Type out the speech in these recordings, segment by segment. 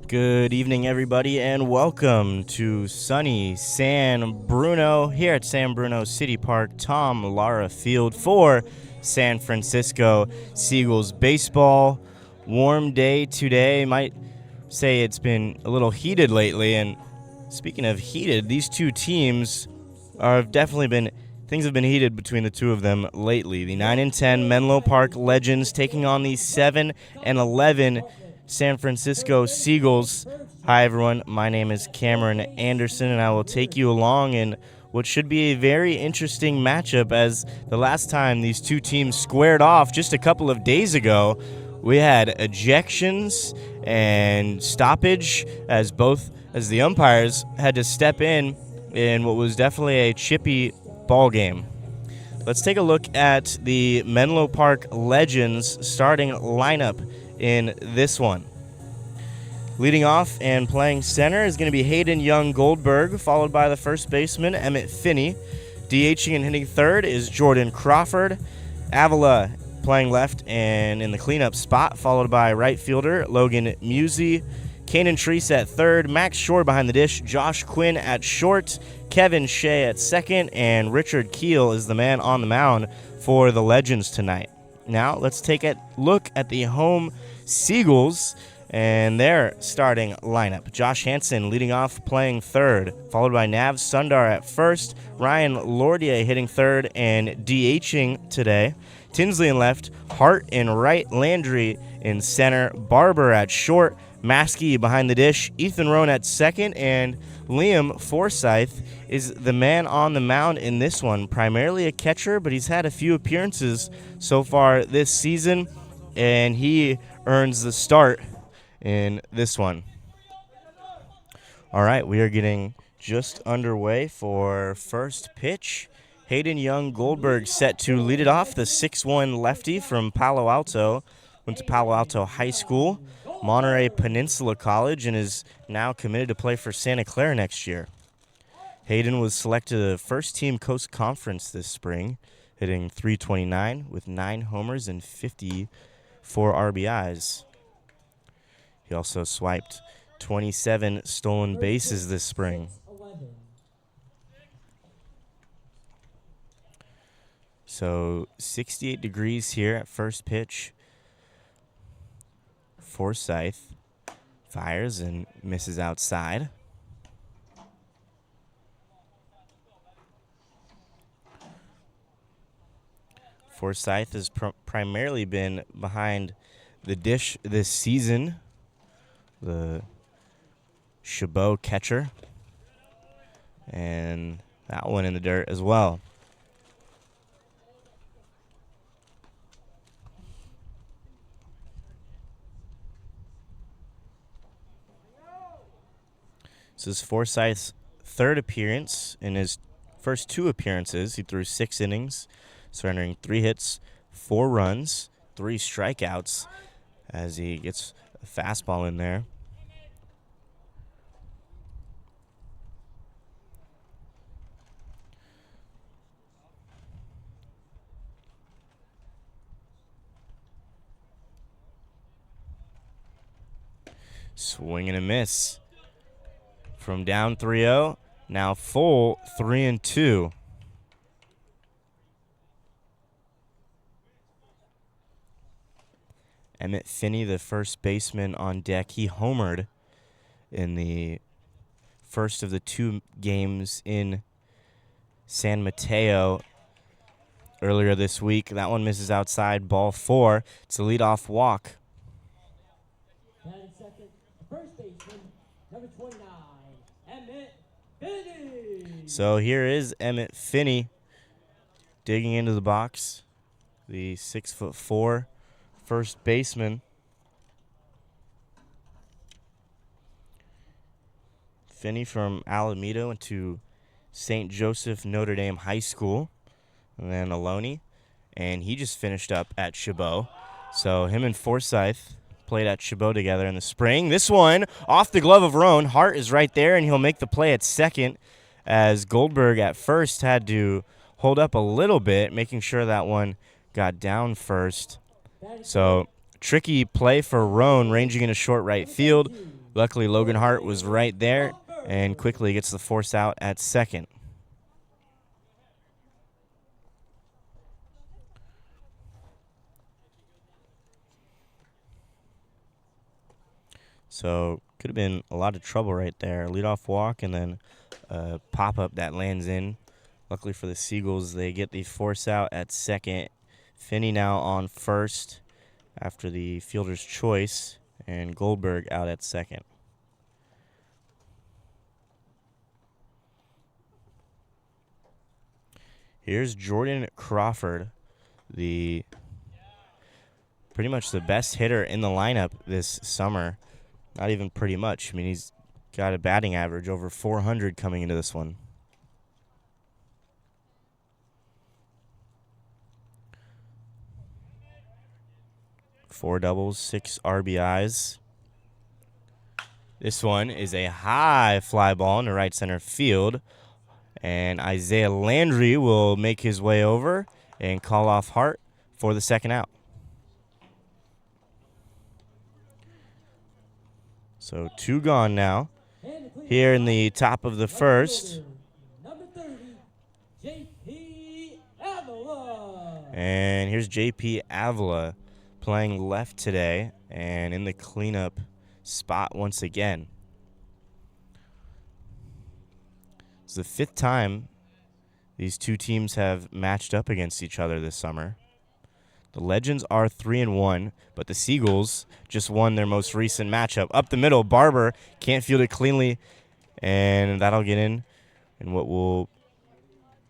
Good evening, everybody, and welcome to sunny San Bruno here at San Bruno City Park, Tom Lara Field for San Francisco Seagulls baseball. Warm day today. Might say it's been a little heated lately, and speaking of heated, these two teams have definitely been. Things have been heated between the two of them lately. The 9-10 Menlo Park Legends taking on the 7-11 San Francisco Seagulls. Hi, everyone. My name is Cameron Anderson, and I will take you along in what should be a very interesting matchup, as the last time these two teams squared off just a couple of days ago, we had ejections and stoppage as the umpires had to step in what was definitely a chippy ball game. Let's take a look at the Menlo Park Legends starting lineup in this one. Leading off and playing center is going to be Hayden Young Goldberg, followed by the first baseman Emmett Finney. DHing and hitting third is Jordan Crawford. Avila playing left and in the cleanup spot, followed by right fielder Logan Musey. Kanan Treese at third, Max Shore behind the dish, Josh Quinn at short, Kevin Shea at second, and Richard Keel is the man on the mound for the Legends tonight. Now let's take a look at the home Seagulls and their starting lineup. Josh Hansen leading off playing third, followed by Nav Sundar at first, Ryan Lordier hitting third and DHing today. Tinsley in left, Hart in right, Landry in center, Barber at short, Maskey behind the dish, Ethan Rohn at second, and Liam Forsyth is the man on the mound in this one. Primarily a catcher, but he's had a few appearances so far this season, and he earns the start in this one. All right, we are getting just underway for first pitch. Hayden Young Goldberg set to lead it off, the 6'1 lefty from Palo Alto. Went to Palo Alto High School, Monterey Peninsula College, and is now committed to play for Santa Clara next year. Hayden was selected to the first-team Coast Conference this spring, hitting .329 with 9 homers and 54 RBIs. He also swiped 27 stolen bases this spring. So 68 degrees here at first pitch. Forsyth fires and misses outside. Forsyth has primarily been behind the dish this season, the Chabot catcher, and that one in the dirt as well. This is Forsyth's third appearance. In his first 2 appearances, he threw 6 innings, surrendering 3 hits, 4 runs, 3 strikeouts, as he gets a fastball in there. Swing and a miss. From down 3-0, now full 3-2. Emmett Finney, the first baseman on deck, he homered in the first of the 2 games in San Mateo earlier this week. That one misses outside, ball 4. It's a leadoff walk. First baseman, number 29, Emmett Finney. So here is Emmett Finney digging into the box, the 6'4" first baseman. Finney from Alameda went to St. Joseph Notre Dame High School, and then Ohlone, and he just finished up at Chabot. So him and Forsyth played at Chabot together in the spring. This one off the glove of Rohn. Hart is right there, and he'll make the play at second, as Goldberg at first had to hold up a little bit, making sure that one got down first. So tricky play for Rohn, ranging into short right field. Luckily, Logan Hart was right there and quickly gets the force out at second. So could have been a lot of trouble right there. Leadoff walk and then pop-up that lands in. Luckily for the Seagulls, they get the force out at second. Finney now on first after the fielder's choice, and Goldberg out at second. Here's Jordan Crawford, pretty much the best hitter in the lineup this summer. Not even pretty much. I mean, he's got a batting average over 400 coming into this one. Four doubles, 6 RBIs. This one is a high fly ball into right center field. And Isaiah Landry will make his way over and call off Hart for the second out. So 2 gone now. Here in the top of the first. And here's JP Avila playing left today and in the cleanup spot once again. It's the 5th time these two teams have matched up against each other this summer. The Legends are 3-1, but the Seagulls just won their most recent matchup. Up the middle, Barber can't field it cleanly, and that'll get in what will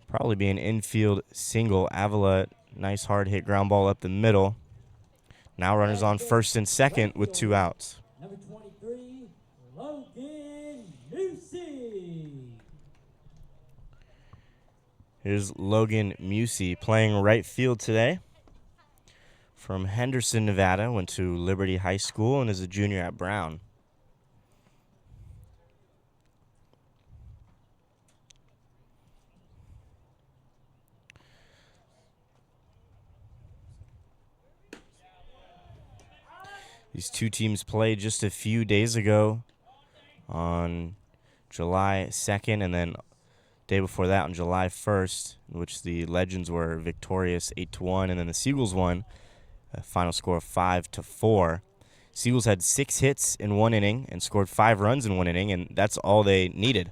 probably be an infield single. Avila, nice hard hit ground ball up the middle. Now runners on first and second with 2 outs. Number 23, Logan Musey. Here's Logan Musey playing right field today. From Henderson, Nevada, went to Liberty High School and is a junior at Brown. These two teams played just a few days ago on July 2nd, and then day before that on July 1st, in which the Legends were victorious 8-1, and then the Seagulls won a final score of 5-4. Seagulls had 6 hits in 1 inning and scored 5 runs in 1 inning, and that's all they needed.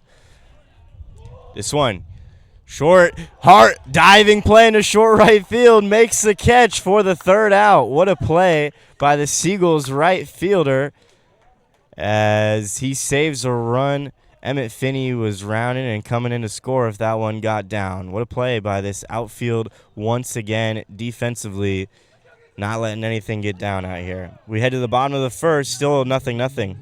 This one, short, Hart diving play into short right field, makes the catch for the 3rd out. What a play by the Seagulls right fielder as he saves a run. Emmett Finney was rounding and coming in to score if that one got down. What a play by this outfield once again defensively, not letting anything get down out here. We head to the bottom of the first, still 0-0.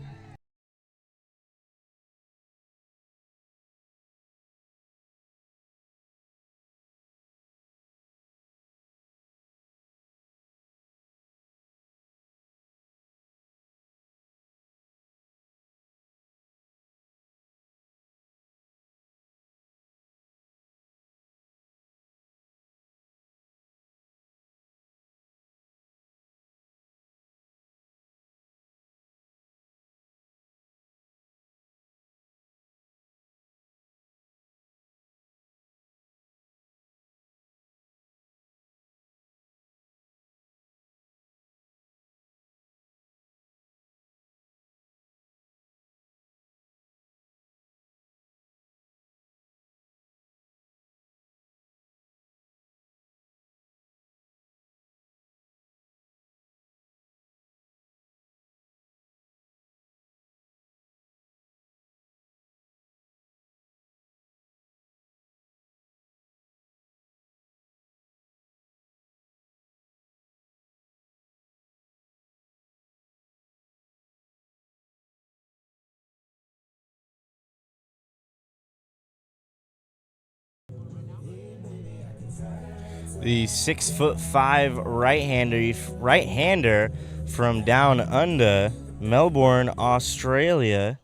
The 6'5" right-hander from down under Melbourne, Australia,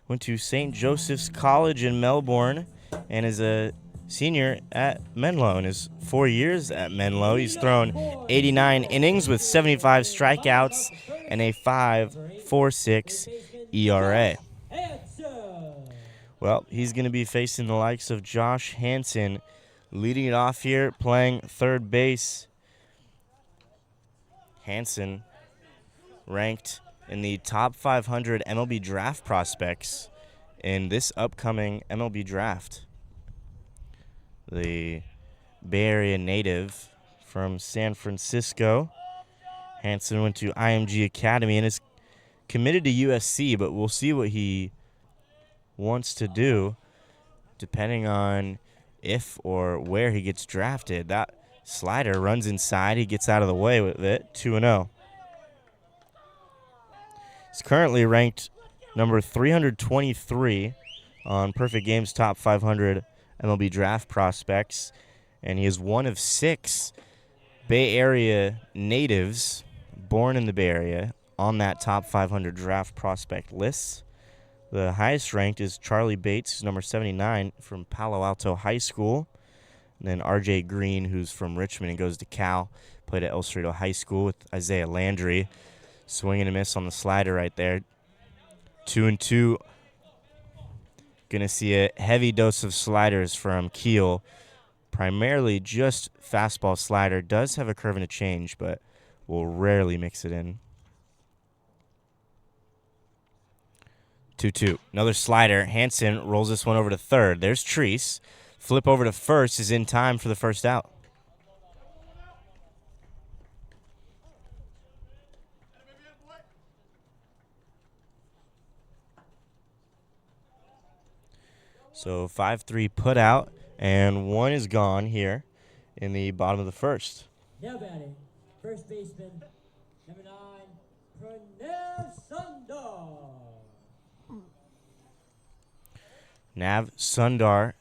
went to St. Joseph's College in Melbourne and is a senior at Menlo. In his 4 years at Menlo, he's thrown 89 innings with 75 strikeouts and a 5.46 ERA. Josh Hanson. Well, he's going to be facing the likes of Josh Hanson, leading it off here, playing third base. Hanson ranked in the top 500 MLB draft prospects in this upcoming MLB draft. The Bay Area native from San Francisco. Hanson went to IMG Academy and is committed to USC, but we'll see what he wants to do depending on if or where he gets drafted. That slider runs inside. He gets out of the way with it. 2-0. He's currently ranked number 323 on Perfect Game's top 500 MLB draft prospects, and he is one of 6 Bay Area natives born in the Bay Area on that top 500 draft prospect list. The highest ranked is Charlie Bates, who's number 79 from Palo Alto High School. And then R.J. Green, who's from Richmond and goes to Cal, played at El Cerrito High School with Isaiah Landry. Swing and a miss on the slider right there. 2-2. Gonna see a heavy dose of sliders from Keel. Primarily just fastball slider. Does have a curve and a change, but will rarely mix it in. 2-2. Another slider. Hanson rolls this one over to third. There's Treese. Flip over to first is in time for the first out. So 5-3 put out, and one is gone here in the bottom of the first. Now batting, first baseman, number 9, Pranav Sundar. Nav Sundar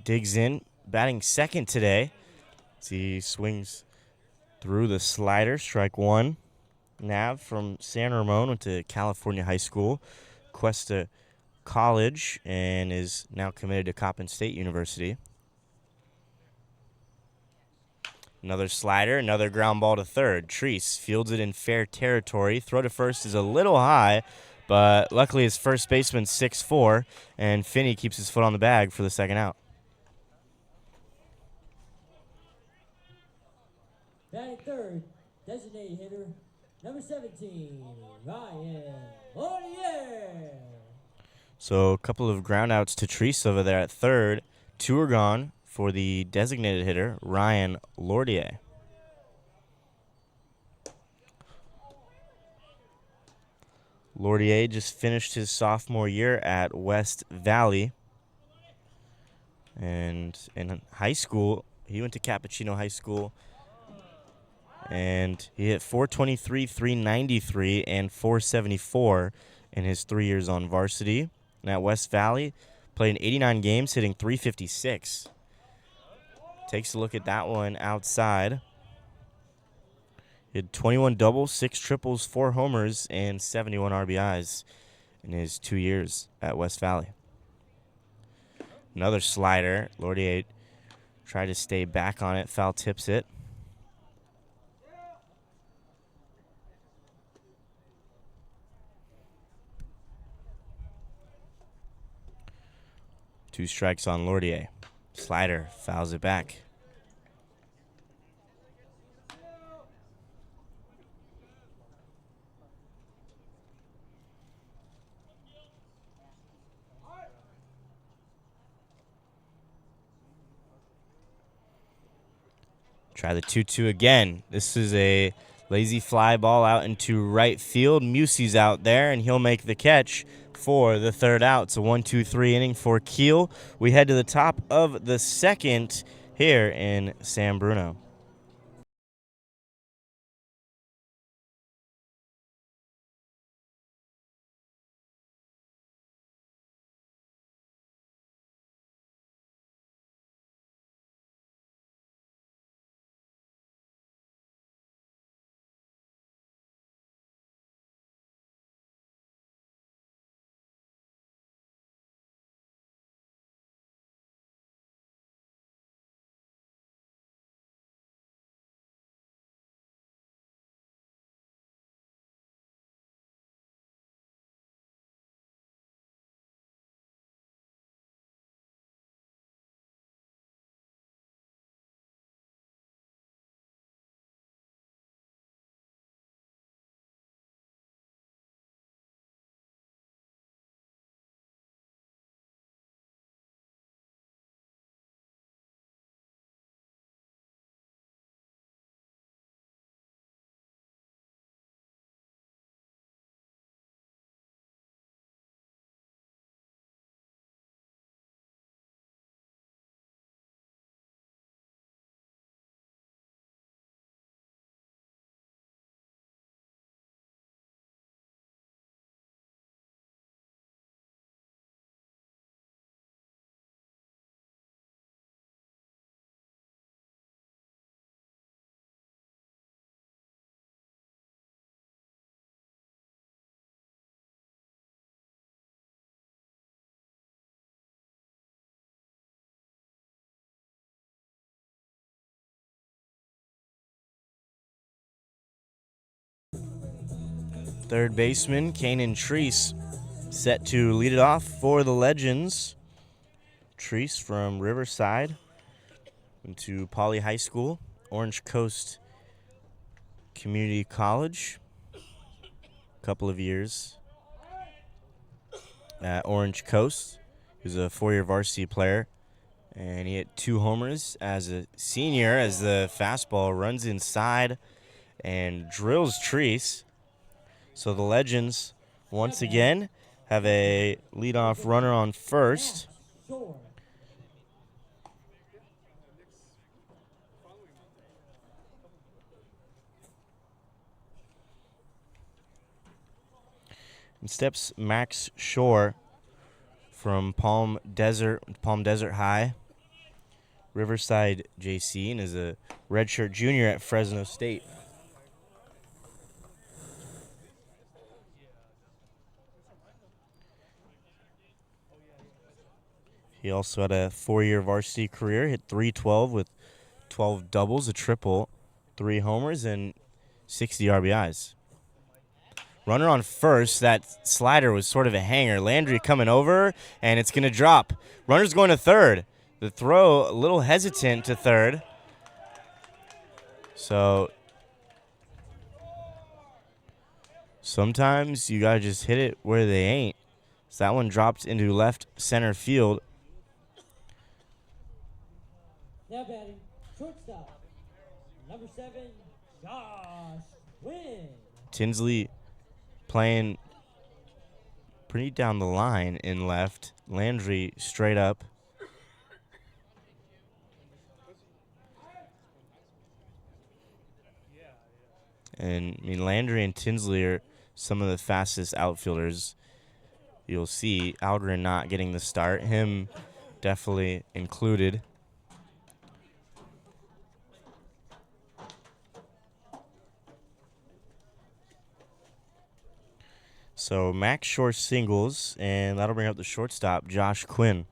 digs in, batting second today as he swings through the slider. Strike one. Nav from San Ramon, went to California High School, Cuesta College, and is now committed to Coppin State University. Another slider, another ground ball to third. Treese fields it in fair territory. Throw to first is a little high, but luckily his first baseman's 6'4", and Finney keeps his foot on the bag for the second out. Batting third, designated hitter, number 17, Ryan Laurier. So a couple of ground outs to Treese over there at third. 2 are gone for the designated hitter, Ryan Laurier. Laurier just finished his sophomore year at West Valley. And in high school, he went to Cappuccino High School. And he hit .423, .393, and .474 in his 3 years on varsity. And at West Valley, played in 89 games, hitting .356. Takes a look at that one outside. He had 21 doubles, 6 triples, 4 homers, and 71 RBIs in his 2 years at West Valley. Another slider. Laurier tried to stay back on it. Foul tips it. Two strikes on Laurier. Slider fouls it back. Try the 2-2 again. This is a lazy fly ball out into right field. Musey's out there, and he'll make the catch for the third out. It's a 1-2-3 inning for Keel. We head to the top of the second here in San Bruno. Third baseman Kanan Treese set to lead it off for the Legends. Treese from Riverside, went to Poly High School, Orange Coast Community College, a couple of years at Orange Coast. He was a four-year varsity player, and he hit 2 homers as a senior as the fastball runs inside and drills Treese. So the Legends, once again, have a leadoff runner on first. And steps Max Shore from Palm Desert High, Riverside JC, and is a redshirt junior at Fresno State. He also had a 4-year varsity career, hit .312 with 12 doubles, a triple, 3 homers, and 60 RBIs. Runner on first. That slider was sort of a hanger. Landry coming over, and it's going to drop. Runner's going to third. The throw a little hesitant to third. So sometimes you got to just hit it where they ain't. So that one dropped into left center field. Now batting, shortstop, number 7, Josh Quinn. Tinsley playing pretty down the line in left. Landry straight up. And I mean, Landry and Tinsley are some of the fastest outfielders you'll see. Algren not getting the start. Him definitely included. So Max Shore singles, and that'll bring up the shortstop, Josh Quinn.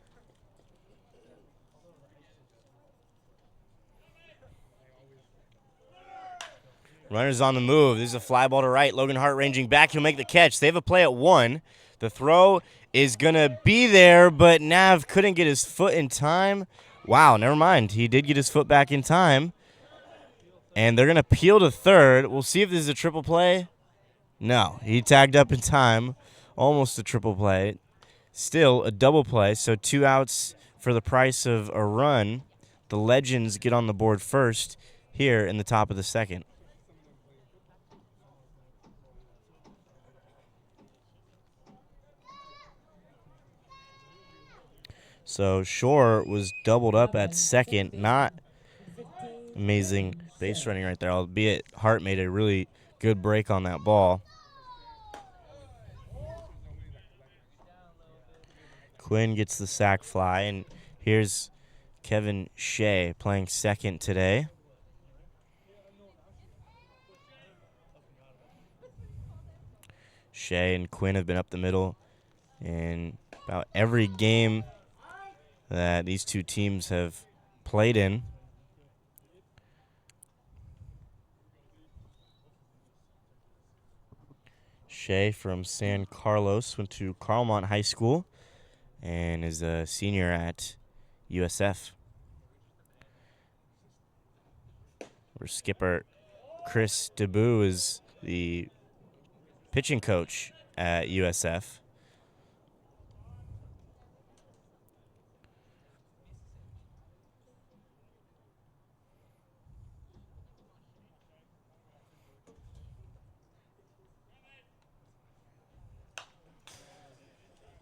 Runners on the move. This is a fly ball to right. Logan Hart ranging back. He'll make the catch. They have a play at 1. The throw is going to be there, but Nav couldn't get his foot in time. Wow, never mind. He did get his foot back in time. And they're going to peel to third. We'll see if this is a triple play. No, he tagged up in time. Almost a triple play. Still a double play, so 2 outs for the price of a run. The Legends get on the board first here in the top of the second. So Shore was doubled up at second. Not amazing base running right there, albeit Hart made a really good break on that ball. Quinn gets the sac fly, and here's Kevin Shea playing second today. Shea and Quinn have been up the middle in about every game that these two teams have played in. Shea from San Carlos went to Carlmont High School and is a senior at USF. Our skipper Chris DeBoo is the pitching coach at USF.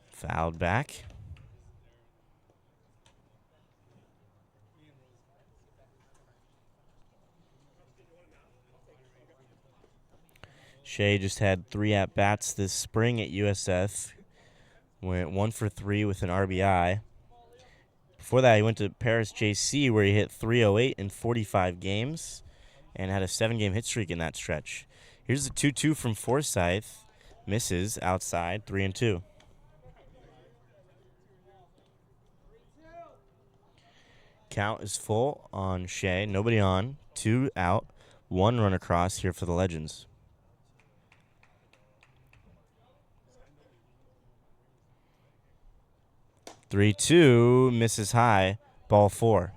Fouled back. Shea just had 3 at-bats this spring at USF. Went 1 for 3 with an RBI. Before that, he went to Paris JC, where he hit .308 in 45 games and had a 7-game hit streak in that stretch. Here's the 2-2 from Forsyth. Misses outside, 3-2. Count is full on Shea. Nobody on. 2 out. 1 run across here for the Legends. 3-2, misses high, ball 4.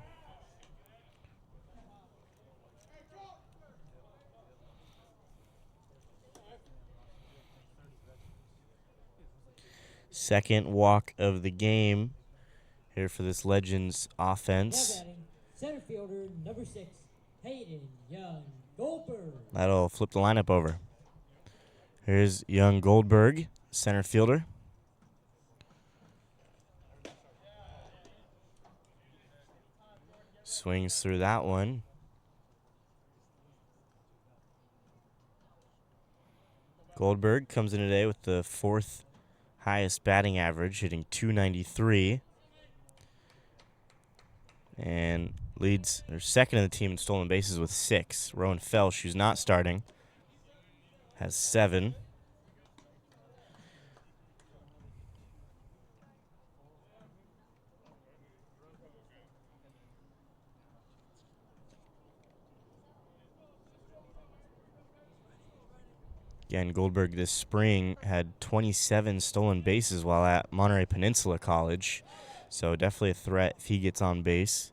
Second walk of the game here for this Legends Now offense. batting, center fielder number 6, Hayden Young Goldberg. That'll flip the lineup over. Here's Young Goldberg, center fielder. Swings through that one. Goldberg comes in today with the 4th highest batting average, hitting .293. And leads, or second in the team in stolen bases with 6. Rowan Felsh, who's not starting, has 7. Again, Goldberg this spring had 27 stolen bases while at Monterey Peninsula College. So definitely a threat if he gets on base.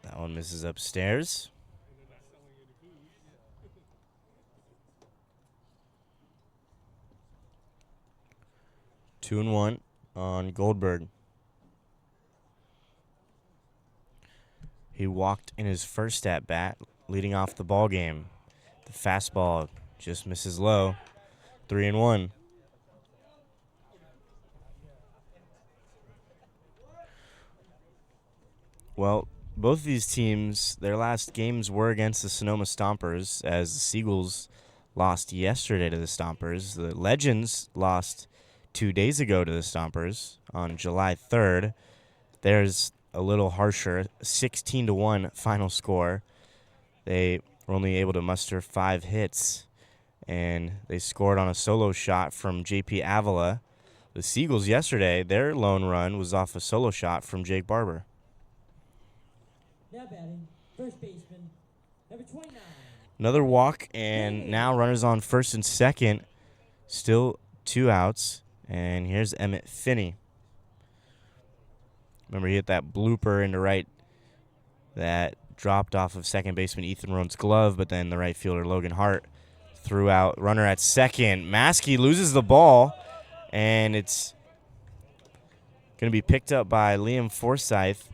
That one misses upstairs. Two and 1 on Goldberg. He walked in his first at bat, leading off the ball game. The fastball just misses low. 3 and 1. Well, both of these teams, their last games were against the Sonoma Stompers, as the Seagulls lost yesterday to the Stompers. The Legends lost 2 days ago to the Stompers on July 3rd. There's a little harsher, 16-1 final score. They were only able to muster 5 hits, and they scored on a solo shot from J.P. Avila. The Seagulls yesterday, their lone run was off a solo shot from Jake Barber. Now batting, first baseman number 29. Another walk, and now runners on first and second. Still 2 outs, and here's Emmett Finney. Remember, he hit that blooper into right that dropped off of second baseman Ethan Roan's glove, but then the right fielder Logan Hart threw out. Runner at second. Maskey loses the ball, and it's going to be picked up by Liam Forsyth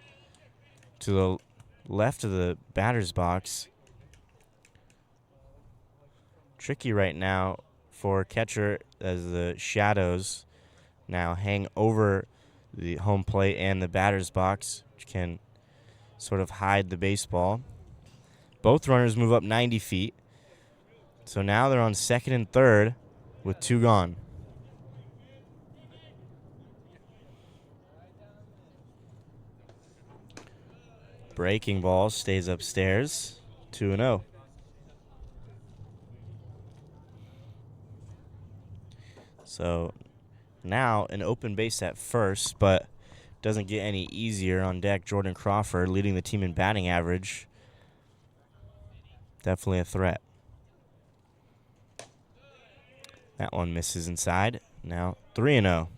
to the left of the batter's box. Tricky right now for catcher as the shadows now hang over the home plate and the batter's box, which can sort of hide the baseball. Both runners move up 90 feet. So now they're on second and third with 2 gone. Breaking ball stays upstairs. 2-0. So now an open base at first, but doesn't get any easier on deck. Jordan Crawford leading the team in batting average. Definitely a threat. That one misses inside. Now 3-0.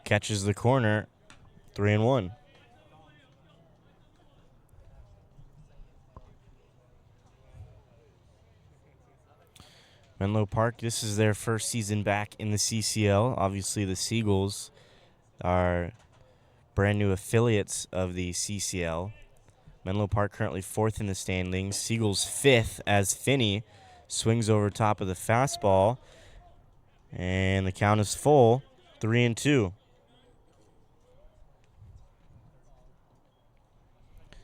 Catches the corner. 3-1. Menlo Park, this is their first season back in the CCL. Obviously, the Seagulls are brand new affiliates of the CCL. Menlo Park currently 4th in the standings. Seagulls 5th as Finney swings over top of the fastball. And the count is full, 3-2.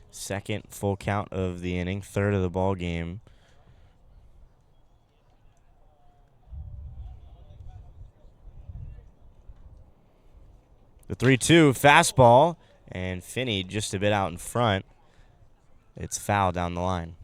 Second full count of the inning, third of the ball game. The 3-2 fastball, and Finney just a bit out in front. It's foul down the line.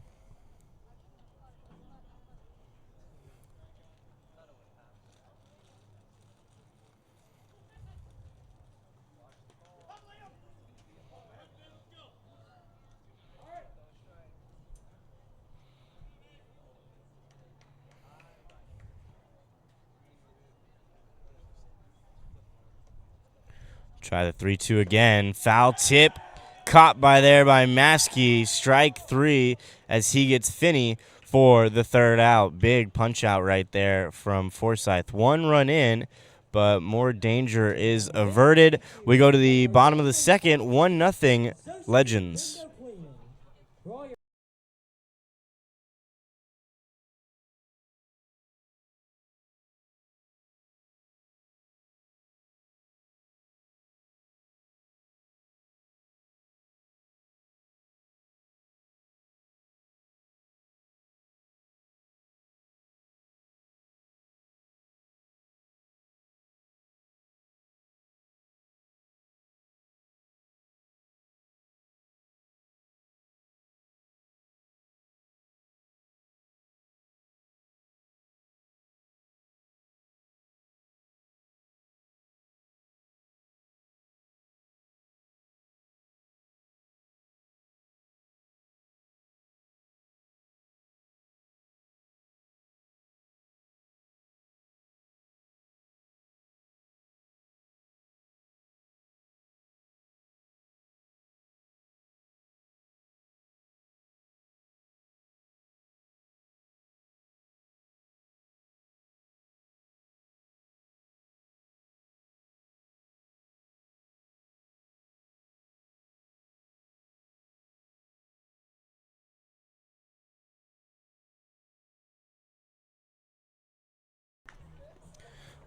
Try the 3-2 again. Foul tip. Caught by Maskey. Strike 3 as he gets Finney for the third out. Big punch out right there from Forsyth. 1 run in, but more danger is averted. We go to the bottom of the second. 1-0 Legends.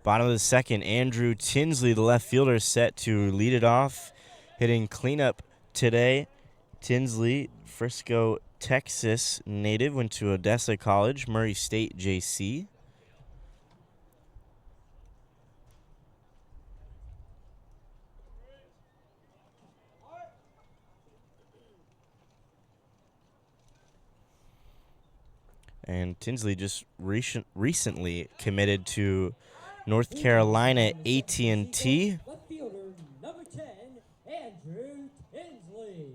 Bottom of the second, Andrew Tinsley, the left fielder, set to lead it off, hitting cleanup today. Tinsley, Frisco, Texas native, went to Odessa College, Murray State JC. And Tinsley just recently committed to North Carolina AT&T. Left fielder, number 10, Andrew Tinsley.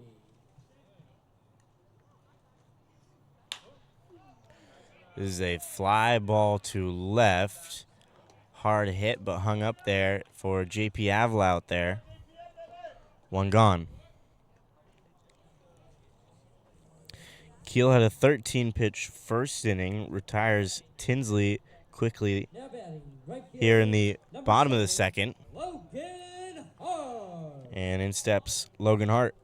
This is a fly ball to left. Hard hit, but hung up there for J.P. Avila out there. 1 gone. Keel had a 13-pitch first inning, retires Tinsley quickly Now batting, right here in the fielder, bottom of the 7, second. Logan Hart. And in steps Logan Hart.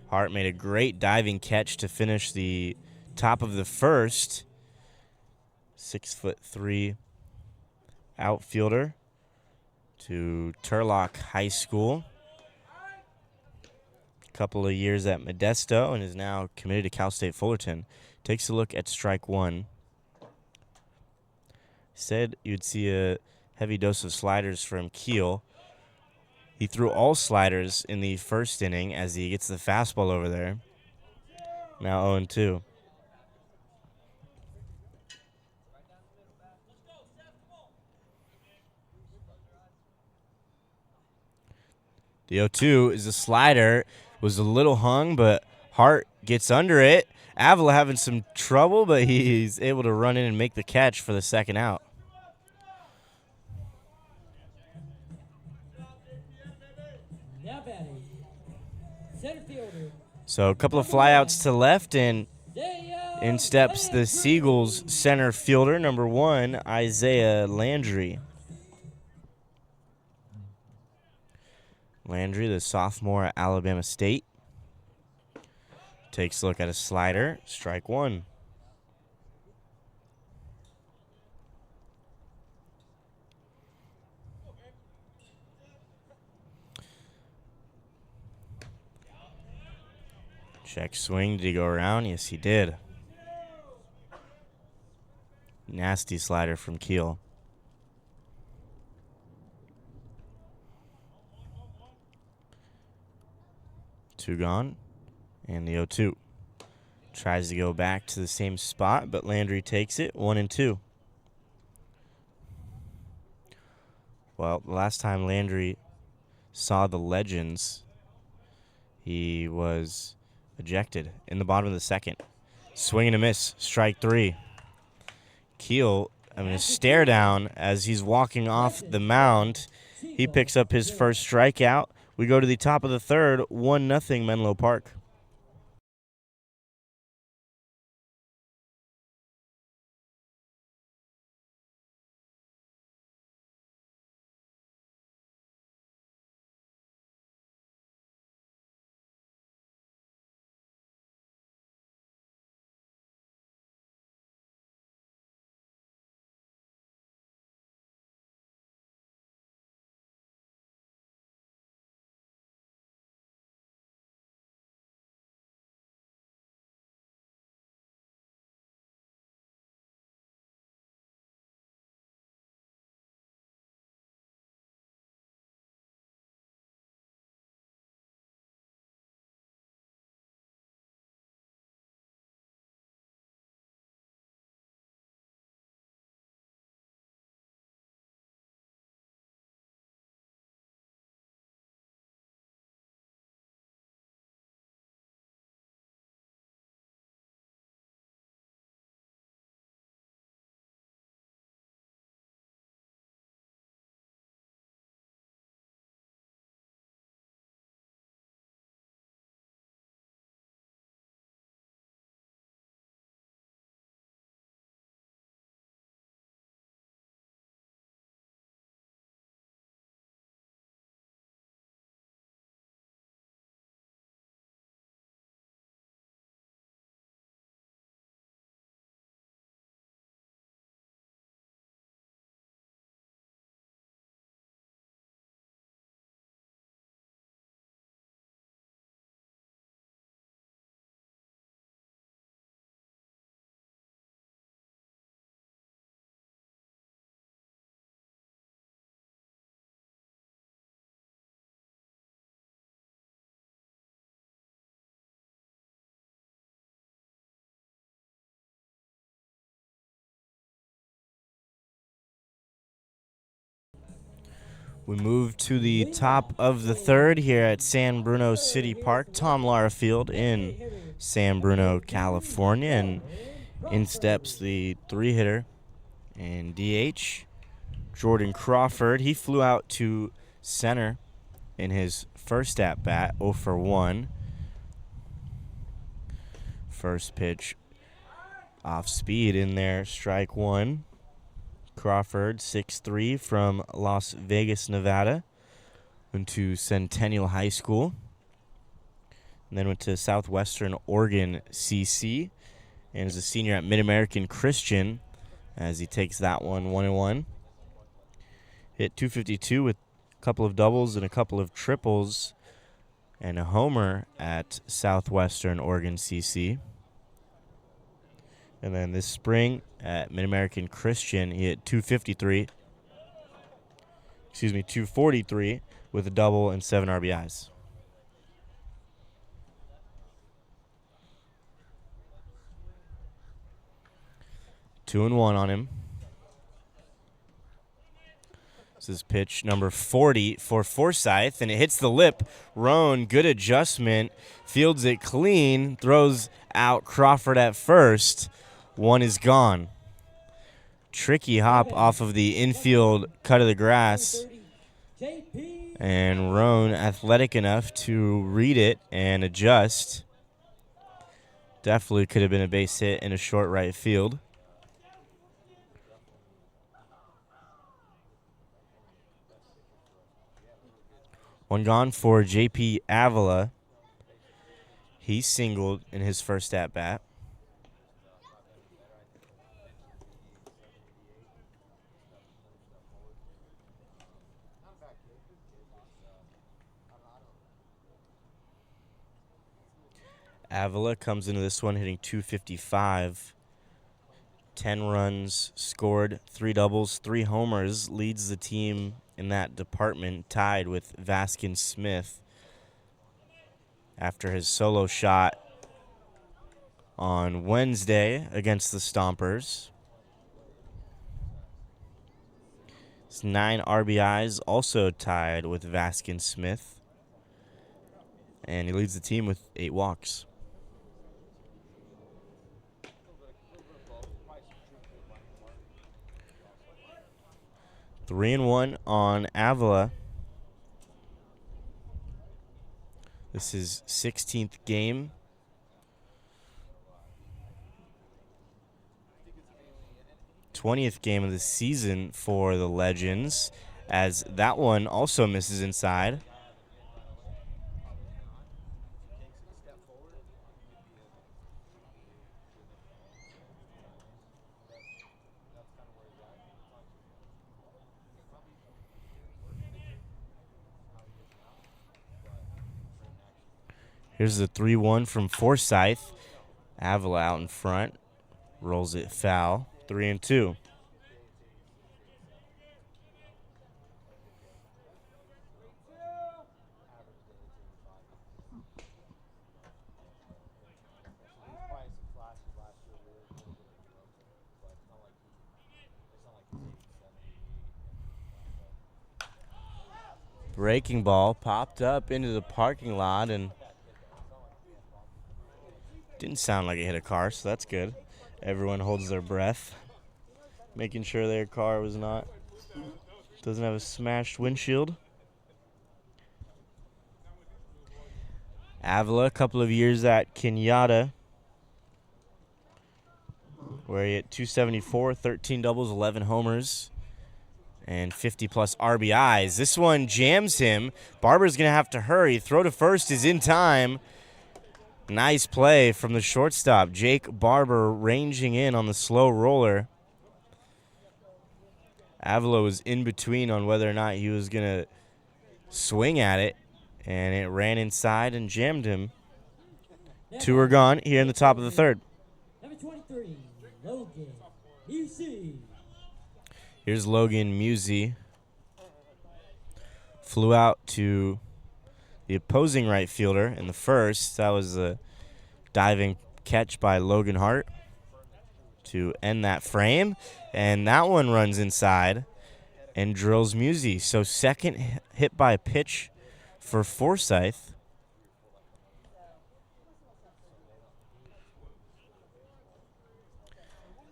Hart made a great diving catch to finish the top of the first. 6'3" outfielder to Turlock High School. Couple of years at Modesto and is now committed to Cal State Fullerton. Takes a look at strike 1. Said you'd see a heavy dose of sliders from Keel. He threw all sliders in the first inning as he gets the fastball over there. Now 0-2. The 0-2 is a slider. Was a little hung, but Hart gets under it. Avila having some trouble, but he's able to run in and make the catch for the second out. Now batting, center fielder. So a couple of flyouts to left, and in steps the Seagulls center fielder, number 1, Isaiah Landry. Landry, the sophomore at Alabama State. Takes a look at a slider, strike 1. Check swing, did he go around? Yes, he did. Nasty slider from Keel. Two gone. And the 0-2. Tries to go back to the same spot, but Landry takes it. 1-2. Well, the last time Landry saw the Legends, he was ejected in the bottom of the second. Swing and a miss. Strike 3. Keel having a stare down as he's walking off the mound. He picks up his first strikeout. We go to the top of the third, 1-0 Menlo Park. We move to the top of the third here at San Bruno City Park. Tom Lara Field in San Bruno, California. And in steps the 3-hitter and DH, Jordan Crawford. He flew out to center in his first at-bat, 0 for 1. First pitch off speed in there, strike 1. Crawford, 6'3", from Las Vegas, Nevada. Went to Centennial High School. And then went to Southwestern Oregon CC. And is a senior at Mid-American Christian as he takes that one 1-1. Hit .252 with a couple of doubles and a couple of triples and a homer at Southwestern Oregon CC. And then this spring at Mid-American Christian, he hit .243 with a double and 7 RBIs. Two and one on him. This is pitch number 40 for Forsyth, and it hits the lip. Roan, good adjustment, fields it clean, throws out Crawford at first. One is gone. Tricky hop off of the infield cut of the grass. And Roan athletic enough to read it and adjust. Definitely could have been a base hit in a short right field. One gone for J.P. Avila. He singled in his first at-bat. Avila comes into this one hitting .255. 10 runs scored, 3 doubles, 3 homers, leads the team in that department, tied with Vaskin Smith after his solo shot on Wednesday against the Stompers. His 9 RBIs, also tied with Vaskin Smith. And he leads the team with 8 walks. Three and 1 on Avila. This is 16th game. '20th game of the season for the Legends, as that one also misses inside. Here's the 3-1 from Forsyth. Avila out in front. Rolls it foul. 3-2. Breaking ball popped up into the parking lot and didn't sound like it hit a car, so that's good. Everyone holds their breath, making sure their car doesn't have a smashed windshield. Avila, a couple of years at Kenyatta, where he hit 274, 13 doubles, 11 homers, and 50-plus RBIs. This one jams him. Barber's going to have to hurry. Throw to first is in time. Nice play from the shortstop. Jake Barber ranging in on the slow roller. Avila was in between on whether or not he was going to swing at it, and it ran inside and jammed him. 2 are gone here in the top of the third. Number 23, Logan Busey. Here's Logan Musey. Flew out to the opposing right fielder in the first. That was a diving catch by Logan Hart to end that frame. And that one runs inside and drills Musey. So second hit by pitch for Forsyth.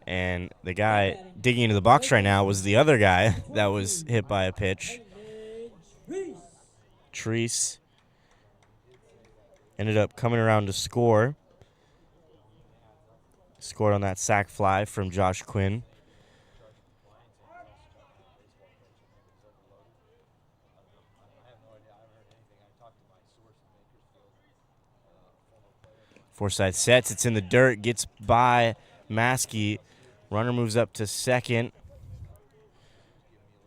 And the guy digging into the box right now was the other guy that was hit by a pitch. Treese ended up coming around to score. Scored on that sac fly from Josh Quinn. Forsyth sets, it's in the dirt, gets by Maskey. Runner moves up to second.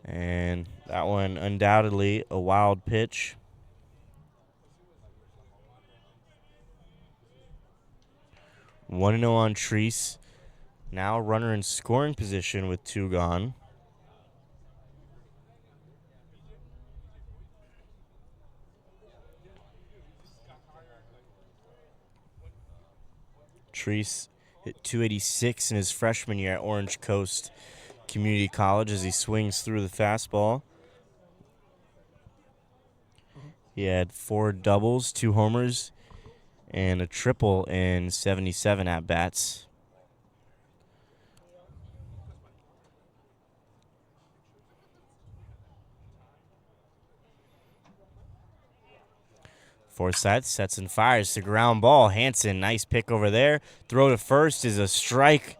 And that one undoubtedly a wild pitch. 1-0 on Treese. Now runner in scoring position with 2 gone. Treese hit 286 in his freshman year at Orange Coast Community College as he swings through the fastball. He had 4 doubles, 2 homers, and a triple in 77 at-bats. Forsyth sets and fires to ground ball. Hanson, nice pick over there. Throw to first is a strike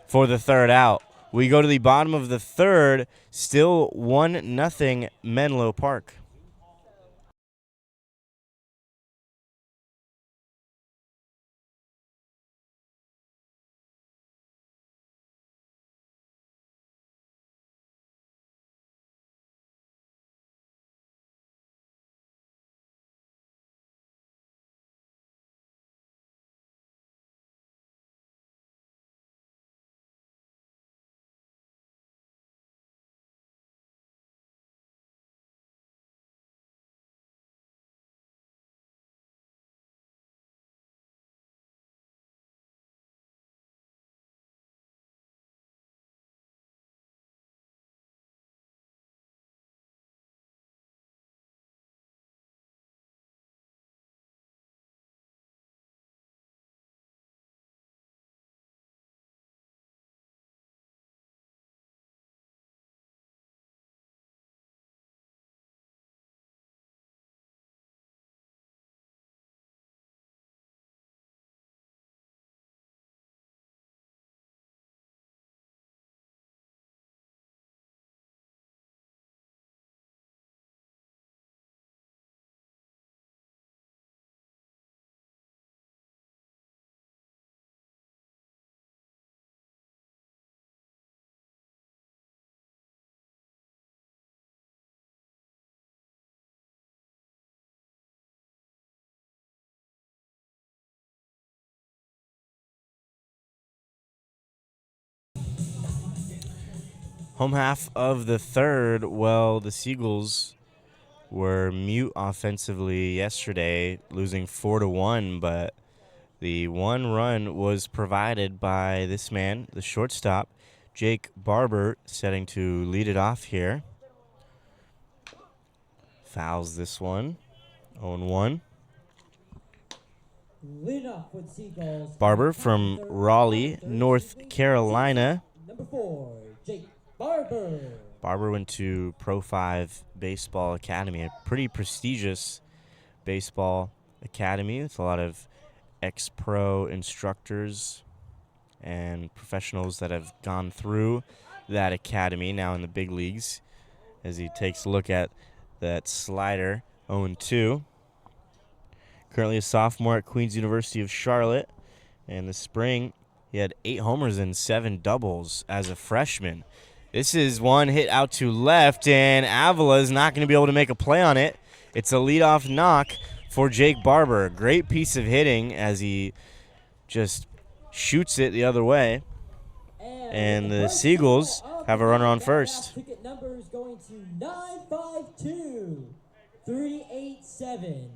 for the third out. We go to the bottom of the third. Still 1-0 Menlo Park. Home half of the third, well, the Seagulls were mute offensively yesterday, losing 4-1, but the one run was provided by this man, the shortstop, Jake Barber, setting to lead it off here. Fouls this one, 0-1. Leading off with Seagulls. Barber from Raleigh, North Carolina. Number 4, Jake Barber. Barber went to Pro 5 Baseball Academy, a pretty prestigious baseball academy with a lot of ex-pro instructors and professionals that have gone through that academy now in the big leagues. As he takes a look at that slider, 0-2. Currently a sophomore at Queen's University of Charlotte. And this spring, he had 8 homers and 7 doubles as a freshman. This is one hit out to left, and Avila is not going to be able to make a play on it. It's a leadoff knock for Jake Barber. Great piece of hitting as he just shoots it the other way. And the Seagulls have a runner on first. Ticket numbers going to 952-387.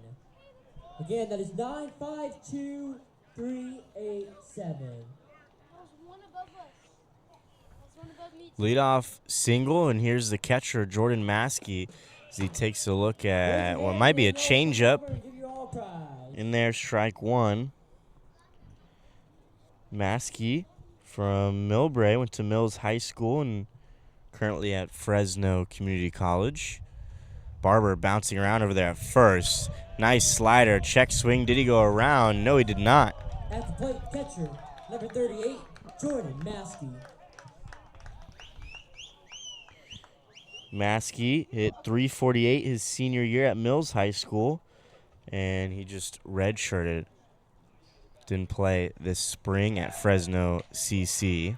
Again, that is 952-387. Leadoff single, and here's the catcher, Jordan Maskey, as he takes a look at what might be a changeup. In there, strike one. Maskey from Millbrae, went to Mills High School and currently at Fresno Community College. Barber bouncing around over there at first. Nice slider, check swing. Did he go around? No, he did not. At the plate, catcher, number 38, Jordan Maskey. Maskey hit .348 his senior year at Mills High School, and he just redshirted. Didn't play this spring at Fresno CC.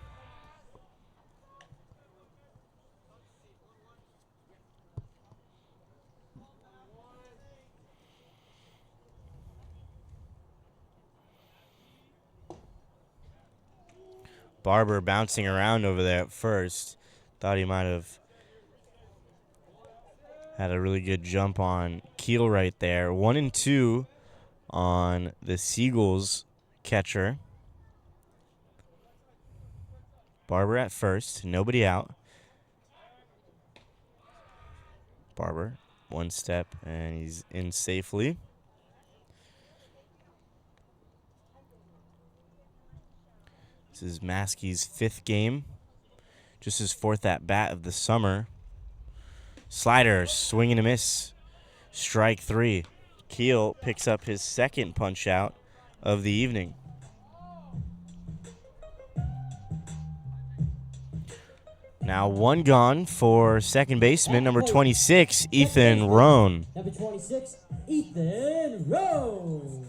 Barber bouncing around over there at first. Thought he might have had a really good jump on Keel right there. 1-2 on the Seagulls catcher. Barber at first, nobody out. Barber, one step, and he's in safely. This is Maskey's 5th game, just his 4th at bat of the summer. Slider, swing and a miss. Strike 3. Keel picks up his 2nd punch out of the evening. Now 1 gone for second baseman, number 26, Ethan Roan. Number 26, Ethan Roan.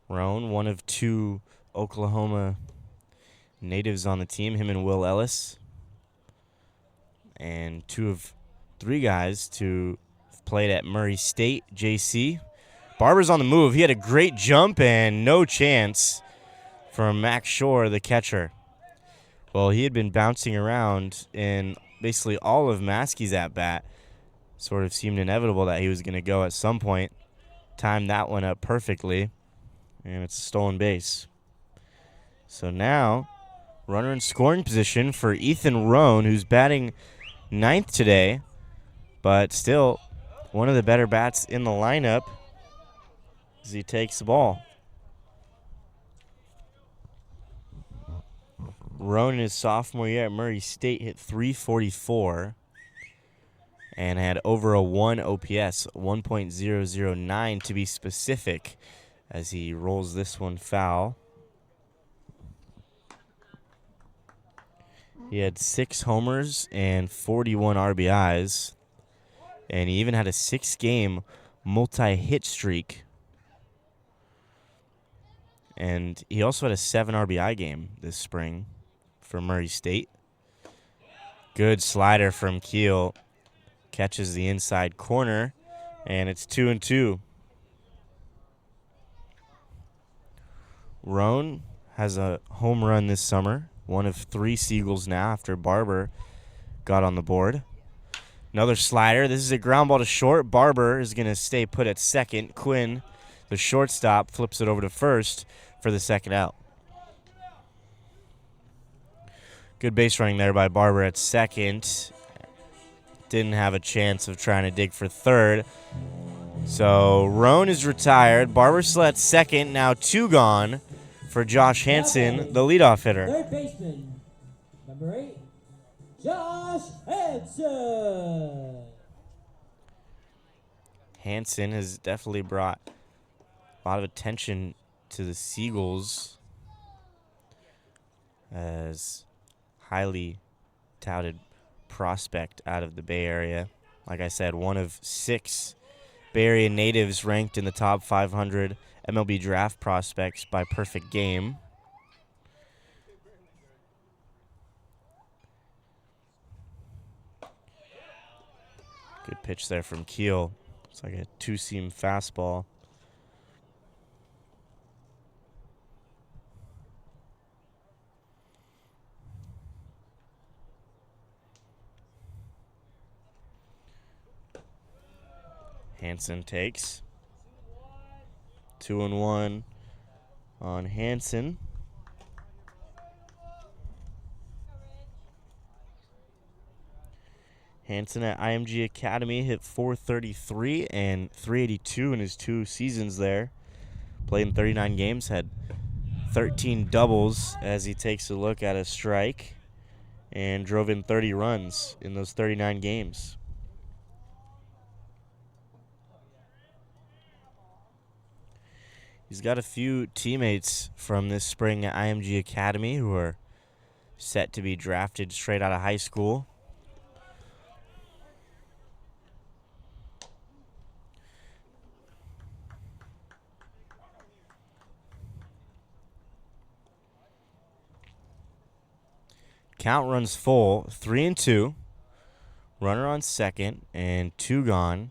Roan, one of 2 Oklahoma natives on the team, him and Will Ellis. And 2 of 3 guys to have played at Murray State, JC. Barber's on the move. He had a great jump and no chance from Max Shore, the catcher. Well, he had been bouncing around in basically all of Maskey's at-bat. Sort of seemed inevitable that he was going to go at some point. Timed that one up perfectly. And it's a stolen base. So now, runner in scoring position for Ethan Roan, who's batting 9th today, but still one of the better bats in the lineup as he takes the ball. Roan in his sophomore year at Murray State hit .344 and had over a 1 OPS, 1.009 to be specific, as he rolls this one foul. He had 6 homers and 41 RBIs, and he even had a 6-game multi-hit streak. And he also had a 7 RBI game this spring for Murray State. Good slider from Keel. Catches the inside corner, and it's 2-2. Roan has a home run this summer. One of 3 Seagulls now after Barber got on the board. Another slider. This is a ground ball to short. Barber is going to stay put at second. Quinn, the shortstop, flips it over to first for the second out. Good base running there by Barber at second. Didn't have a chance of trying to dig for third. So Roan is retired. Barber still at second. Now 2 gone for Josh Hansen, the leadoff hitter. Third baseman, number 8, Josh Hansen. Hansen has definitely brought a lot of attention to the Seagulls as highly touted prospect out of the Bay Area. Like I said, one of 6 Bay Area natives ranked in the top 500 MLB draft prospects by perfect game. Good pitch there from Keel. It's like a 2-seam fastball. Hansen takes. 2-1 on Hansen. Hansen at IMG Academy hit .433 and .382 in his 2 seasons there. Played in 39 games, had 13 doubles as he takes a look at a strike, and drove in 30 runs in those 39 games. He's got a few teammates from this spring at IMG Academy who are set to be drafted straight out of high school. Count runs full, 3-2. Runner on second, and 2 gone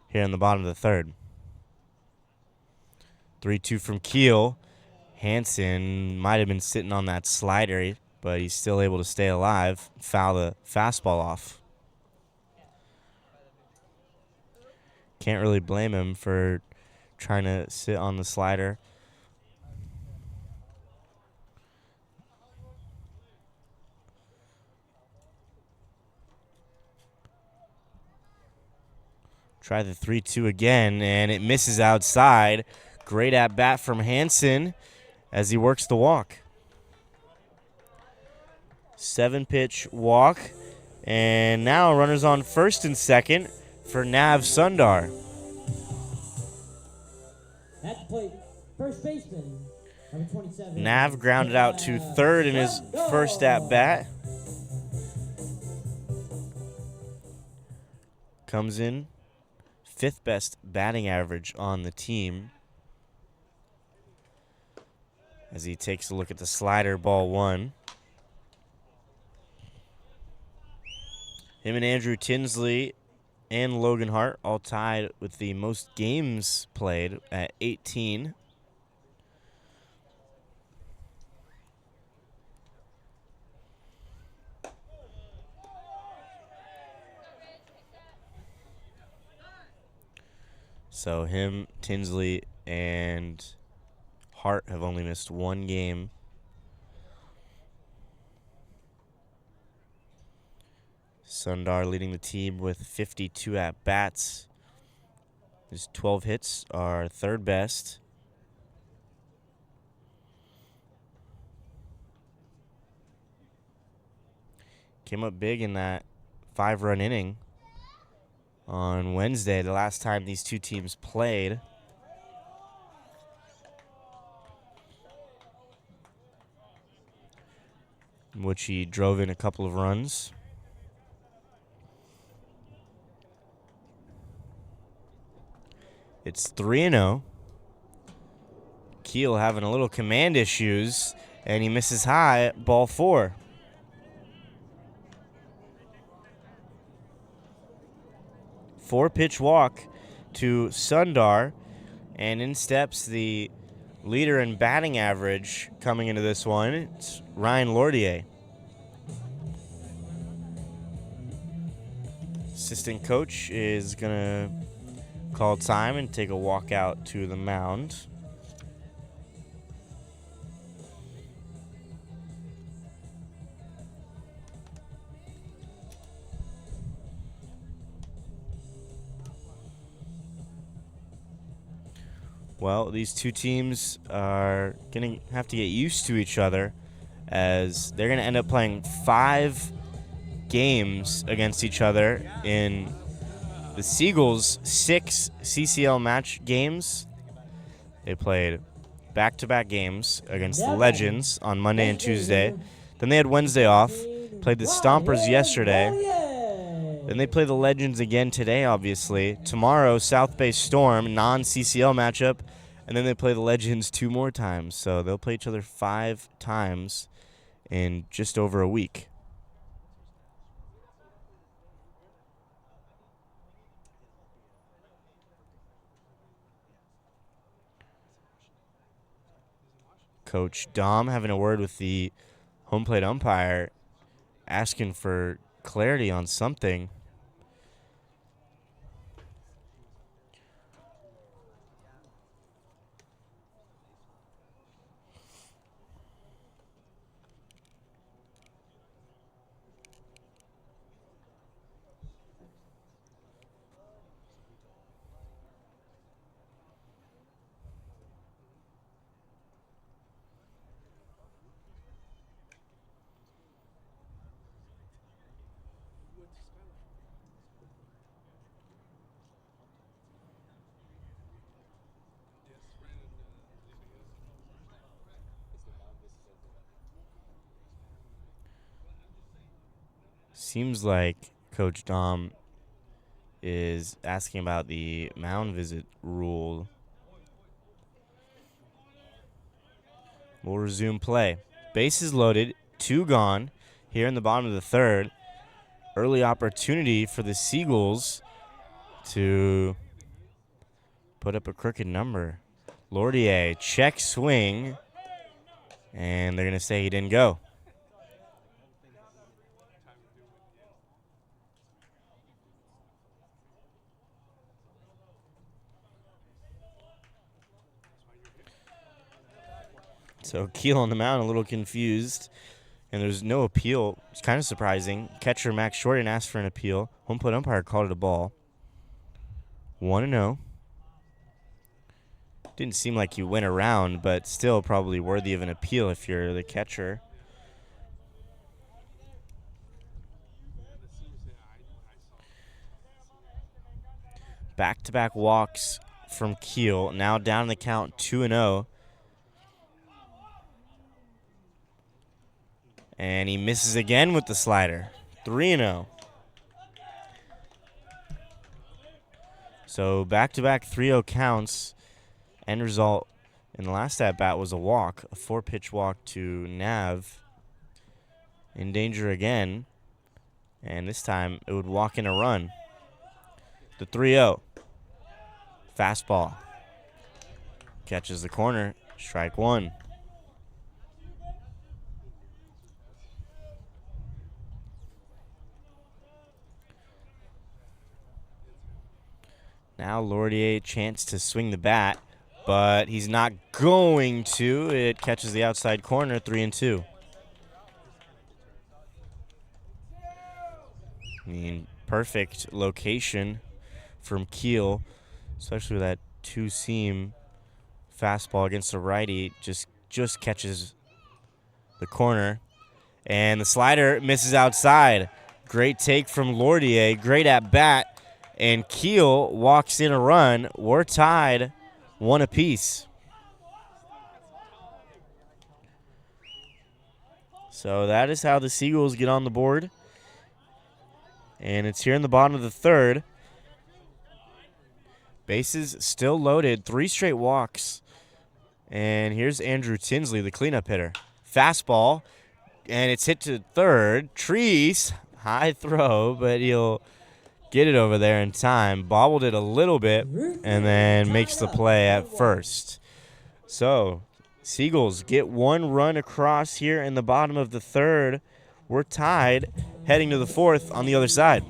here in the bottom of the third. 3-2 from Keel. Hansen might have been sitting on that slider, but he's still able to stay alive, foul the fastball off. Can't really blame him for trying to sit on the slider. Try the 3-2 again, and it misses outside. Great at-bat from Hansen as he works the walk. 7-pitch walk, and now runners on first and second for Nav Sundar. At the plate, first baseman, number 27. Nav grounded out to third in his first at-bat. Comes in 5th best batting average on the team as he takes a look at the slider, ball 1. Him and Andrew Tinsley and Logan Hart all tied with the most games played at 18. So him, Tinsley, and Hart have only missed 1 game. Sundar leading the team with 52 at-bats. His 12 hits are 3rd best. Came up big in that 5-run inning on Wednesday, the last time these 2 teams played. In which he drove in a couple of runs. It's 3-0. Keel having a little command issues, and he misses high, ball 4. Four-pitch walk to Sundar, and in steps the Leader in batting average coming into this one, it's Ryan Lordier. Assistant coach is going to call time and take a walk out to the mound. Well, these two teams are going to have to get used to each other, as they're going to end up playing 5 games against each other in the Seagulls' 6 CCL match games. They played back-to-back games against the Legends on Monday and Tuesday. Then they had Wednesday off, played the Stompers yesterday. Then they play the Legends again today, obviously. Tomorrow, South Bay Storm, non-CCL matchup. And then they play the Legends 2 more times. So they'll play each other 5 times in just over a week. Coach Dom having a word with the home plate umpire, asking for clarity on something. Seems like Coach Dom is asking about the mound visit rule. We'll resume play. Bases loaded, 2 gone here in the bottom of the 3rd. Early opportunity for the Seagulls to put up a crooked number. Lordier, check swing, and they're going to say he didn't go. So Keel on the mound, a little confused, and there's no appeal. It's kind of surprising. Catcher Max Shorten asked for an appeal. Home plate umpire called it a ball. 1-0. Didn't seem like he went around, but still probably worthy of an appeal if you're the catcher. Back-to-back walks from Keel. Now down the count 2-0. And he misses again with the slider. 3-0. So back-to-back 3-0 counts. End result in the last at-bat was a walk, a 4-pitch walk to Nav. In danger again. And this time it would walk in a run. The 3-0. Fastball. Catches the corner. Strike 1. Now Lordier chance to swing the bat, but he's not going to. It catches the outside corner, 3-2. I mean, perfect location from Keel, especially with that 2-seam fastball against the righty. Just catches the corner. And the slider misses outside. Great take from Lordier. Great at bat. And Keel walks in a run. We're tied 1 apiece. So that is how the Seagulls get on the board. And it's here in the bottom of the 3rd. Bases still loaded. 3 straight walks. And here's Andrew Tinsley, the cleanup hitter. Fastball. And it's hit to 3rd. Trees. High throw, but he'll get it over there in time. Bobbled it a little bit and then makes the play at first. So, Seagulls get one run across here in the bottom of the third. We're tied, heading to the fourth on the other side.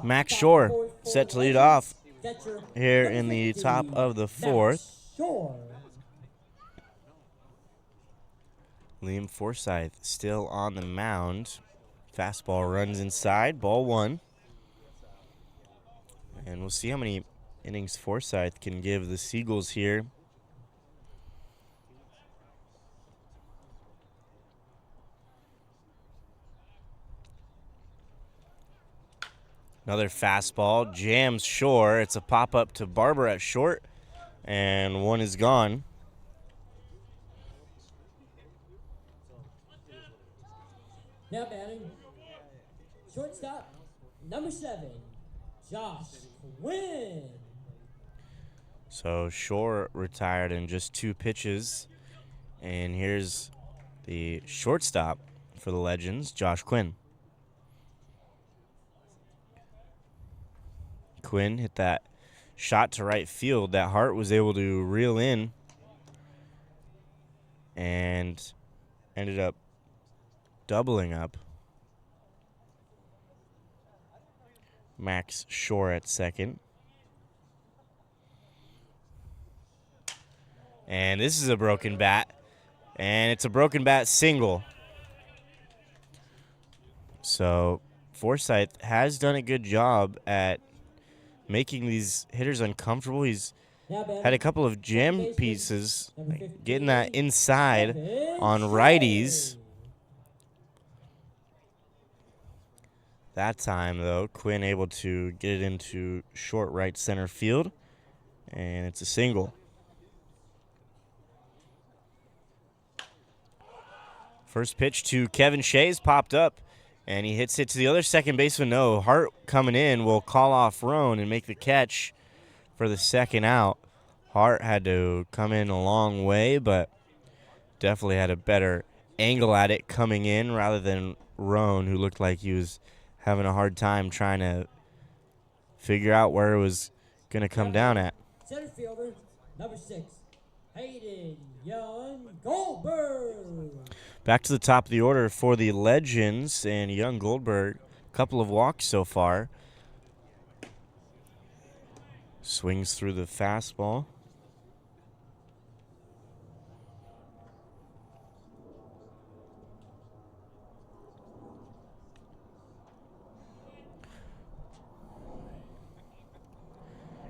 Max Shore set to lead off here in the top of the fourth. Liam Forsyth still on the mound. Fastball runs inside, ball one. And we'll see how many innings Forsyth can give the Seagulls here. Another fastball, jams Shore. It's a pop-up to Barber at short, and one is gone. Now batting, shortstop, number 7, Josh Quinn. So Shore retired in just 2 pitches. And here's the shortstop for the Legends, Josh Quinn. Quinn hit that shot to right field that Hart was able to reel in and ended up doubling up. Max Shore at second. And this is a broken bat. And it's a broken bat single. So Forsyth has done a good job at making these hitters uncomfortable. He's had a couple of jam pieces, getting that inside on righties. That time, though, Quinn able to get it into short right center field, and it's a single. First pitch to Kevin Shays popped up, and he hits it to the other second baseman. No, Hart coming in will call off Roan and make the catch for the second out. Hart had to come in a long way, but definitely had a better angle at it coming in rather than Roan, who looked like he was having a hard time trying to figure out where it was going to come down at. Center fielder, number 6, Hayden Young Goldberg. Back to the top of the order for the Legends and Young Goldberg. A couple of walks so far. Swings through the fastball.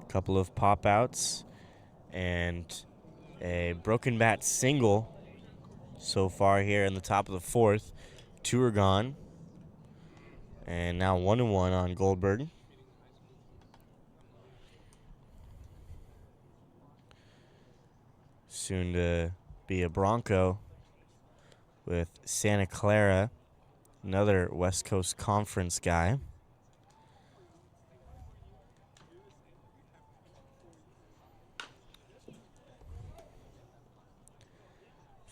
Couple of pop outs and a broken bat single so far here in the top of the fourth. 2 are gone. And now 1-1 on Goldberg. Soon to be a Bronco with Santa Clara, another West Coast Conference guy.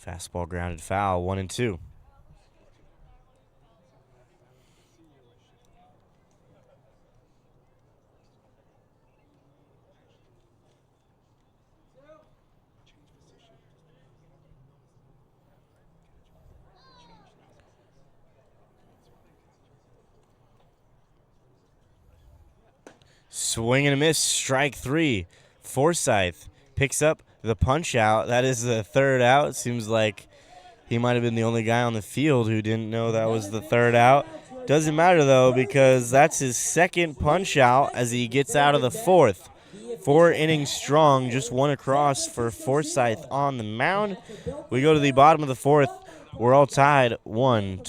Fastball grounded foul, 1-2. Swing and a miss, strike 3. Forsyth picks up the punch out. That is the third out. It seems like he might have been the only guy on the field who didn't know that was the third out. Doesn't matter, though, because that's his second punch out as he gets out of the fourth. 4 innings strong, just one across for Forsyth on the mound. We go to the bottom of the fourth. We're all tied 1.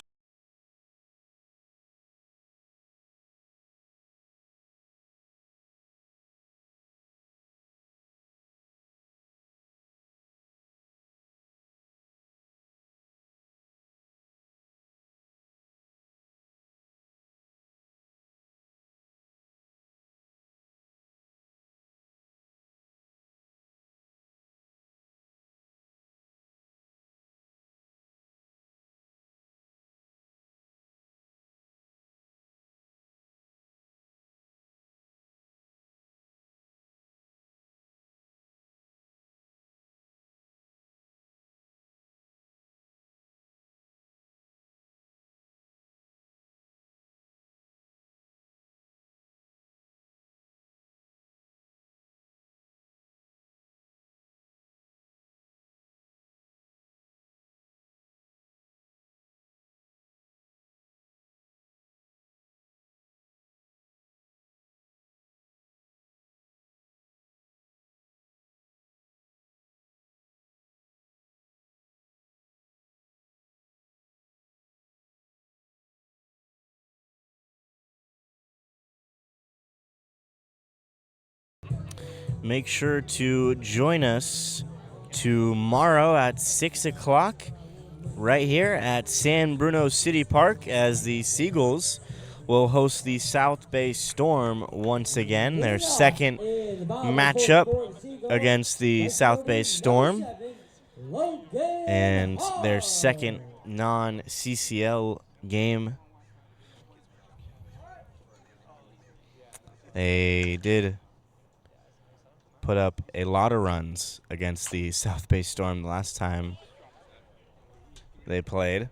Make sure to join us tomorrow at 6 o'clock right here at San Bruno City Park as the Seagulls will host the South Bay Storm once again, their second matchup against the South Bay Storm and their second non-CCL game. They did put up a lot of runs against the South Bay Storm the last time they played.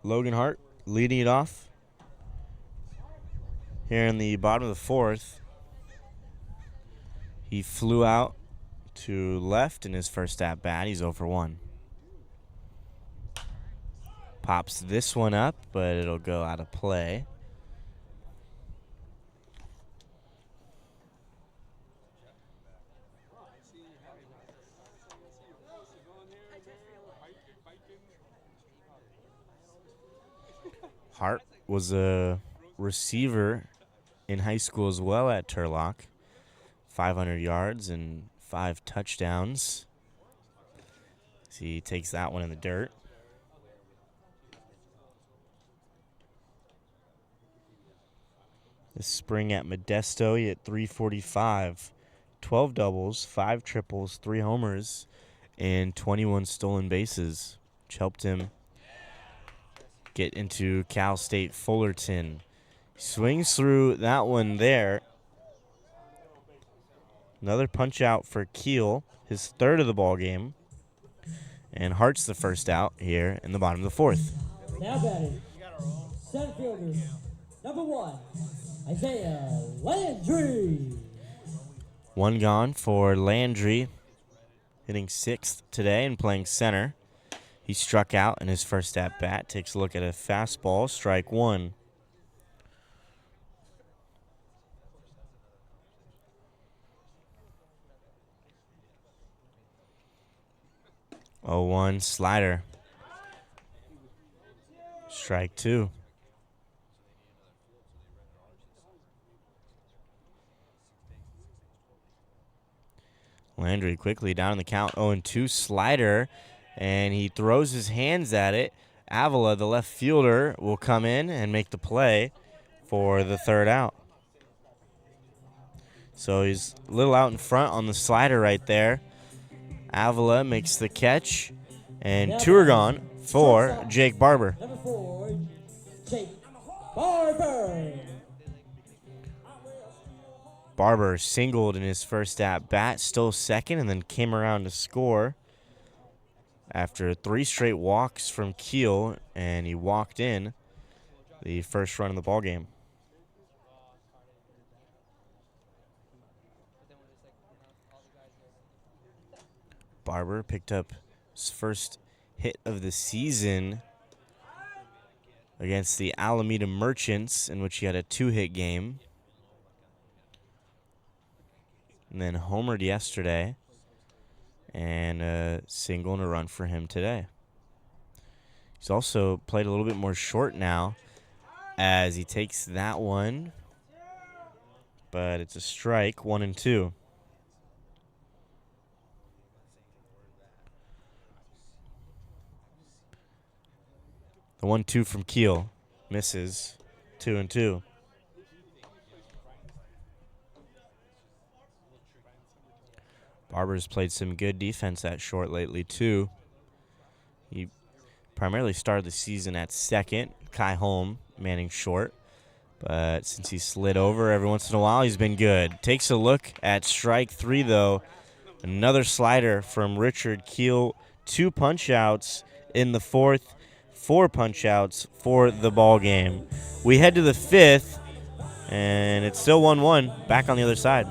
Logan Hart leading it off here in the bottom of the fourth. He flew out to left in his first at bat. He's 0 for 1. Pops this one up, but it'll go out of play. Hart was a receiver in high school as well at Turlock. 500 yards and 5 touchdowns. So he takes that one in the dirt. This spring at Modesto, he hit 345. 12 doubles, 5 triples, 3 homers, and 21 stolen bases, which helped him get into Cal State Fullerton. Swings through that one there. Another punch out for Keel, his third of the ball game. And Hart's the first out here in the bottom of the fourth. Now batting, center fielder, number 1, Isaiah Landry. One gone for Landry, hitting 6th today and playing center. He struck out in his first at-bat. Takes a look at a fastball, strike 1. Oh, 1 slider. Strike two. Landry quickly down in the count, 0-2 slider, and he throws his hands at it. Avila, the left fielder, will come in and make the play for the third out. So he's a little out in front on the slider right there. Avila makes the catch, and two are gone for Jake Barber. Number 4, Jake Barber. Barber singled in his first at-bat, stole second, and then came around to score after 3 straight walks from Keel, and he walked in the first run of the ballgame. Barber picked up his first hit of the season against the Alameda Merchants, in which he had a 2-hit game. And then homered yesterday, and a single and a run for him today. He's also played a little bit more short now as he takes that one, but it's a strike, 1-2. The 1-2 from Keel misses, 2-2. Barber's played some good defense at short lately, too. He primarily started the season at second, Kai Holm manning short. But since he slid over every once in a while, he's been good. Takes a look at strike 3, though. Another slider from Richard Keel. 2 punch-outs in the fourth, 4 punch-outs for the ball game. We head to the 5th, and it's still 1-1. Back on the other side.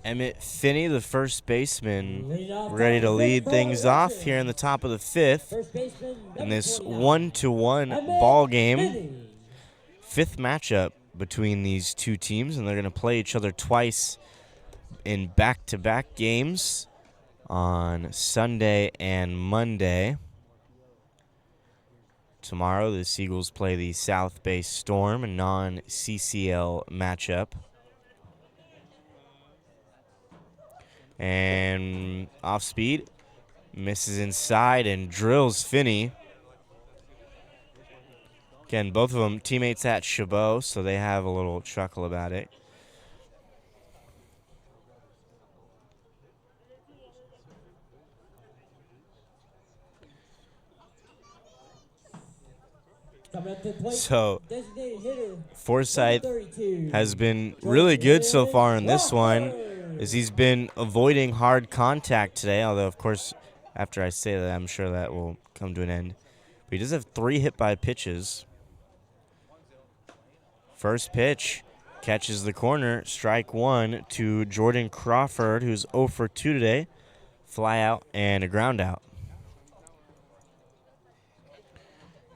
Emmett Finney, the first baseman, ready to lead things off here in the top of the 5th in this 1-1 ball game. 5th matchup between these two teams, and they're going to play each other twice in back-to-back games on Sunday and Monday. Tomorrow, the Seagulls play the South Bay Storm, a non-CCL matchup. And off speed, misses inside and drills Finney. Again, both of them teammates at Chabot, so they have a little chuckle about it. Coming up to the plate, So designated hitter, Forsyth number 32. has been really good so far in this one, Crawford. as he's been avoiding hard contact today, although, of course, after I say that, I'm sure that will come to an end. But he does have 3 hit by pitches. First pitch catches the corner, strike 1 to Jordan Crawford, who's 0 for 2 today. Fly out and a ground out.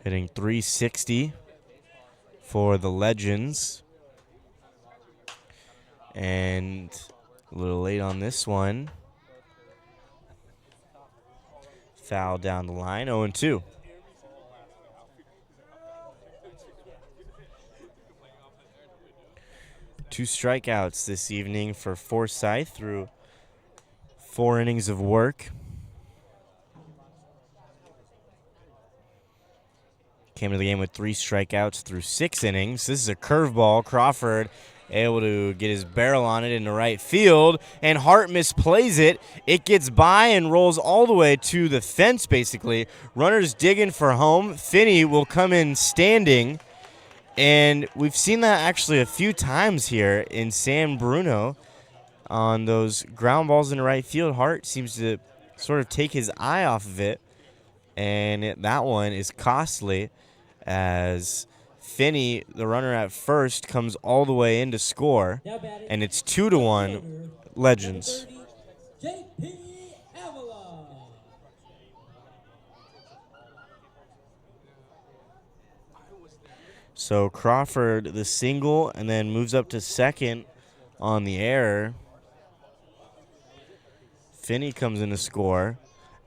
Hitting 360 for the Legends. And a little late on this one. Foul down the line, 0-2. Two strikeouts this evening for Forsyth through 4 innings of work. Came to the game with 3 strikeouts through 6 innings. This is a curveball. Crawford able to get his barrel on it into right field, and Hart misplays it. It gets by and rolls all the way to the fence, basically. Runners digging for home. Finney will come in standing, and we've seen that actually a few times here in San Bruno on those ground balls in the right field. Hart seems to sort of take his eye off of it, and that one is costly as Finney, the runner at first, comes all the way in to score, Now batting, and it's 2-1 fielder, Legends. number 30, J.P. Avila. So Crawford the single and then moves up to second on the error. Finney comes in to score.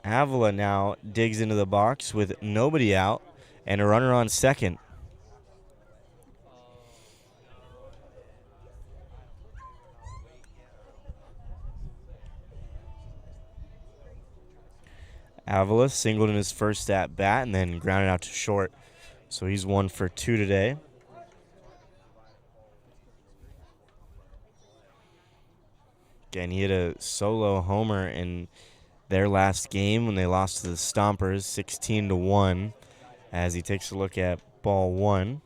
Avila now digs into the box with nobody out and a runner on second. Avila singled in his first at bat and then grounded out to short. So he's 1 for 2 today. Again, he hit a solo homer in their last game when they lost to the Stompers 16-1 as he takes a look at ball 1.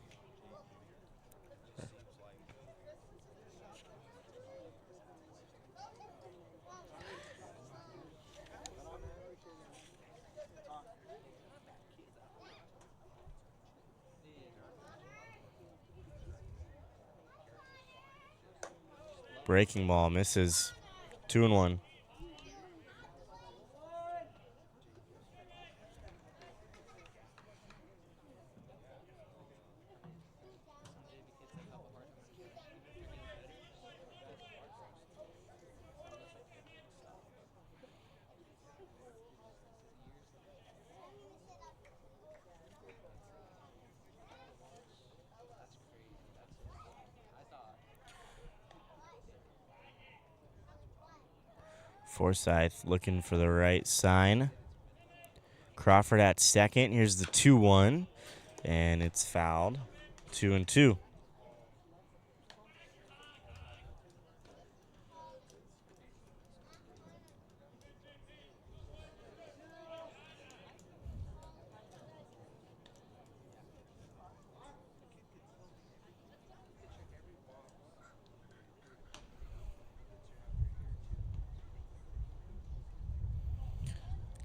Breaking ball misses. 2-1. Forsyth looking for the right sign. Crawford at second. Here's the 2-1, and it's fouled. 2-2.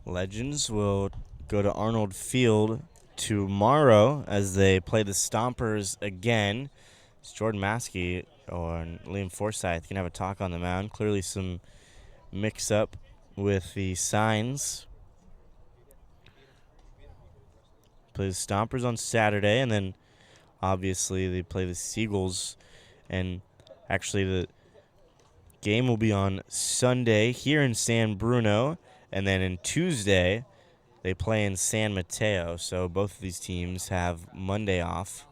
Legends will go to Arnold Field tomorrow as they play the Stompers again. It's Jordan Maskey or Liam Forsyth can have a talk on the mound. Clearly some mix-up with the signs. Play the Stompers on Saturday, and then obviously they play the Seagulls. And actually the game will be on Sunday here in San Bruno. And then in Tuesday, they play in San Mateo. So both of these teams have Monday off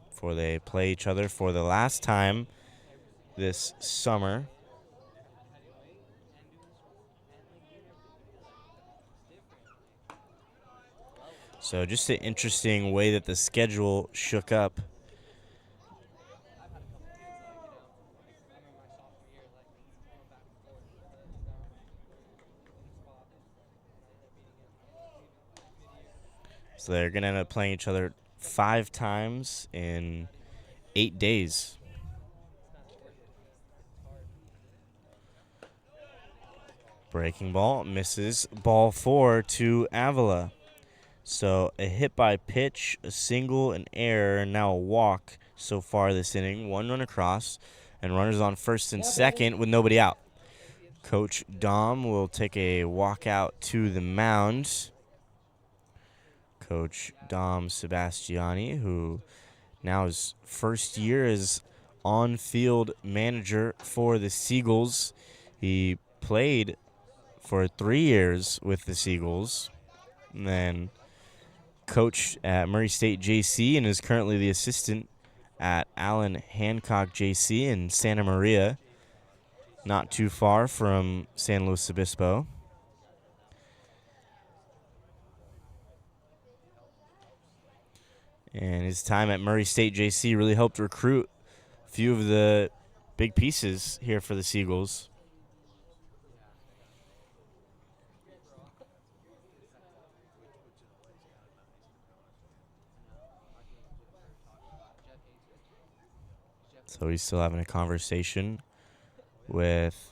before they play each other for the last time this summer. So just an interesting way that the schedule shook up. So they're going to end up playing each other 5 times in 8 days. Breaking ball misses. Ball 4 to Avila. So a hit by pitch, a single, an error, and now a walk so far this inning. 1 run across, and runners on first and second with nobody out. Coach Dom will take a walk out to the mound. Coach Dom Sebastiani, who now his first year as on-field manager for the Seagulls. He played for 3 years with the Seagulls, and then coached at Murray State JC and is currently the assistant at Allen Hancock JC in Santa Maria, not too far from San Luis Obispo. And his time at Murray State JC really helped recruit a few of the big pieces here for the Seagulls. So he's still having a conversation with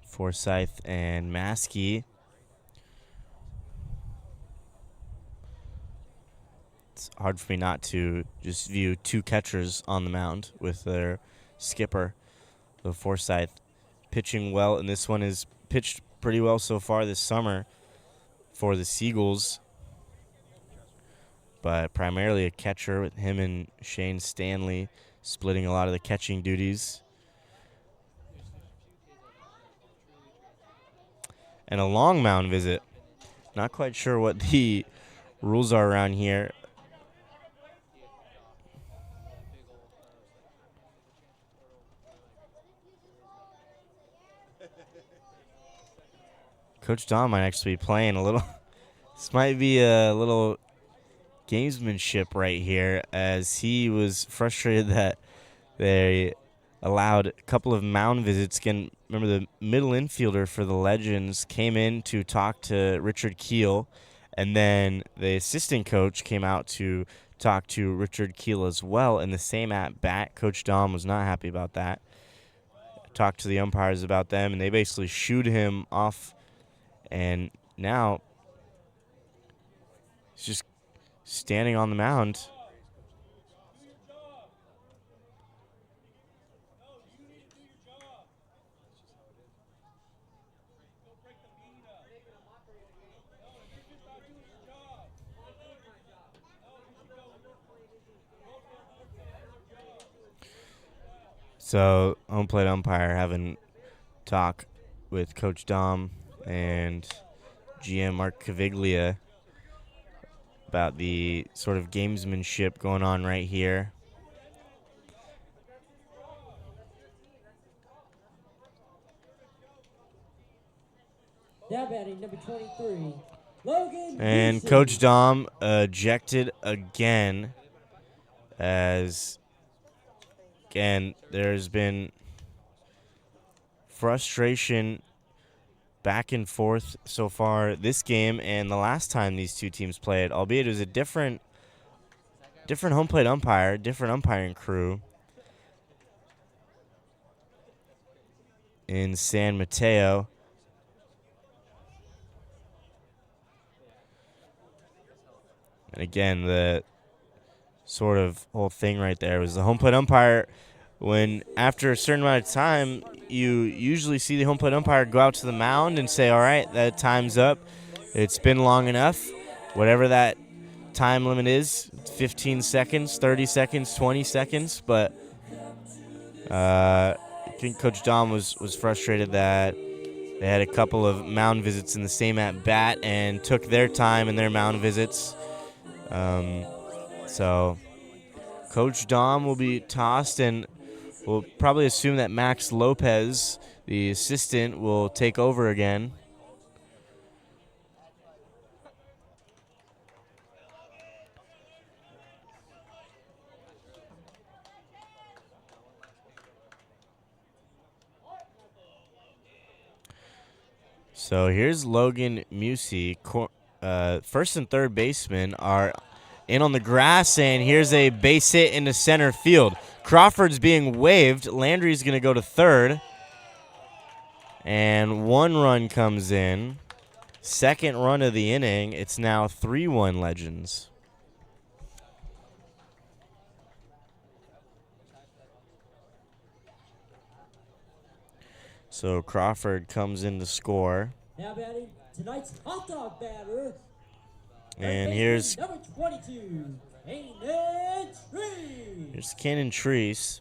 Forsyth and Maskey. It's hard for me not to just view 2 catchers on the mound with their skipper, the Forsyth, pitching well, and this one has pitched pretty well so far this summer for the Seagulls, but primarily a catcher with him and Shane Stanley splitting a lot of the catching duties. And a long mound visit. Not quite sure what the rules are around here. Coach Don might actually be playing a little. This might be a little gamesmanship right here, as he was frustrated that they allowed a couple of mound visits. Again, remember the middle infielder for the Legends came in to talk to Richard Keel, and then the assistant coach came out to talk to Richard Keel as well in the same at-bat. Coach Dom was not happy about that. Talked to the umpires about them, and they basically shooed him off, and now he's just standing on the mound. So, home plate umpire having talk with Coach Dom and GM Mark Caviglia about the sort of gamesmanship going on right here. Now batting number 23, Logan. And Houston. Coach Dom ejected again, as again there's been frustration back and forth so far this game and the last time these two teams played, albeit it was a different home plate umpire, different umpiring crew in San Mateo. And again, the sort of whole thing right there was the home plate umpire. When after a certain amount of time, you usually see the home plate umpire go out to the mound and say, all right, that time's up. It's been long enough. Whatever that time limit is, 15 seconds, 30 seconds, 20 seconds. But I think Coach Dom was frustrated that they had a couple of mound visits in the same at-bat and took their time in their mound visits. So Coach Dom will be tossed, and we'll probably assume that Max Lopez, the assistant, will take over again. So here's Logan Musey first and third baseman are in on the grass, and here's a base hit into center field. Crawford's being waved. Landry's going to go to third, and one run comes in. Second run of the inning. It's now 3-1 Legends. So Crawford comes in to score. Now batting tonight's hot dog batter. And Third here's baseman, number 22, Cannon Trees. here's Cannon Trees.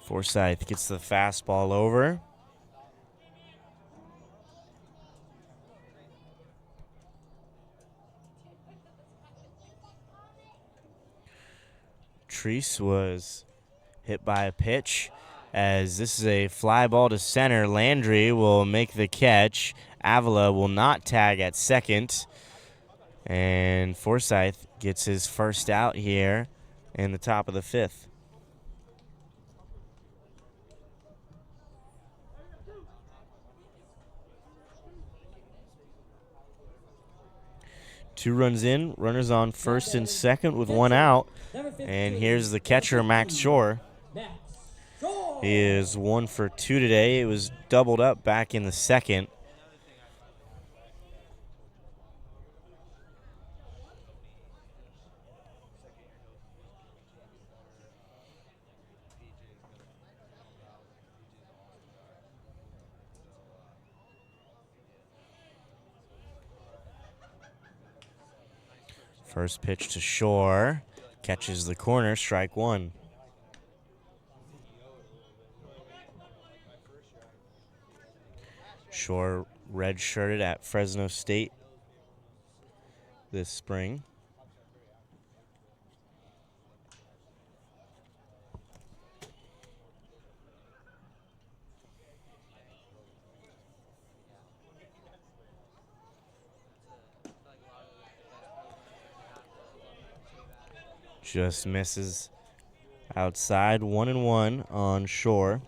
Forsythe gets the fastball over. Treese was hit by a pitch, as this is a fly ball to center. Landry will make the catch. Avila will not tag at second. And Forsythe gets his first out here in the top of the fifth. Two runs in, runners on first and second with one out. And here's the catcher, Max Shore. He is 1 for 2 today. It was doubled up back in the second. First pitch to Shore. Catches the corner, strike one. Shore redshirted at Fresno State this spring. Just misses outside, 1-1 on Shore.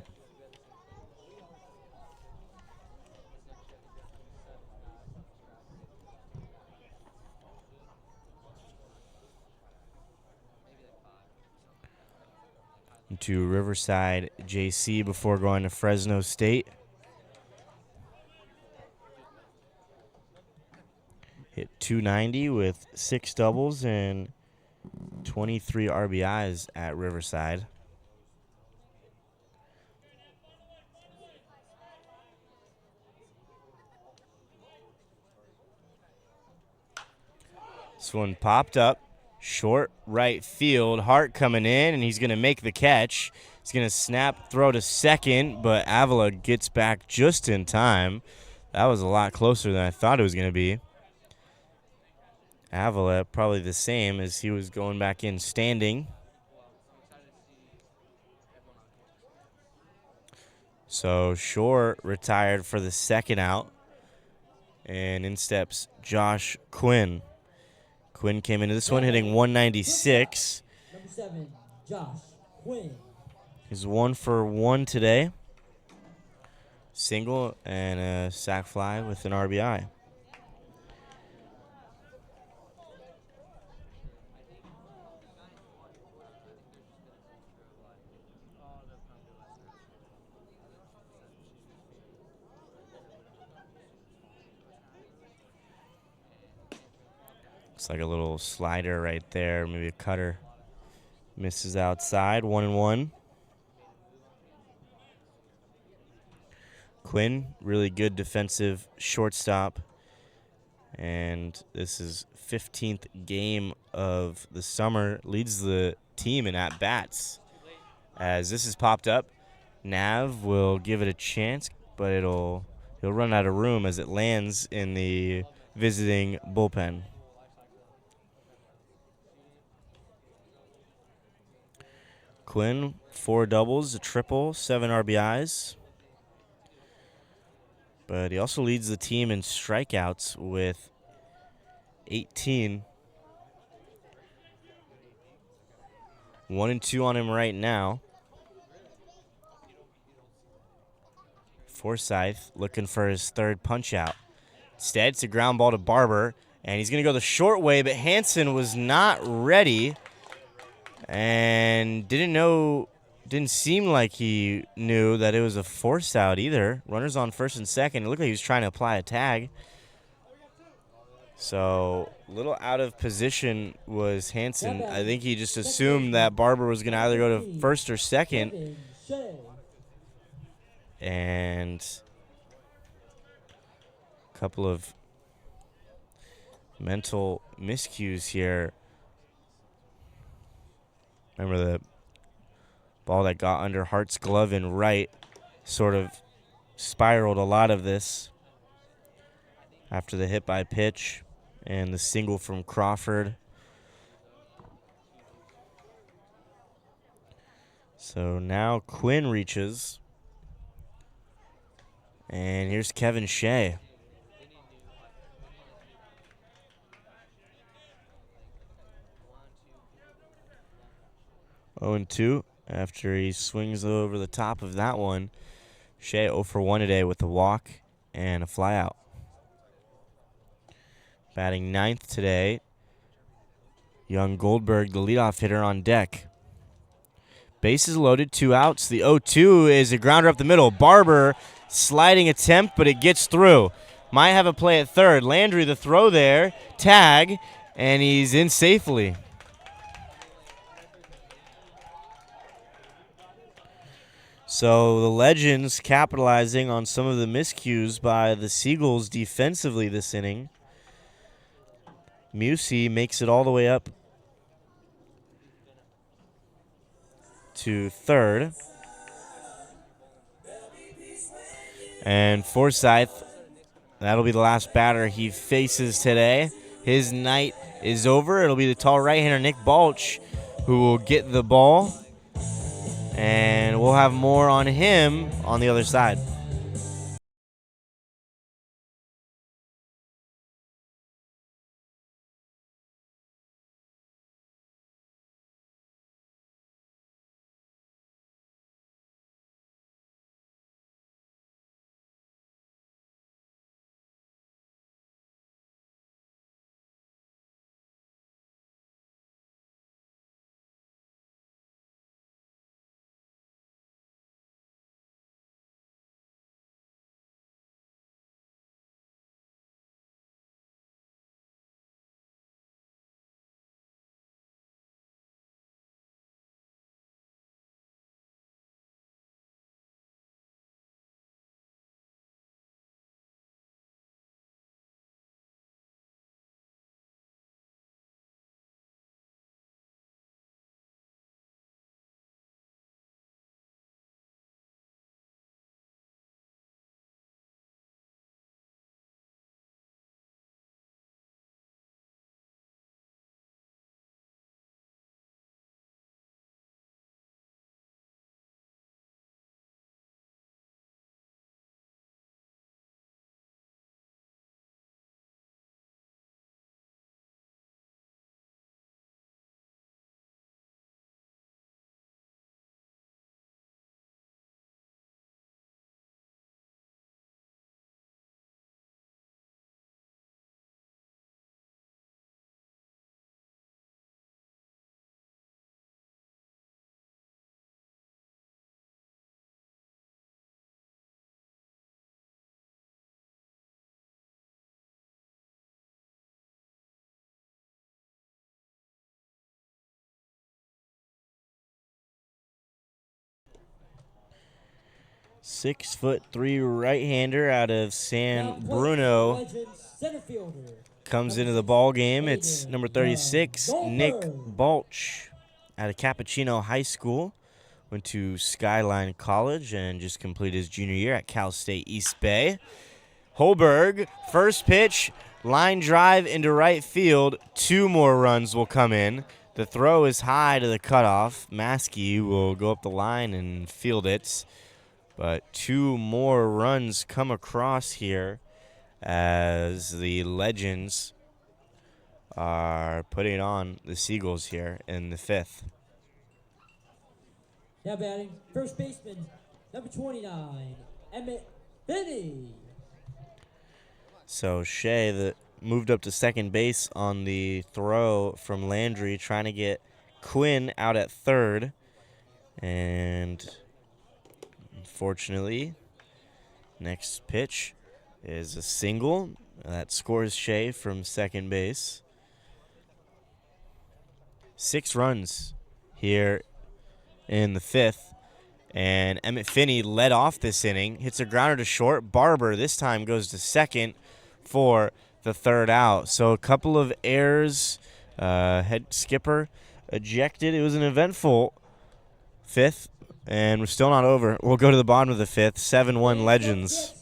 To Riverside JC before going to Fresno State. Hit .290 with 6 doubles and 23 RBIs at Riverside. This one popped up. Short right field. Hart coming in, and he's going to make the catch. He's going to snap, throw to second, but Avila gets back just in time. That was a lot closer than I thought it was going to be. Avila probably the same as he was going back in standing. So Shore retired for the second out. And in steps Josh Quinn. Quinn came into this one hitting 196. Number 7, Josh Quinn. He's 1 for 1 today. Single and a sac fly with an RBI. Looks like a little slider right there, maybe a cutter. Misses outside, 1-1. Quinn, really good defensive shortstop. And this is 15th game of the summer. Leads the team in at-bats. As this has popped up, Nav will give it a chance, but he'll run out of room as it lands in the visiting bullpen. Quinn, 4 doubles, a triple, 7 RBIs. But he also leads the team in strikeouts with 18. 1-2 on him right now. Forsyth looking for his third punch out. Instead, it's a ground ball to Barber, and he's going to go the short way, but Hansen was not ready and didn't seem like he knew that it was a force out either. Runners on first and second. It looked like he was trying to apply a tag. So a little out of position was Hansen. I think he just assumed that Barber was going to either go to first or second. And a couple of mental miscues here. Remember the ball that got under Hart's glove in right sort of spiraled a lot of this after the hit by pitch and the single from Crawford. So now Quinn reaches. And here's Kevin Shea. Oh and 2 after he swings over the top of that one. Shea 0 for 1 today with a walk and a flyout. Batting ninth today, young Goldberg, the leadoff hitter, on deck. Bases loaded, 2 outs. The 0-2 is a grounder up the middle. Barber sliding attempt, but it gets through. Might have a play at third. Landry, the throw there, tag, and he's in safely. So the Legends capitalizing on some of the miscues by the Seagulls defensively this inning. Musey makes it all the way up to third. And Forsyth, that'll be the last batter he faces today. His night is over. It'll be the tall right-hander Nick Balch who will get the ball. And we'll have more on him on the other side. "6'3" right-hander out of San Bruno comes into the ball game. It's number 36, Nick Balch, out of Cappuccino High School. Went to Skyline College and just completed his junior year at Cal State East Bay. Holberg, first pitch, line drive into right field. 2 more runs will come in. The throw is high to the cutoff. Maskey will go up the line and field it. But 2 more runs come across here as the Legends are putting on the Seagulls here in the 5th. Now batting, first baseman, number 29, Emmett Finney. So Shea that moved up to second base on the throw from Landry, trying to get Quinn out at third. And unfortunately, next pitch is a single that scores Shea from second base. 6 runs here in the fifth. And Emmett Finney led off this inning, hits a grounder to short. Barber this time goes to second for the third out. So a couple of errors. Head skipper ejected. It was an eventful fifth, and we're still not over. We'll go to the bottom of the fifth. 7-1 Legends.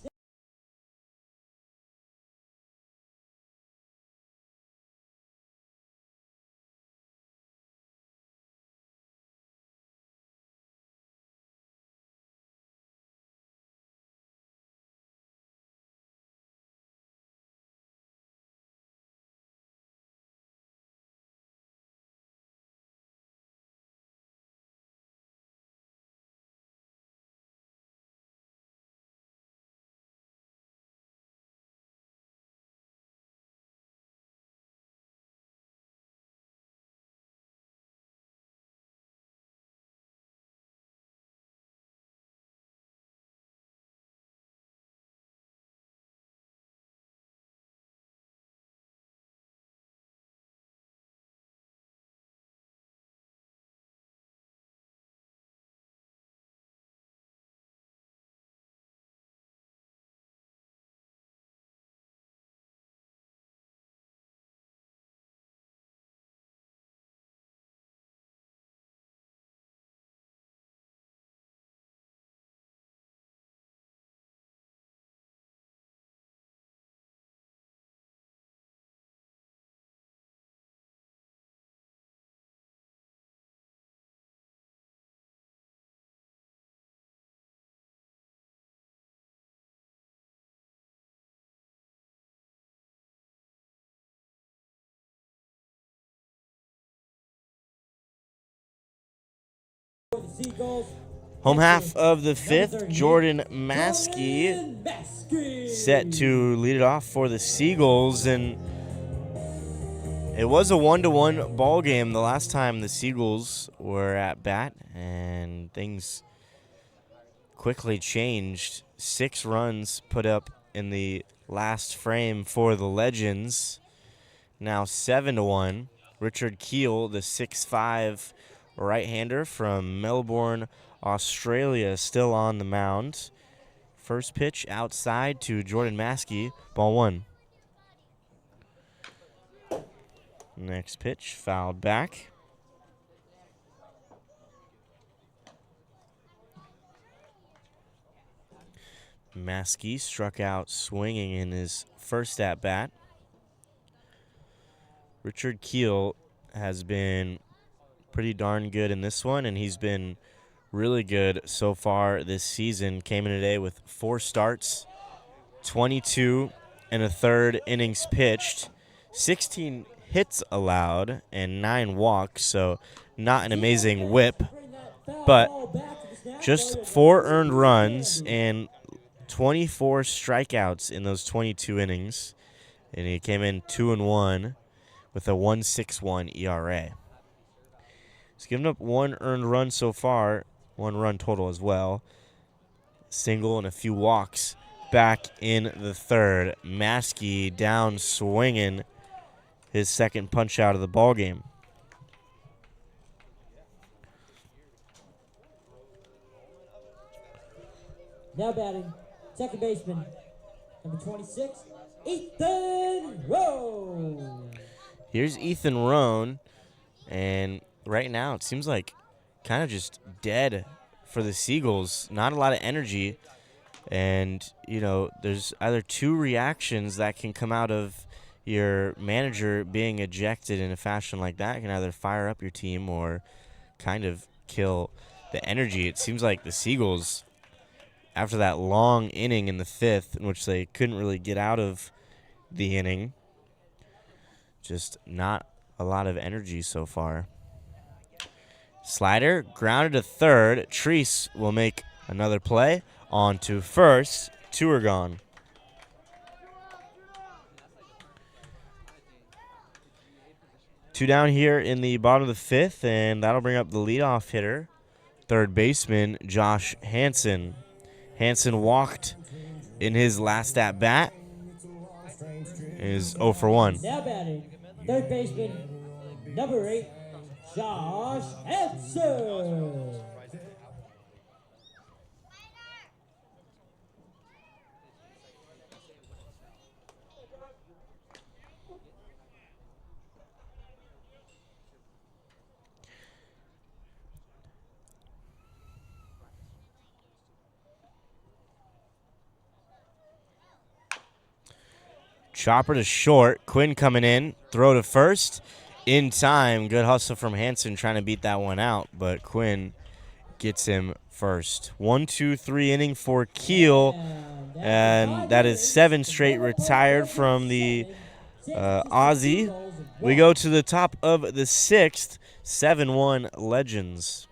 Seagulls. Home half of the fifth, Jordan Maskey set to lead it off for the Seagulls, and it was a 1-1 ball game the last time the Seagulls were at bat, and things quickly changed. 6 runs put up in the last frame for the Legends. Now 7-1. Richard Keel, the 6'5" right-hander from Melbourne, Australia, still on the mound. First pitch outside to Jordan Maskey, ball 1. Next pitch fouled back. Maskey struck out swinging in his first at-bat. Richard Keel has been pretty darn good in this one, and he's been really good so far this season. Came in today with 4 starts, 22 and a third innings pitched, 16 hits allowed, and 9 walks, so not an amazing whip, but just 4 earned runs and 24 strikeouts in those 22 innings, and he came in 2-1 with a 1.61 ERA. He's given up 1 earned run so far, 1 run total as well. Single and a few walks back in the third. Maskey down swinging, his second punch out of the ball game. Now batting, second baseman, number 26, Ethan Rowe. Here's Ethan Rowe, and right now it seems like kind of just dead for the Seagulls. Not a lot of energy, and there's either 2 reactions that can come out of your manager being ejected in a fashion like that. It can either fire up your team or kind of kill the energy. It seems like the Seagulls, after that long inning in the fifth, in which they couldn't really get out of the inning, just not a lot of energy so far. Slider grounded to third. Treese will make another play on to first. 2 are gone. Two down here in the bottom of the 5th, and that'll bring up the leadoff hitter, third baseman Josh Hansen. Hansen walked in his last at bat. Is 0 for 1. Now batting, third baseman, number 8, Josh Hansen. Chopper to short. Quinn coming in. Throw to first. In time. Good hustle from Hansen trying to beat that one out, but Quinn gets him first. 1-2-3 inning for Keel, and that is 7 straight retired from the Aussie. We go to the top of the 6th. 7-1 Legends.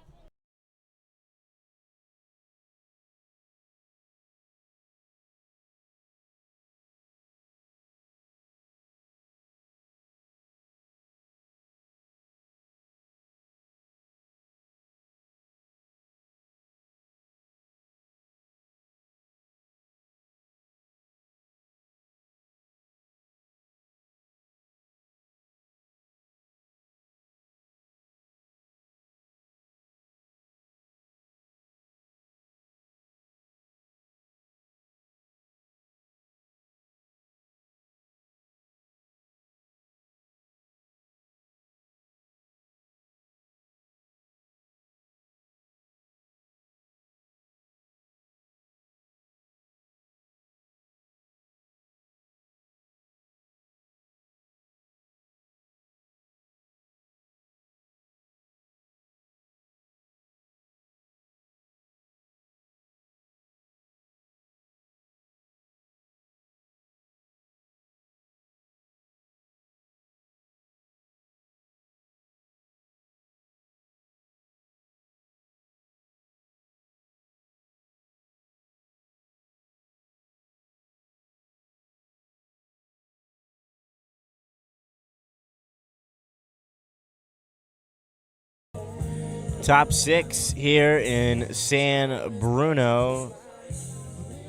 Top 6 here in San Bruno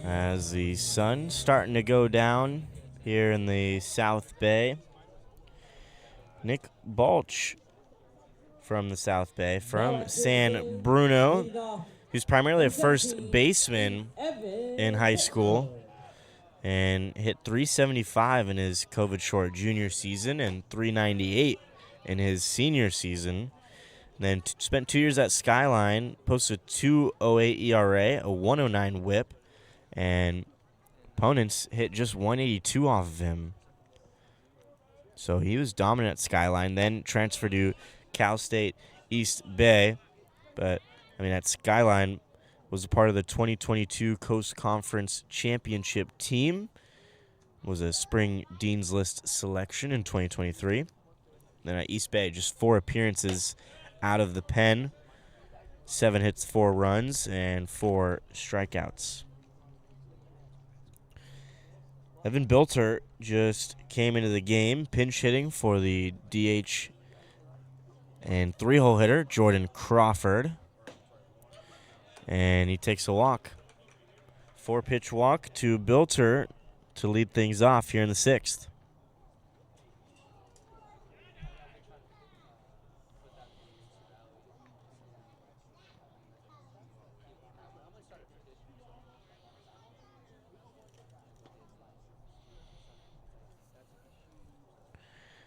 as the sun's starting to go down here in the South Bay. Nick Balch from the South Bay, from San Bruno, who's primarily a first baseman in high school, and hit 375 in his COVID short junior season and 398 in his senior season. Then spent 2 years at Skyline, posted a 2.08 ERA, a 109 WHIP, and opponents hit just 182 off of him. So he was dominant at Skyline, then transferred to Cal State East Bay. But, I mean, at Skyline was a part of the 2022 Coast Conference Championship team, was a spring Dean's List selection in 2023. Then at East Bay, just 4 appearances out of the pen, 7 hits, 4 runs, and 4 strikeouts. Evan Bilter just came into the game, pinch hitting for the DH and 3-hole hitter, Jordan Crawford. And he takes a walk. 4-pitch walk to Bilter to lead things off here in the 6th.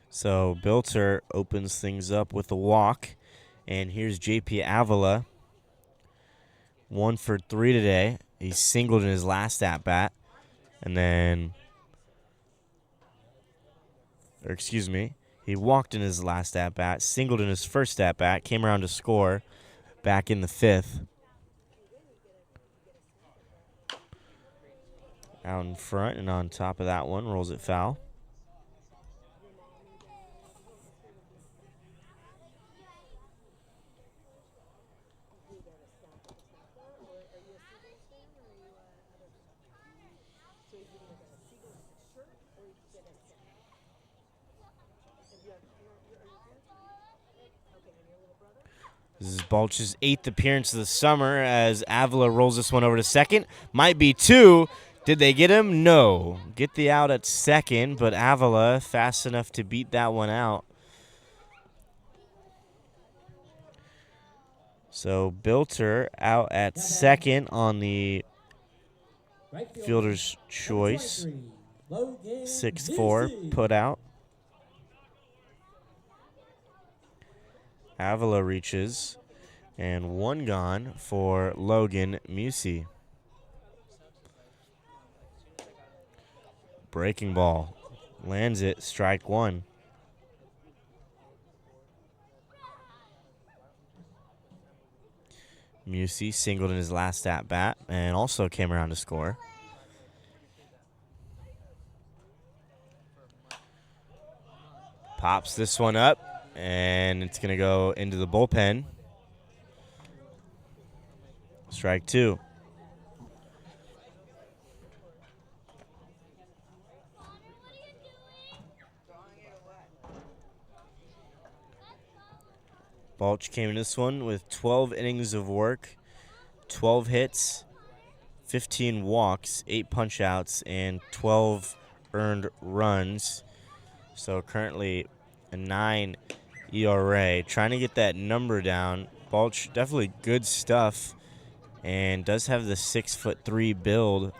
So Bilter opens things up with a walk. And here's JP Avila. 1 for 3 today. He singled in his last at-bat. And then, or excuse me, he walked in his last at-bat, singled in his first at-bat, came around to score back in the 5th. Out in front and on top of that one, rolls it foul. This is Balch's 8th appearance of the summer as Avila rolls this one over to second. Might be 2. Did they get him? No. Get the out at second, but Avila fast enough to beat that one out. So Bilter out at second on the fielder's choice. 6-4 put out. Avila reaches, and 1 gone for Logan Musey. Breaking ball. Lands it, strike 1. Musey singled in his last at-bat and also came around to score. Pops this one up, and it's going to go into the bullpen. Strike 2. Balch came in this one with 12 innings of work, 12 hits, 15 walks, 8 punch-outs, and 12 earned runs. So currently a 9 ERA. Trying to get that number down. Balch, definitely good stuff, and does have the 6'3" build.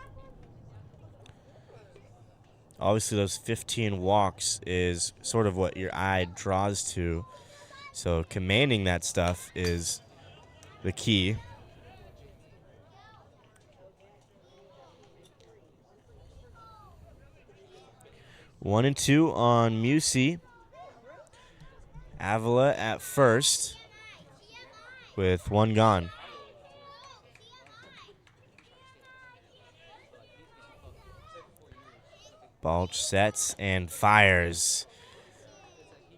Obviously, those 15 walks is sort of what your eye draws to. So commanding that stuff is the key. One and 2 on Musey. Avila at first with 1 gone. Balch sets and fires.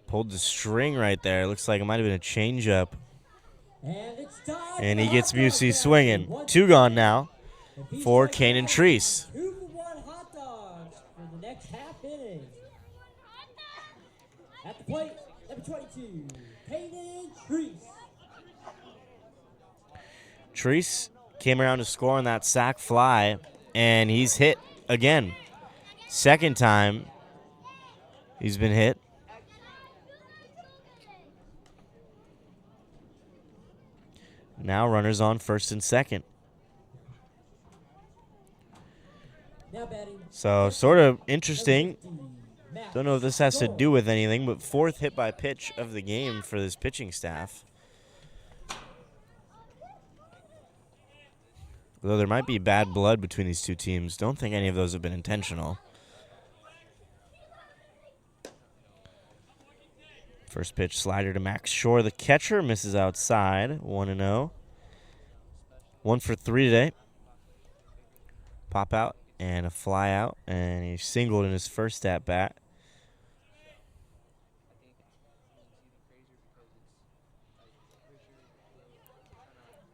Pulled the string right there. Looks like it might have been a changeup. And he gets Musey swinging. 2 gone now for Kanan Treese. 2-for-1 hot dogs for the next half inning. At the plate, number 22, Kanan Treese. Treese came around to score on that sac fly, and he's hit again. Second time he's been hit. Now runners on first and second. So sort of interesting. Don't know if this has to do with anything, but 4th hit by pitch of the game for this pitching staff. Though there might be bad blood between these two teams, don't think any of those have been intentional. First pitch slider to Max Shore. The catcher misses outside. 1-0. 1 for 3 today. Pop out and a fly out, and he singled in his first at bat.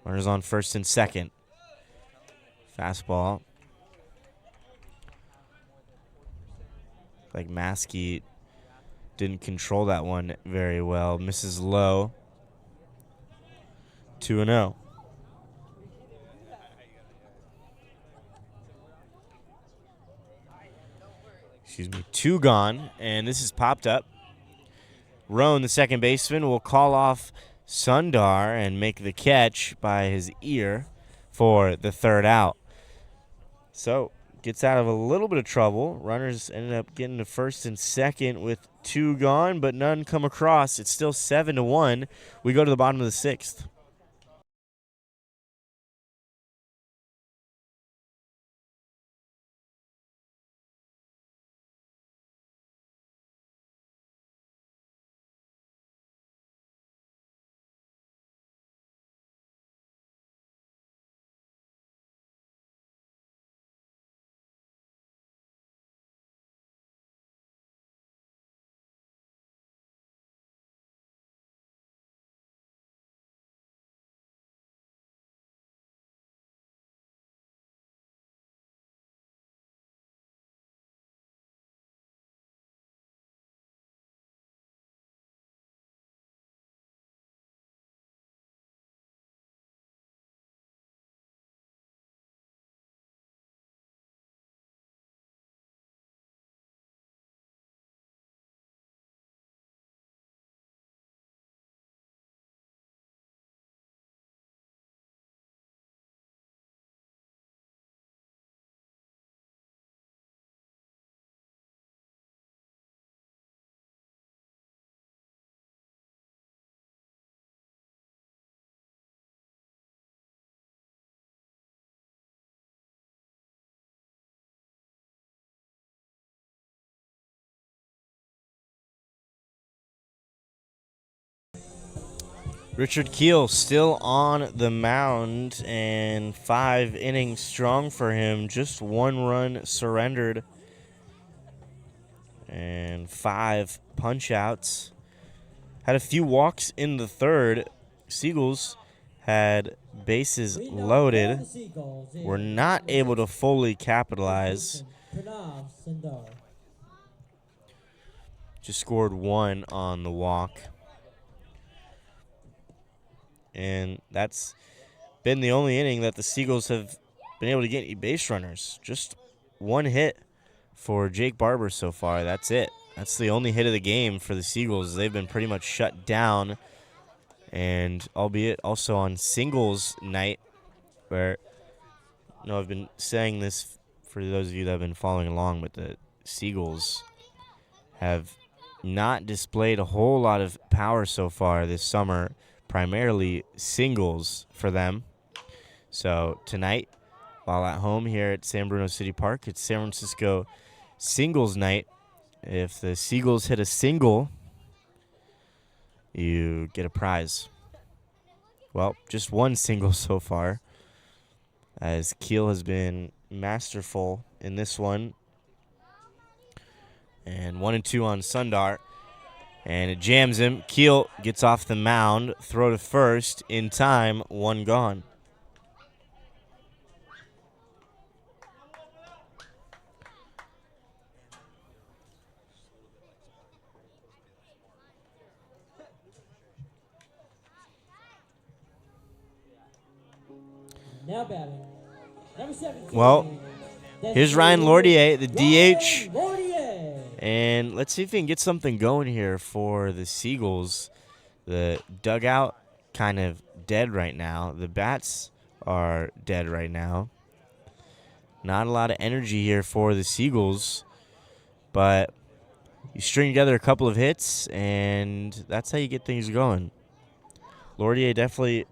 Runners on first and second. Fastball. Like Maskey didn't control that one very well. Misses low. 2-0. Excuse me. 2 gone, and this is popped up. Roan, the second baseman, will call off Sundar and make the catch by his ear for the 3rd out. So gets out of a little bit of trouble. Runners ended up getting to first and second with 2 gone, but none come across. It's still 7-1. We go to the bottom of the 6th. Richard Keel still on the mound, and 5 innings strong for him. Just 1 run surrendered and 5 punch-outs. Had a few walks in the third. Seagulls had bases loaded. Were not able to fully capitalize. Just scored 1 on the walk. And that's been the only inning that the Seagulls have been able to get any base runners. Just 1 hit for Jake Barber so far. That's it. That's the only hit of the game for the Seagulls. They've been pretty much shut down. And albeit also on singles night, where I've been saying this for those of you that have been following along, but the Seagulls have not displayed a whole lot of power so far this summer, primarily singles for them. So tonight, while at home here at San Bruno City Park, it's San Francisco singles night. If the Seagulls hit a single, you get a prize. Well, just 1 single so far, as Keel has been masterful in this one. And 1-2 on Sundar. And it jams him. Keel gets off the mound. Throw to first. In time. 1 gone. Now batting. Number 17. Well, here's Ryan Lordier, the DH. Lordier. And let's see if we can get something going here for the Seagulls. The dugout kind of dead right now. The bats are dead right now. Not a lot of energy here for the Seagulls. But you string together a couple of hits, and that's how you get things going. Lordier definitely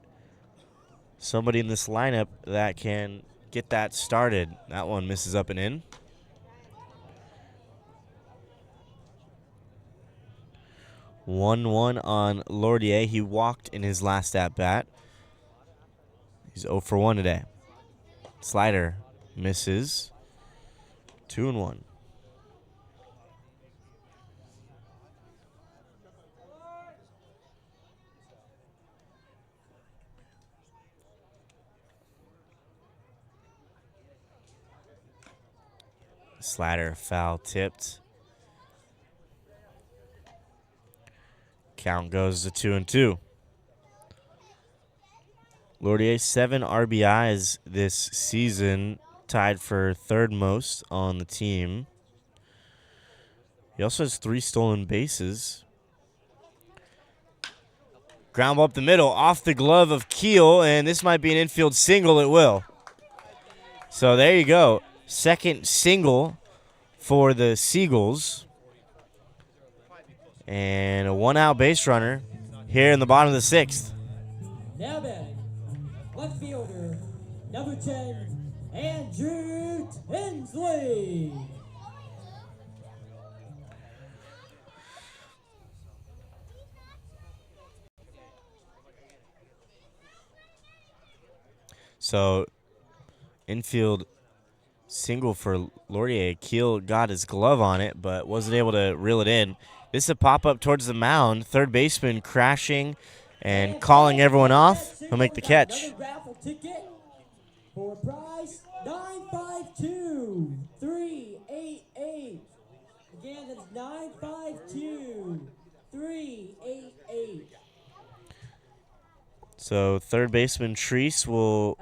somebody in this lineup that can get that started. That one misses up and in. One on Lordier. He walked in his last at-bat. He's 0 for 1 today. Slider misses. 2-1. Slider foul tipped. Count goes to 2-2. Lordier, 7 RBIs this season, tied for 3rd most on the team. He also has 3 stolen bases. Ground ball up the middle, off the glove of Keel, and this might be an infield single. It will. So there you go. 2nd single for the Seagulls. And a 1-out base runner here in the bottom of the 6th. Now batting. Left fielder. Number 10. Andrew Tinsley. So, infield single for Lordier. Keel got his glove on it, but wasn't able to reel it in. This is a pop-up towards the mound. 3rd baseman crashing and calling everyone off. He'll make the catch. Another raffle ticket for a prize 952-388. Again, that's 952-388. So 3rd baseman Treese will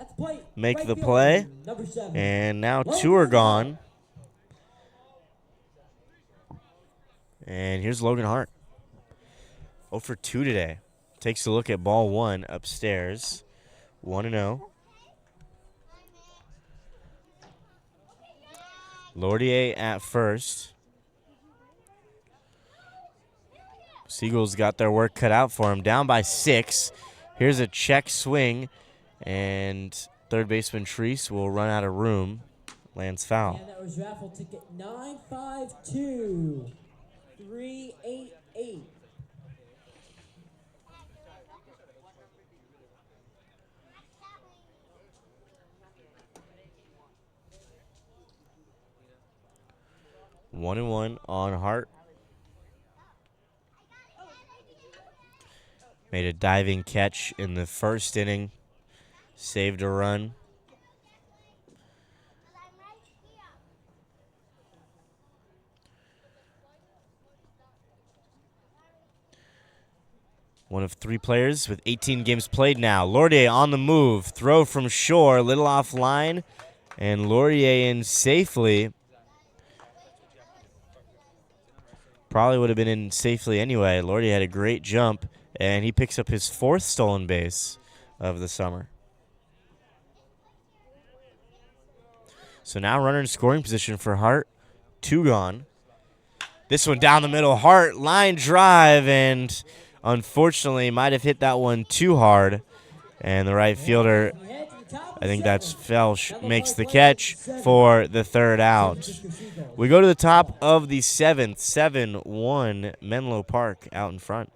make the play. And now 2 are gone. And here's Logan Hart. 0 for 2 today. Takes a look at ball 1 upstairs. 1-0. Lordier at first. Seagulls got their work cut out for him. Down by 6. Here's a check swing. And 3rd baseman Treese will run out of room. Lands foul. And that was raffle ticket 952-388. 1-1 on Hart. Made a diving catch in the first inning. Saved a run. One of 3 players with 18 games played now. Laurier on the move. Throw from shore. Little off line. And Laurier in safely. Probably would have been in safely anyway. Laurier had a great jump, and he picks up his 4th stolen base of the summer. So now runner in scoring position for Hart. 2 gone. This one down the middle. Hart, line drive, and unfortunately might have hit that one too hard. And the right fielder, I think that's Felsch, makes the catch for the 3rd out. We go to the top of the 7th, 7-1 Menlo Park out in front.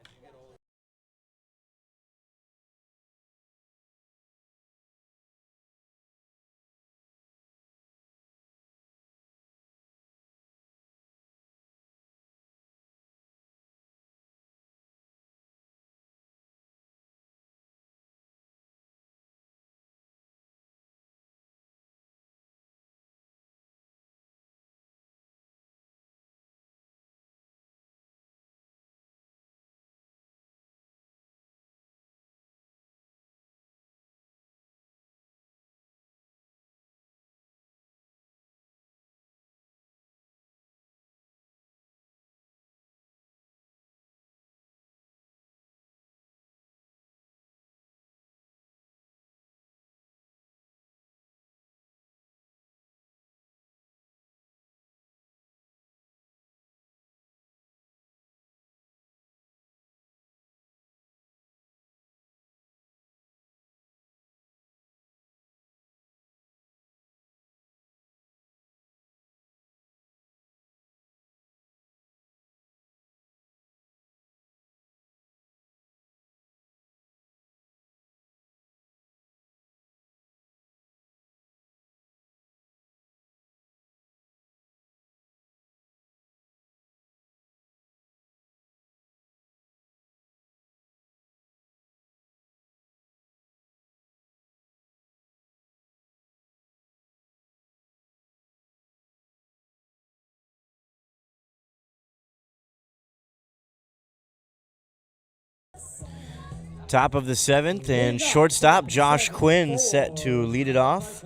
Top of the 7th, and shortstop Josh Quinn set to lead it off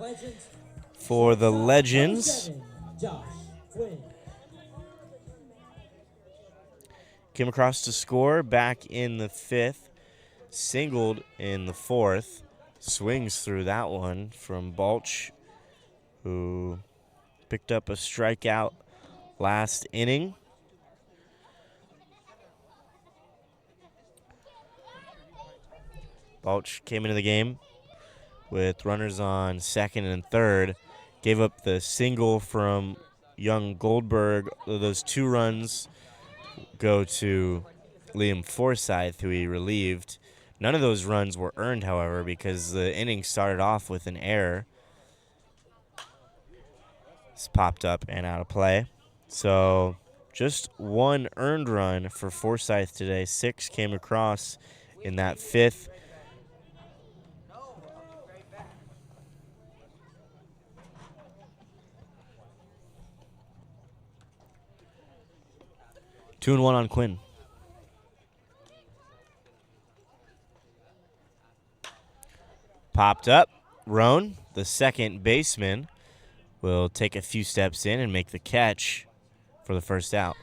for the Legends. Came across to score back in the 5th, singled in the 4th, swings through that one from Balch, who picked up a strikeout last inning. Balch came into the game with runners on 2nd and 3rd, gave up the single from young Goldberg. Those 2 runs go to Liam Forsyth, who he relieved. None of those runs were earned, however, because the inning started off with an error. It's popped up and out of play. So just 1 earned run for Forsyth today. 6 came across in that 5th. Two and one on Quinn. Popped up. Roan, the second baseman, will take a few steps in and make the catch for the first out.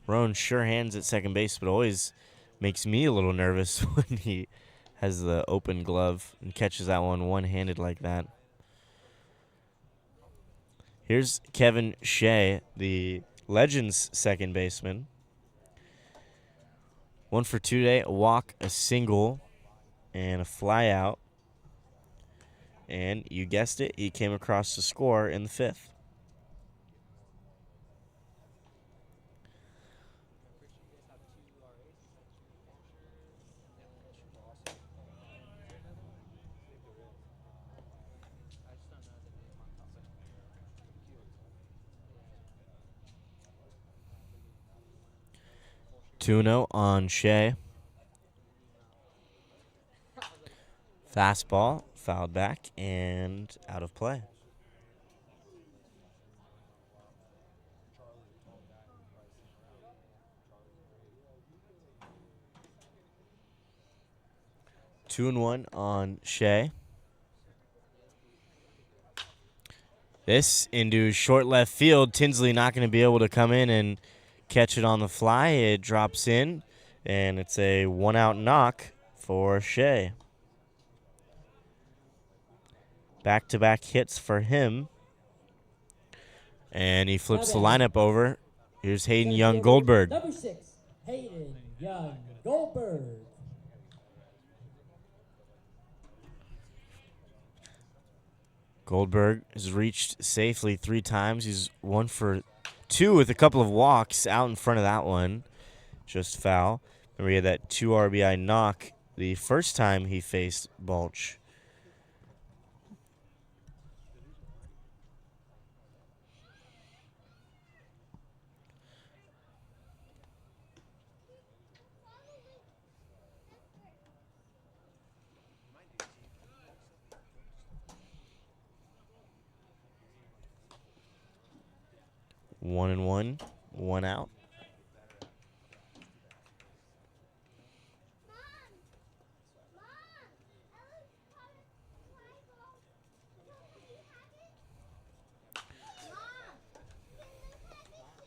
Roan sure hands at second base, but always makes me a little nervous when he has the open glove and catches that one one-handed like that. Here's Kevin Shea, the Legends second baseman. 1 for 2 today, a walk, a single, and a fly out. And you guessed it, he came across to score in the 5th. 2-0 on Shea. Fastball, fouled back, and out of play. Two and one on Shea. This into short left field. Tinsley not going to be able to come in and catch it on the fly. It drops in, and it's a one-out knock for Shea. Back-to-back hits for him. And he flips the lineup over. Here's Hayden Young Goldberg. Number 6, Hayden Young Goldberg. Goldberg has reached safely 3 times. He's 1 for 2 with a couple of walks out in front of that one. Just foul. Remember, he had that 2 RBI knock the first time he faced Balch. One and one, one out.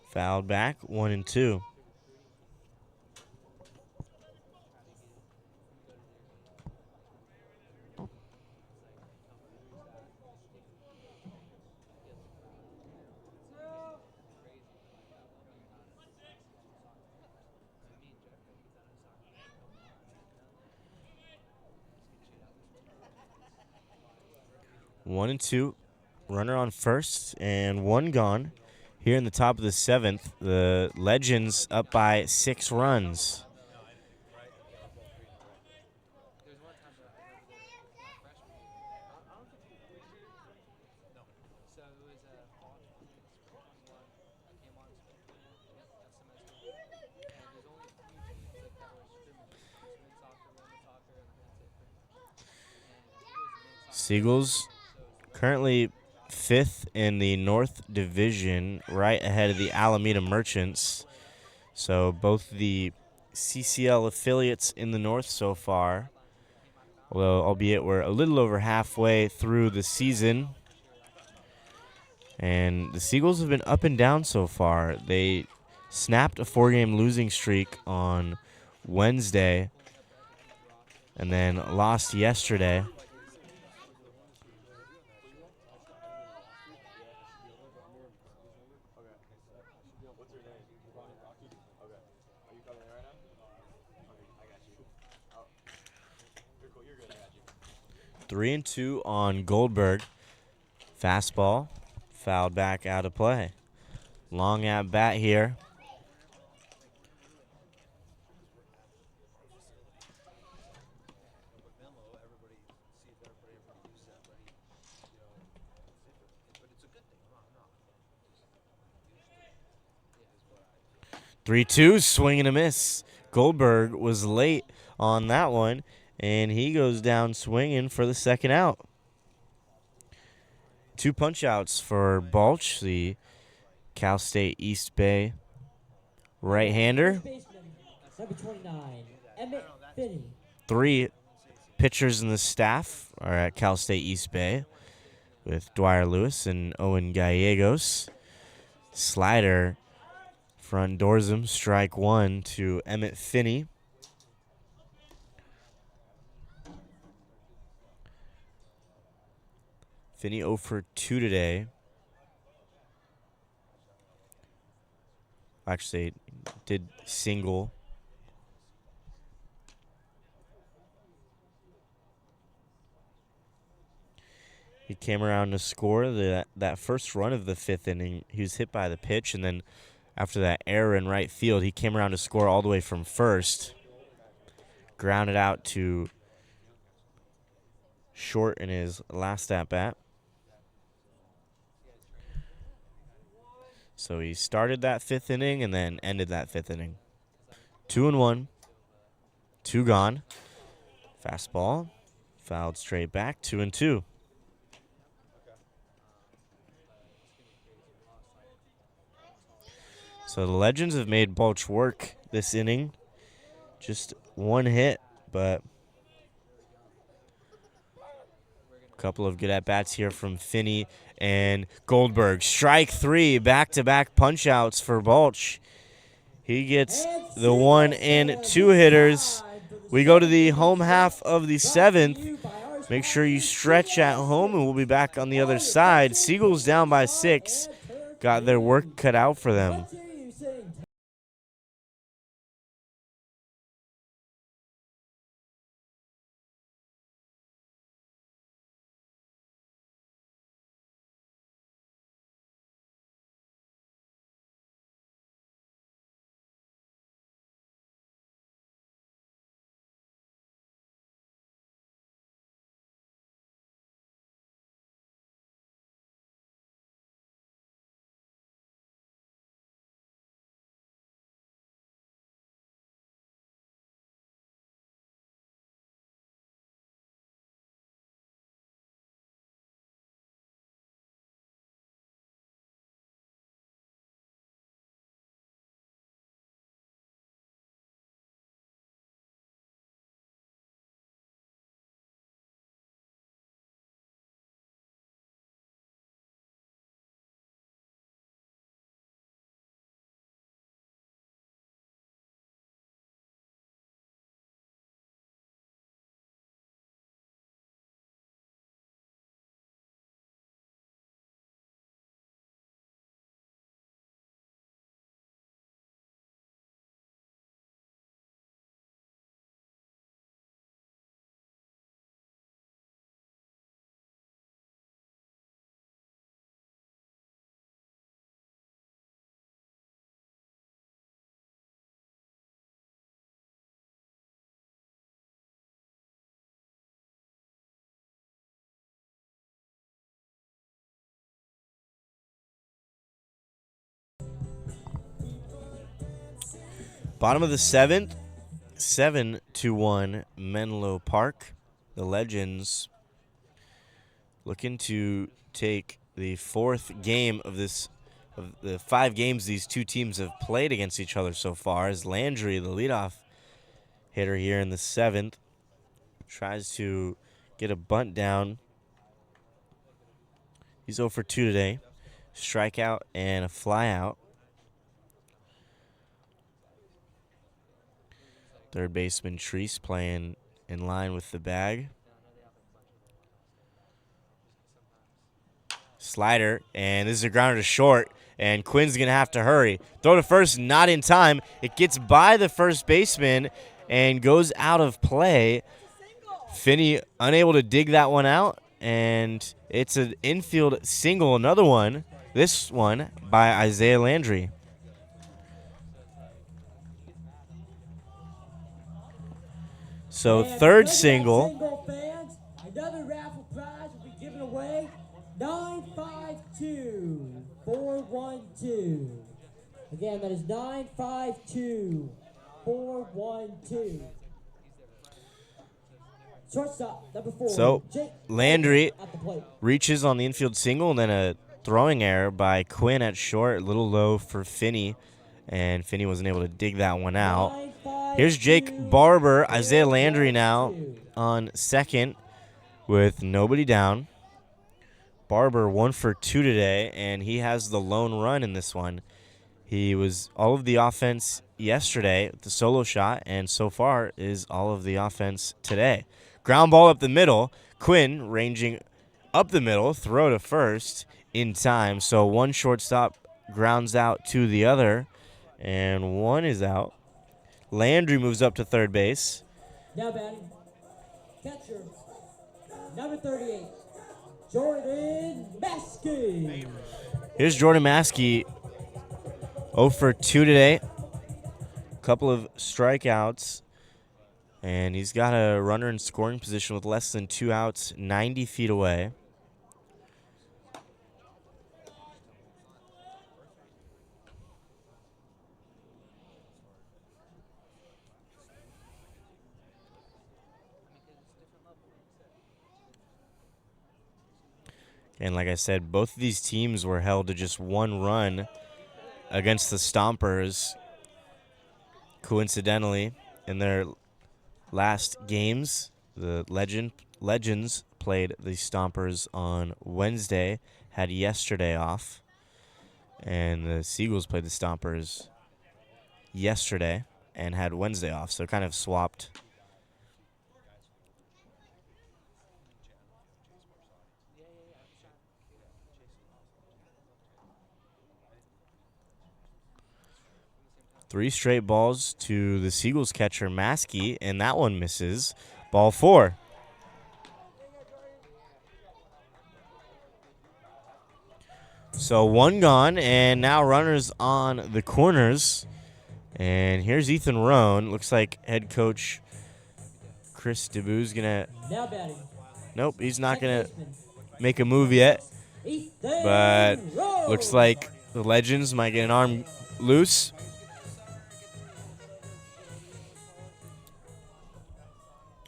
Fouled back, 1 and 2. One and two, runner on first, and one gone. Here in the top of the 7th, the Legends up by 6 runs. Seagulls currently 5th in the North Division, right ahead of the Alameda Merchants. So both the CCL affiliates in the North so far, although albeit we're a little over halfway through the season. And the Seagulls have been up and down so far. They snapped a 4-game losing streak on Wednesday and then lost yesterday. Three and two on Goldberg. Fastball, fouled back out of play. Long at bat here. Three-two, swing and a miss. Goldberg was late on that one, and he goes down swinging for the second out. 2 punch-outs for Balch, the Cal State East Bay right-hander. Number 29, Emmett Finney. 3 pitchers in the staff are at Cal State East Bay with Dwyer Lewis and Owen Gallegos. Slider front doors him, strike 1 to Emmett Finney. Finney 0 for 2 today. Actually, did single. He came around to score that first run of the 5th inning. He was hit by the pitch, and then after that error in right field, he came around to score all the way from first. Grounded out to short in his last at-bat. So he started that 5th inning and then ended that 5th inning. 2-1. 2 gone. Fastball. Fouled straight back. 2-2. So the Legends have made Bulch work this inning. Just 1 hit, but a couple of good at-bats here from Finney and Goldberg. Strike 3, back-to-back punch-outs for Bulch. He gets the 1 and 2 hitters. We go to the home half of the 7th. Make sure you stretch at home, and we'll be back on the other side. Seagulls down by 6. Got their work cut out for them. Bottom of the 7th, 7-1 Menlo Park. The Legends looking to take the 4th game of the 5 games these two teams have played against each other so far. As Landry, the leadoff hitter here in the 7th, tries to get a bunt down. He's 0 for 2 today. Strikeout and a flyout. Third baseman Treese playing in line with the bag. Slider, and this is a grounder to short, and Quinn's going to have to hurry. Throw to first, not in time. It gets by the first baseman and goes out of play. Finney unable to dig that one out, and it's an infield single, another one. This one by Isaiah Landry. So And third because of that single. single, fans, another raffle prize will be given away. 952-412. Again, that is 952-412. Shortstop, number 4. So Jake Landry at the plate. reaches on the infield single, and then a throwing error by Quinn at short, a little low for Finney, and Finney wasn't able to dig that one out. Here's Jake Barber, Isaiah Landry now on second with nobody down. Barber 1 for 2 today, and he has the lone run in this one. He was all of the offense yesterday with the solo shot, and so far is all of the offense today. Ground ball up the middle. Quinn ranging up the middle, throw to first in time. So one shortstop grounds out to the other, and one is out. Landry moves up to third base. Now batting, catcher, number 38, Jordan Maskey. Here's Jordan Maskey, 0 for 2 today. Couple of strikeouts. And he's got a runner in scoring position with less than 2 outs, 90 feet away. And like I said, both of these teams were held to just one run against the Stompers, coincidentally, in their last games. The Legends played the Stompers on Wednesday, had yesterday off. And the Seagulls played the Stompers yesterday and had Wednesday off, so kind of swapped. Three straight balls to the Seagulls catcher, Maskey, and that one misses. Ball 4. So one gone, and now runners on the corners. And here's Ethan Roan. Looks like head coach Chris DeBoo's going to... Now batting. Nope, he's not going to make a move yet. But looks like the Legends might get an arm loose.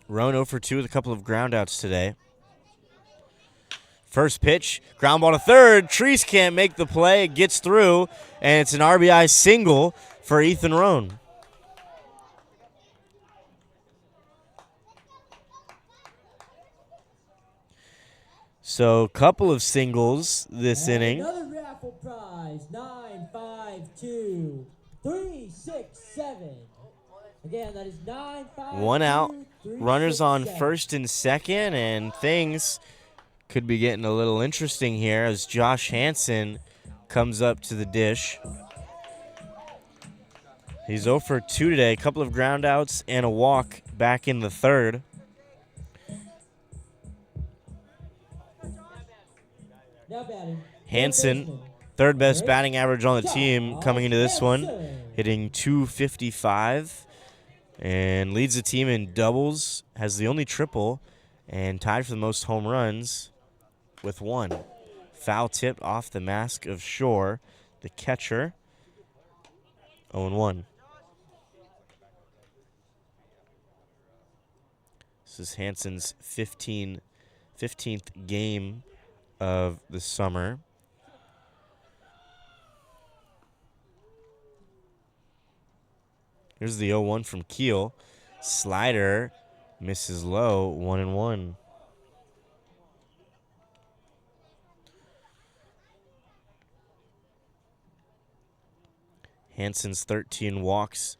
Roan 0 for 2 with a couple of groundouts today. First pitch, ground ball to third. Treese can't make the play. It gets through, and it's an RBI single for Ethan Roan. So, couple of singles this inning. Another raffle prize, 9, 5, 2, 3, 6, 7. Again, that is 9, 5, One out. 2, 3, Runners 6, on 7. first and second, and things could be getting a little interesting here as Josh Hansen comes up to the dish. He's 0 for 2 today. A couple of groundouts and a walk back in the third. Now batting. Hansen, third best batting average on the team coming into this one, hitting .255 and leads the team in doubles, has the only triple, and tied for the most home runs with 1. Foul tip off the mask of Shore, the catcher, 0-1. This is Hansen's 15th game of the summer. Here's the 0-1 from Keel. Slider misses low, 1-1. Hansen's 13 walks,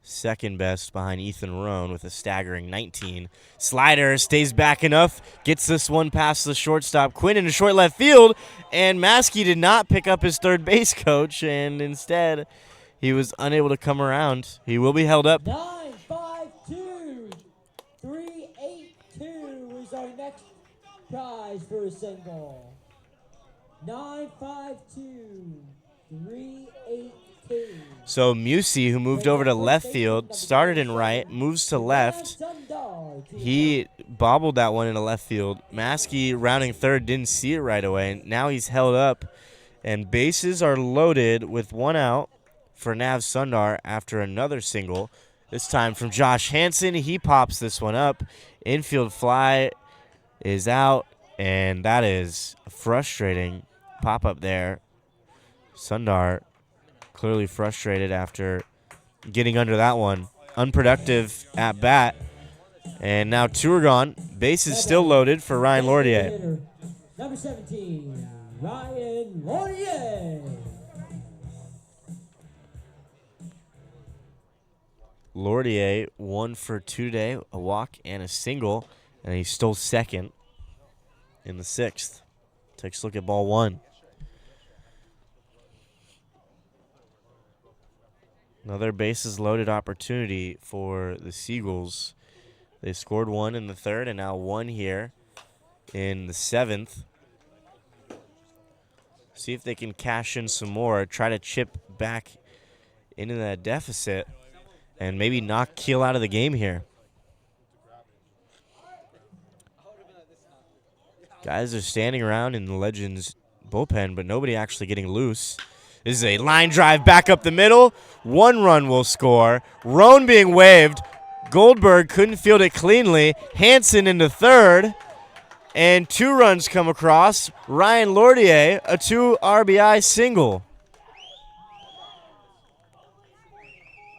second best behind Ethan Roan with a staggering 19. Slider stays back enough, gets this one past the shortstop Quinn into short left field, and Maskey did not pick up his third base coach, and instead he was unable to come around. He will be held up. 9, 5, 2, 3, 8, 2 is our next prize for a single. 9, 5, 2, 3, 8, 2. So Musey, who moved over to left field, started in right, moves to left. He bobbled that one into left field. Maskey, rounding third, didn't see it right away. Now he's held up, and bases are loaded with 1 out for Nav Sundar after another single, this time from Josh Hansen. He pops this one up. Infield fly is out, and that is a frustrating pop-up there. Sundar clearly frustrated after getting under that one. Unproductive at bat. And now 2 are gone. Bases still loaded for Ryan Lordier. Number 17, Ryan Laurier. Lordier 1 for 2 today, a walk and a single, and he stole second in the 6th. Takes a look at ball 1. Another bases loaded opportunity for the Seagulls. They scored 1 in the 3rd and now 1 here in the 7th. See if they can cash in some more, try to chip back into that deficit, and maybe knock Keel out of the game here. Guys are standing around in the Legends bullpen, but nobody actually getting loose. This is a line drive back up the middle. 1 run will score. Roan being waved. Goldberg couldn't field it cleanly. Hansen into third. And 2 runs come across. Ryan Lordier, a 2 RBI single.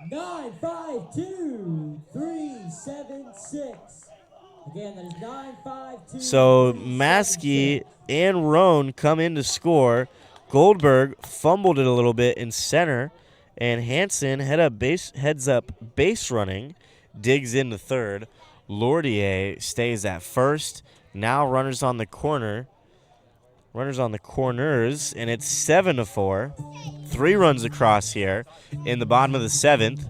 9-5-2-3-7-6. Again, that is 9-5-2. So Maskey and Roan come in to score. Goldberg fumbled it a little bit in center, and Hansen heads up base running, digs into third. Lordier stays at first. Now runners on the corners, and it's 7-4. 3 runs across here in the bottom of the 7th.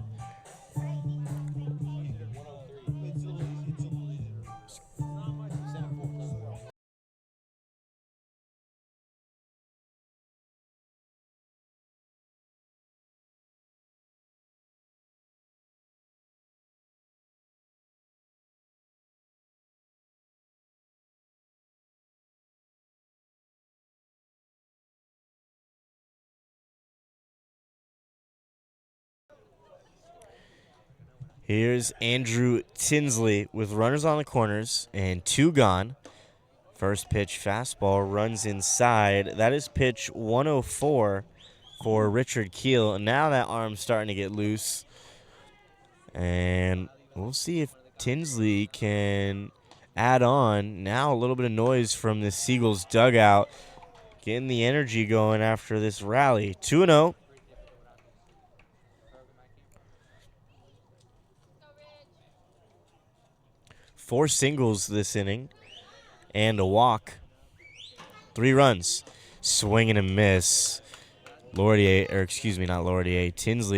Here's Andrew Tinsley with runners on the corners and 2 gone. First pitch fastball runs inside. That is pitch 104 for Richard Keel. Now that arm's starting to get loose. And we'll see if Tinsley can add on. Now a little bit of noise from the Seagulls dugout. Getting the energy going after this rally. 2-0. Four singles this inning and a walk. 3 runs. Swing and a miss. Tinsley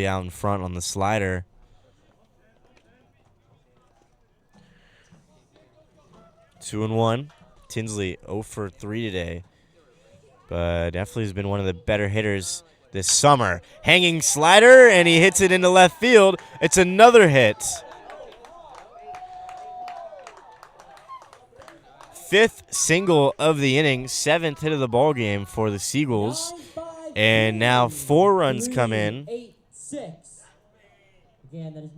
out in front on the slider. Two and 1. Tinsley 0 for 3 today. But definitely has been one of the better hitters this summer. Hanging slider, and he hits it into left field. It's another hit. 5th single of the inning, 7th hit of the ball game for the Seagulls. And now 4 runs come in. 3-8-6. Again, that is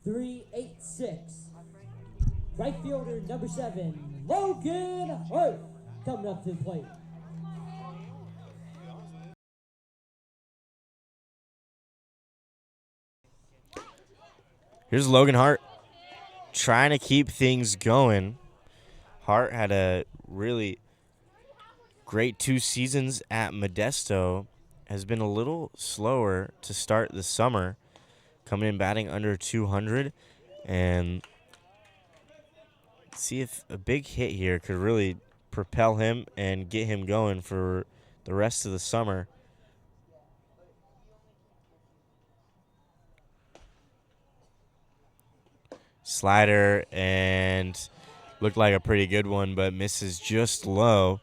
9-5-2-3-8-6. Right fielder number 7, Logan Hart, coming up to the plate. Here's Logan Hart trying to keep things going. Hart had a really great 2 seasons at Modesto. Has been a little slower to start the summer, coming in batting under 200, and see if a big hit here could really propel him and get him going for the rest of the summer. Slider, and looked like a pretty good one, but misses just low.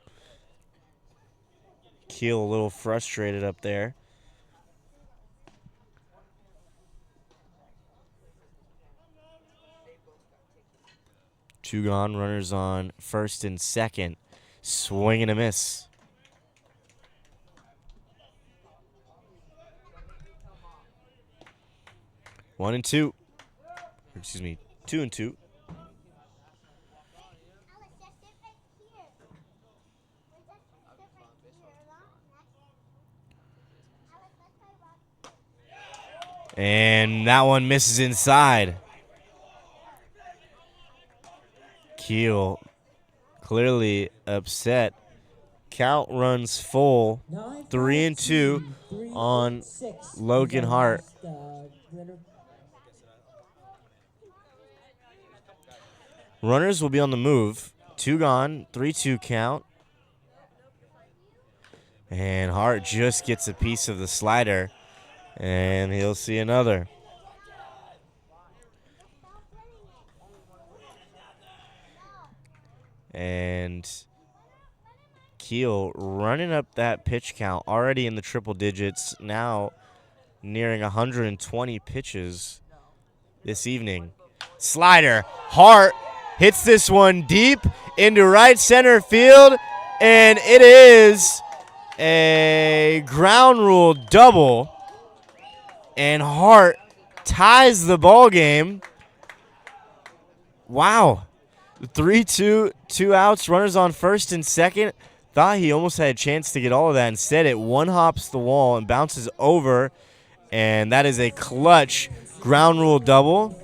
Keel a little frustrated up there. Two gone, runners on first and second. Swing and a miss. One and two. Excuse me, 2 and 2. And that one misses inside. Keel clearly upset. Count runs full. 3 and 2 on Logan Hart. Runners will be on the move. 2 gone, 3-2 count. And Hart just gets a piece of the slider, and he'll see another. And Keel running up that pitch count, already in the triple digits, now nearing 120 pitches this evening. Slider, Hart hits this one deep into right center field, and it is a ground rule double, and Hart ties the ball game. Wow. 3-2, 2 outs, runners on first and second. Thought he almost had a chance to get all of that. Instead, it one hops the wall and bounces over, and that is a clutch ground rule double.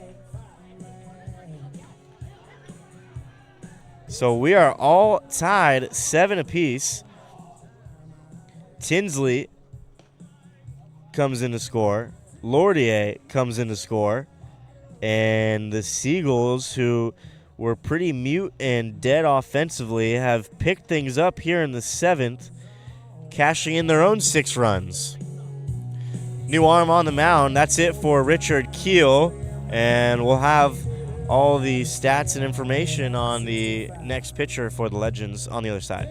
So we are all tied 7 apiece. Tinsley comes in to score. Lordier comes in to score. And the Seagulls, who were pretty mute and dead offensively, have picked things up here in the 7th, cashing in their own 6 runs. New arm on the mound. That's it for Richard Keel. And we'll have all the stats and information on the next pitcher for the Legends on the other side.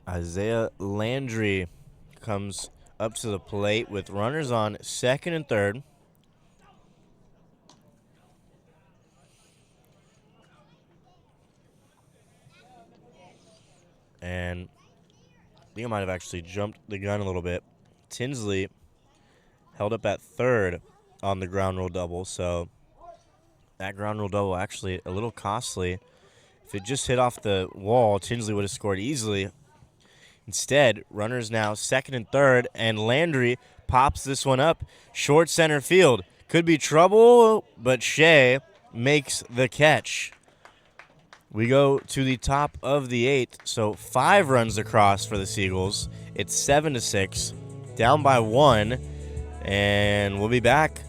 Isaiah Landry comes up to the plate with runners on second and third. And I think I might have actually jumped the gun a little bit. Tinsley held up at third on the ground rule double, so that ground rule double actually a little costly. If it just hit off the wall, Tinsley would have scored easily. Instead, runners now second and third, and Landry pops this one up short center field. Could be trouble, but Shea makes the catch. We go to the top of the 8th, so 5 runs across for the Seagulls. It's 7-6, down by 1, and we'll be back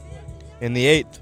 in the 8th.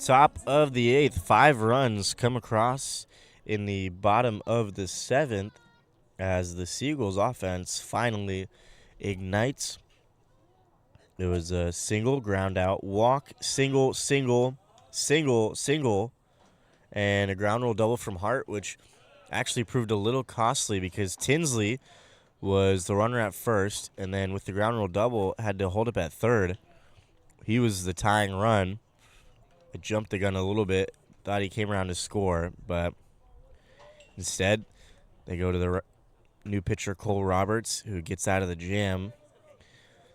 Top of the 8th, 5 runs come across in the bottom of the 7th as the Seagulls offense finally ignites. It was a single, ground out, walk, single, single, single, single, and a ground rule double from Hart, which actually proved a little costly because Tinsley was the runner at first, and then with the ground rule double, had to hold up at third. He was the tying run. I jumped the gun a little bit, thought he came around to score, but instead they go to the new pitcher Cole Roberts, who gets out of the jam.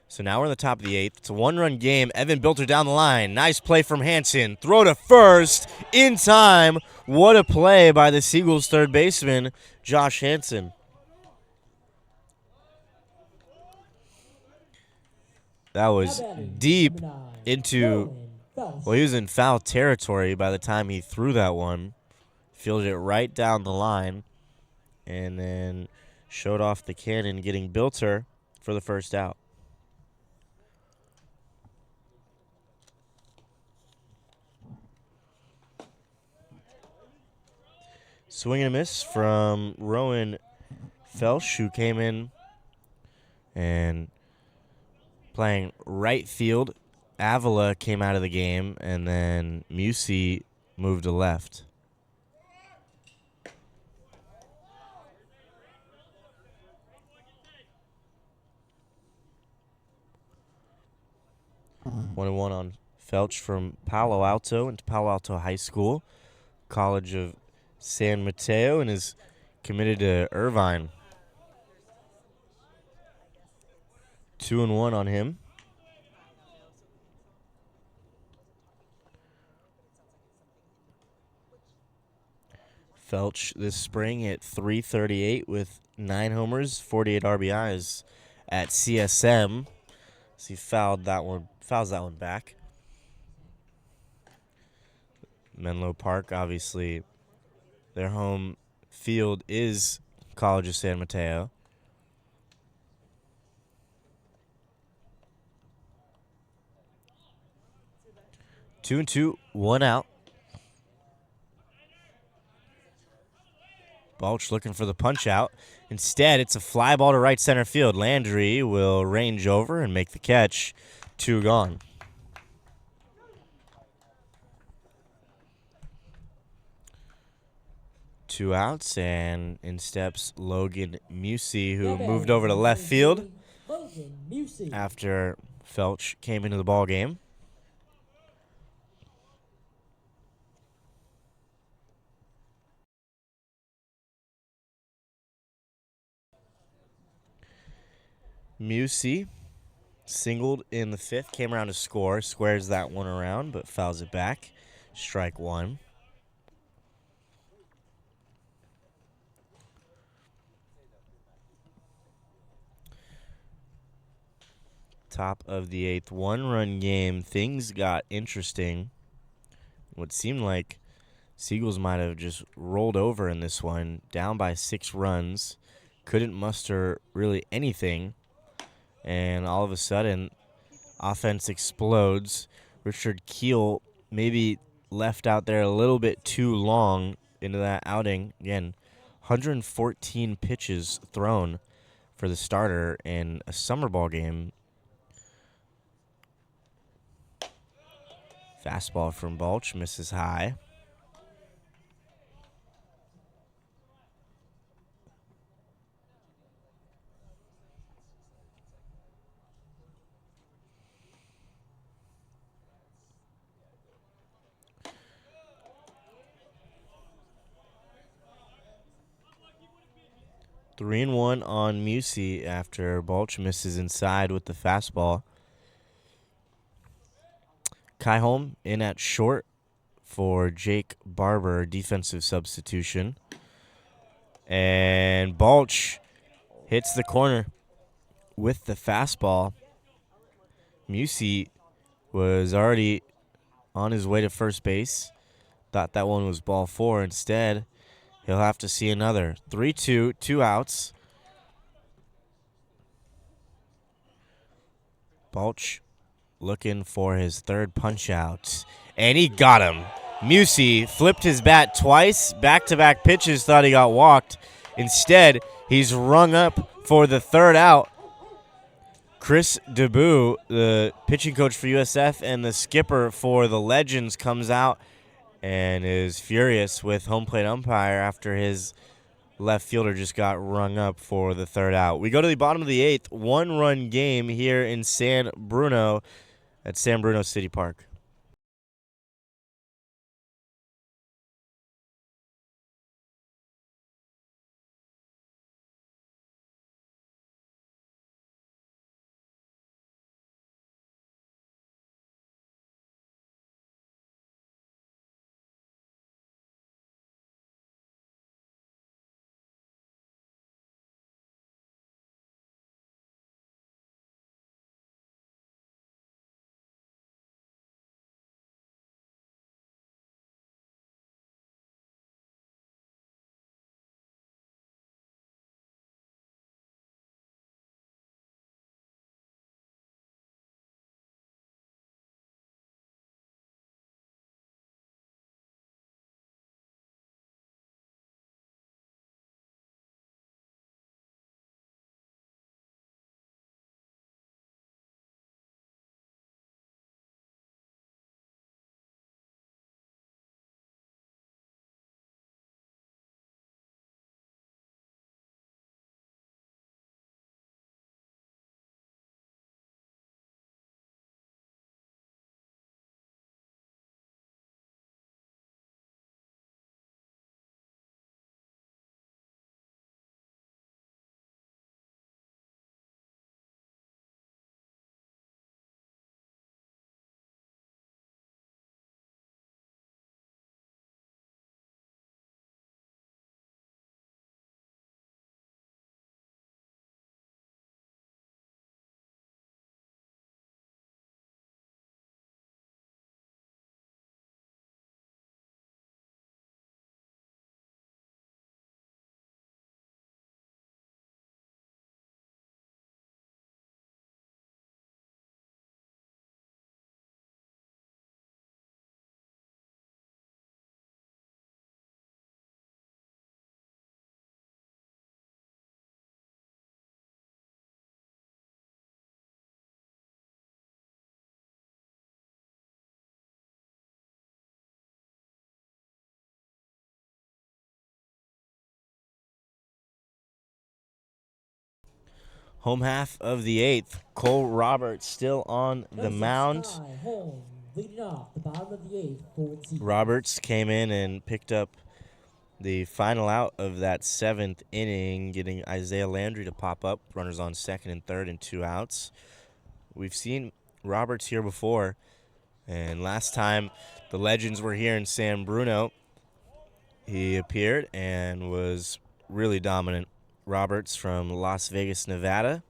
So now we're in the top of the 8th. It's a one-run game. Evan Bilter down the line. Nice play from Hanson. Throw to first in time. What a play by the Seagulls third baseman, Josh Hanson. That was deep into, well, he was in foul territory by the time he threw that one. Fielded it right down the line and then showed off the cannon, getting Bilter for the first out. Swing and a miss from Rowan Felsch, who came in and playing right field. Avila came out of the game, and then Musey moved to left. One and one on Felch from Palo Alto into Palo Alto High School, College of San Mateo, and is committed to Irvine. 2-1 on him. Felch this spring at .338 with 9 homers, 48 RBIs at CSM. So he fouls that one back. Menlo Park, obviously, their home field is College of San Mateo. Two and two, one out. Balch looking for the punch out. Instead, it's a fly ball to right center field. Landry will range over and make the catch. 2 gone. Two outs, and in steps Logan Musey, who moved over to left field after Felch came into the ball game. Musey singled in the 5th, came around to score, squares that one around, but fouls it back. Strike 1. Top of the 8th, 1-run game. Things got interesting. What seemed like Seagulls might have just rolled over in this one, down by 6 runs. Couldn't muster really anything. And all of a sudden, offense explodes. Richard Keel maybe left out there a little bit too long into that outing. Again, 114 pitches thrown for the starter in a summer ball game. Fastball from Balch, misses high. Three and one on Musey after Balch misses inside with the fastball. Kai Holm in at short for Jake Barber, defensive substitution. And Balch hits the corner with the fastball. Musey was already on his way to first base. Thought that one was ball 4. Instead, he'll have to see another. 3-2, 2 outs. Balch looking for his third punch out, and he got him. Musey flipped his bat twice, back-to-back pitches, thought he got walked. Instead, he's rung up for the third out. Chris DeBoo, the pitching coach for USF and the skipper for the Legends, comes out and is furious with home plate umpire after his left fielder just got rung up for the third out. We go to the bottom of the eighth, one-run game here in San Bruno at San Bruno City Park. Home half of the eighth, Cole Roberts still on the mound. Home, leading off the bottom of the eighth for the Seagulls. Roberts came in and picked up the final out of that seventh inning, getting Isaiah Landry to pop up. Runners on second and third and 2 outs. We've seen Roberts here before, and last time the Legends were here in San Bruno, he appeared and was really dominant. Roberts from Las Vegas, Nevada,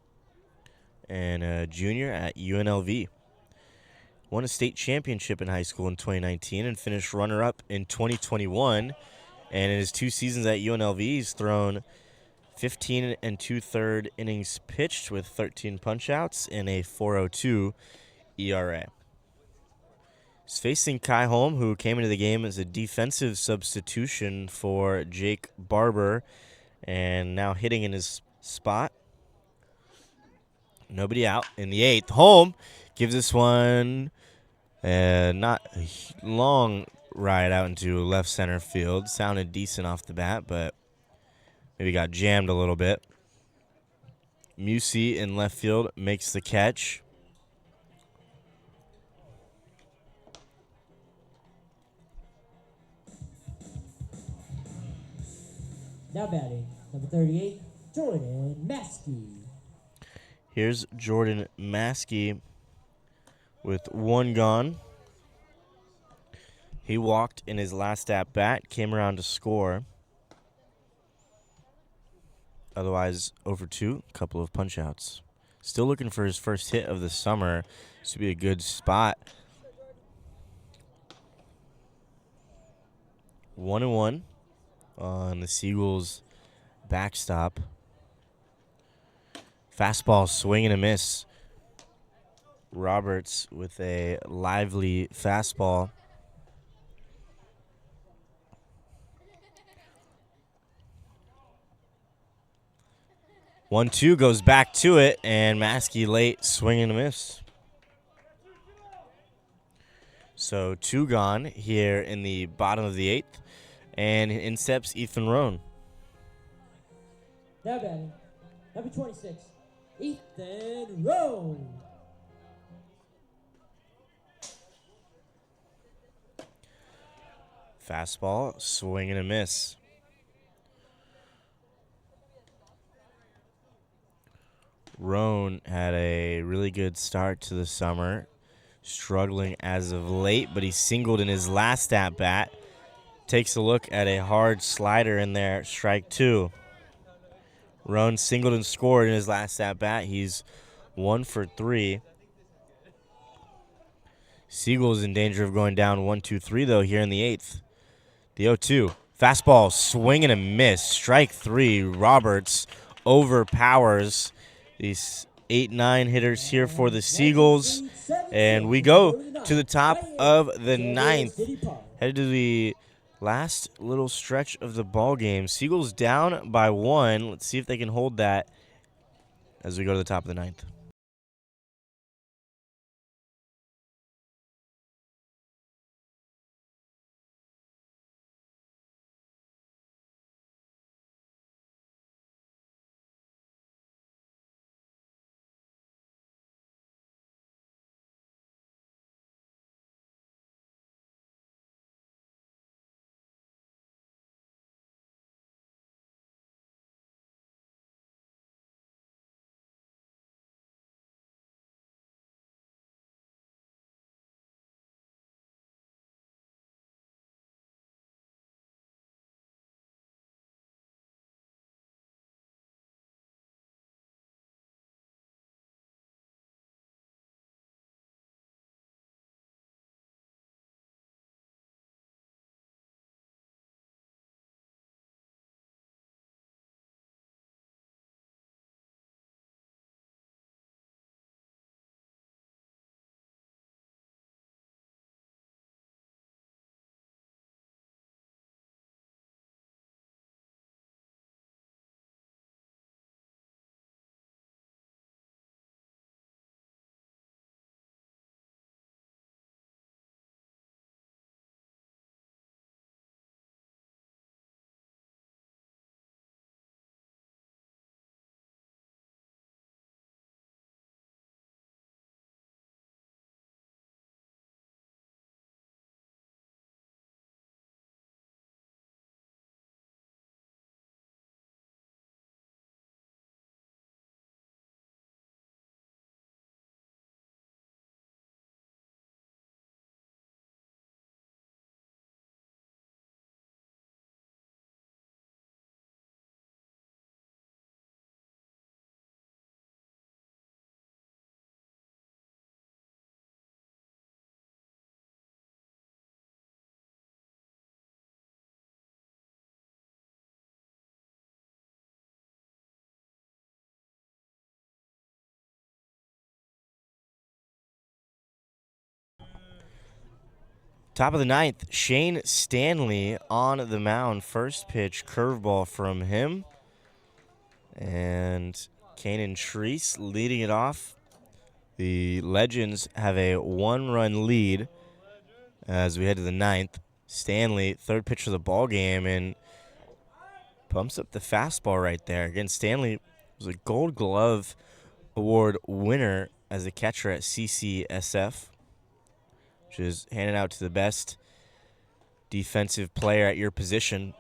and a junior at UNLV. Won a state championship in high school in 2019 and finished runner-up in 2021. And in his 2 seasons at UNLV, he's thrown 15 and 2/3 innings pitched with 13 punch-outs and a 4.02 ERA. He's facing Kai Holm, who came into the game as a defensive substitution for Jake Barber, and now hitting in his spot. Nobody out in the eighth. Holm gives this one not a long ride out into left center field. Sounded decent off the bat, but maybe got jammed a little bit. Musey in left field makes the catch. Now batting, number 38, Jordan Maskey. Here's Jordan Maskey with 1 gone. He walked in his last at-bat, came around to score. Otherwise, over 2, a couple of punch-outs. Still looking for his first hit of the summer. This would be a good spot. 1-1 on the Seagulls backstop. Fastball swing and a miss. Roberts with a lively fastball. One-two goes back to it, and Maskey late, swing and a miss. So 2 gone here in the bottom of the 8th, and in steps Ethan Roan. Now batting, number 26, Ethan Roan. Fastball, swing and a miss. Roan had a really good start to the summer, struggling as of late, but he singled in his last at-bat. Takes a look at a hard slider in there, strike 2. Roan singled and scored in his last at-bat. He's 1 for 3. Seagulls in danger of going down 1-2-3, though, here in the 8th. The 0-2. Fastball, swing and a miss. Strike 3. Roberts overpowers these 8-9 hitters here for the Seagulls. And we go to the top of the 9th. Headed to the last little stretch of the ball game. Seagulls down by 1. Let's see if they can hold that as we go to the top of the 9th. Top of the 9th, Shane Stanley on the mound. First pitch, curveball from him. And Kanan Treese leading it off. The Legends have a 1-run lead as we head to the 9th. Stanley, third pitch of the ball game, and pumps up the fastball right there. Again, Stanley was a Gold Glove Award winner as a catcher at CCSF, which is handed out to the best defensive player at your position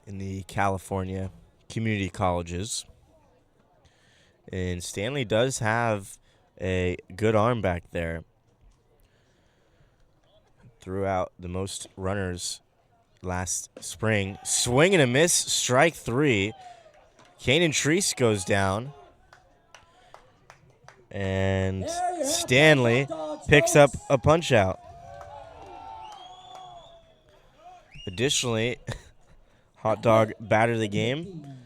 in the California community colleges. And Stanley does have a good arm back there. Threw out the most runners last spring. Swing and a miss, strike 3. Kanan Treese goes down. And Stanley picks up a punch out. Additionally, Hot Dog battered the game.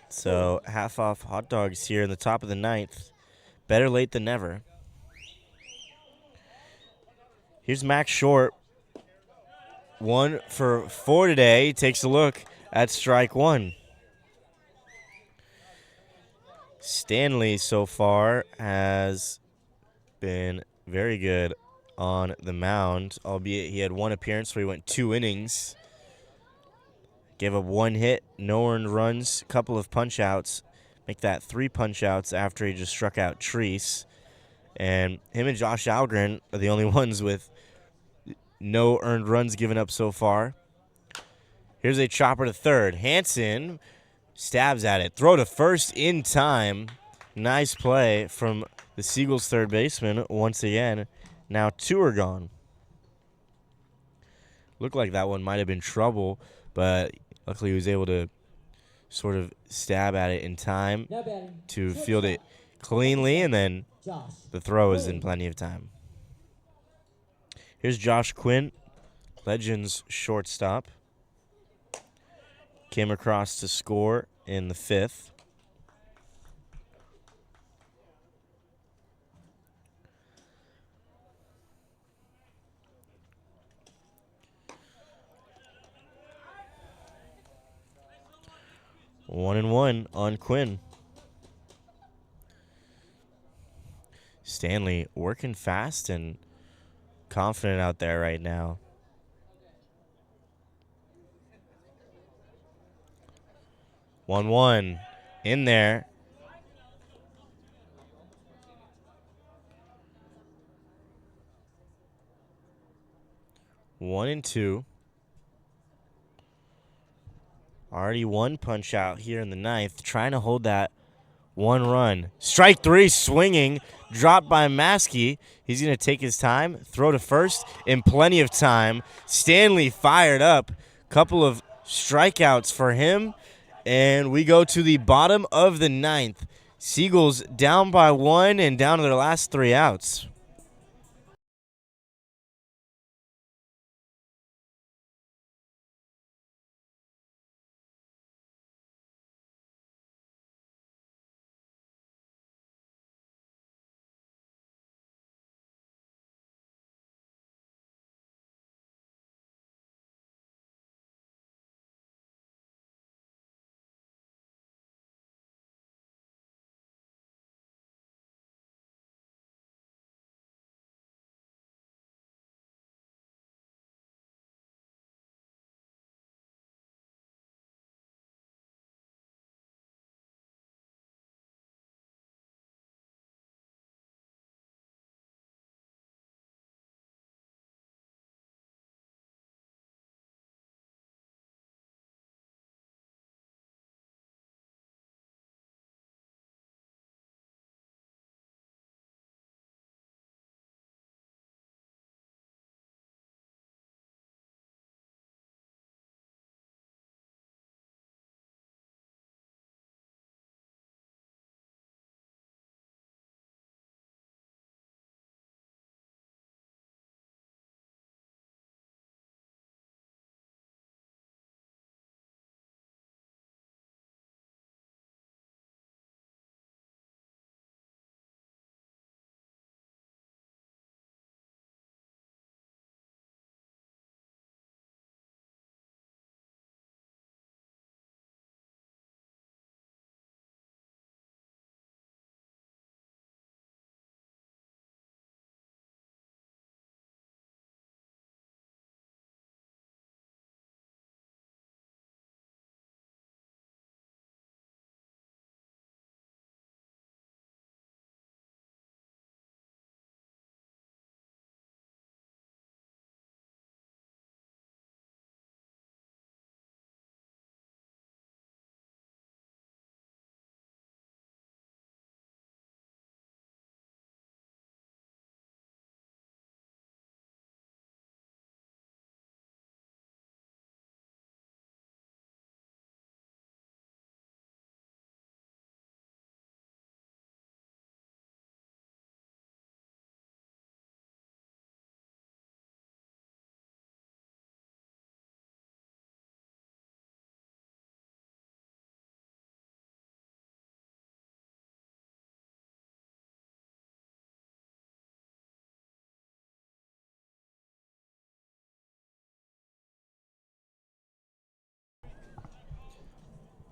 So half off Hot Dogs here in the top of the 9th. Better late than never. Here's Max Short. 1 for 4 today. Takes a look at strike one. Stanley so far has been very good on the mound, albeit he had 1 appearance where he went 2 innings. Gave up 1 hit, no earned runs, couple of punch outs. Make that 3 punch outs after he just struck out Treese. And him and Josh Algren are the only ones with no earned runs given up so far. Here's a chopper to third. Hansen stabs at it. Throw to first in time. Nice play from the Seagulls third baseman once again. Now 2 are gone. Looked like that one might have been trouble, but luckily he was able to sort of stab at it in time to field it cleanly, and then the throw is in plenty of time. Here's Josh Quinn, Legends shortstop. Came across to score in the 5th. One and one on Quinn. Stanley working fast and confident out there right now. 1-1 in there. One and two. Already 1 punch out here in the 9th. Trying to hold that 1 run. Strike 3 swinging. Dropped by Maskey. He's going to take his time. Throw to first in plenty of time. Stanley fired up. Couple of strikeouts for him. And we go to the bottom of the 9th. Seagulls down by 1 and down to their last 3 outs.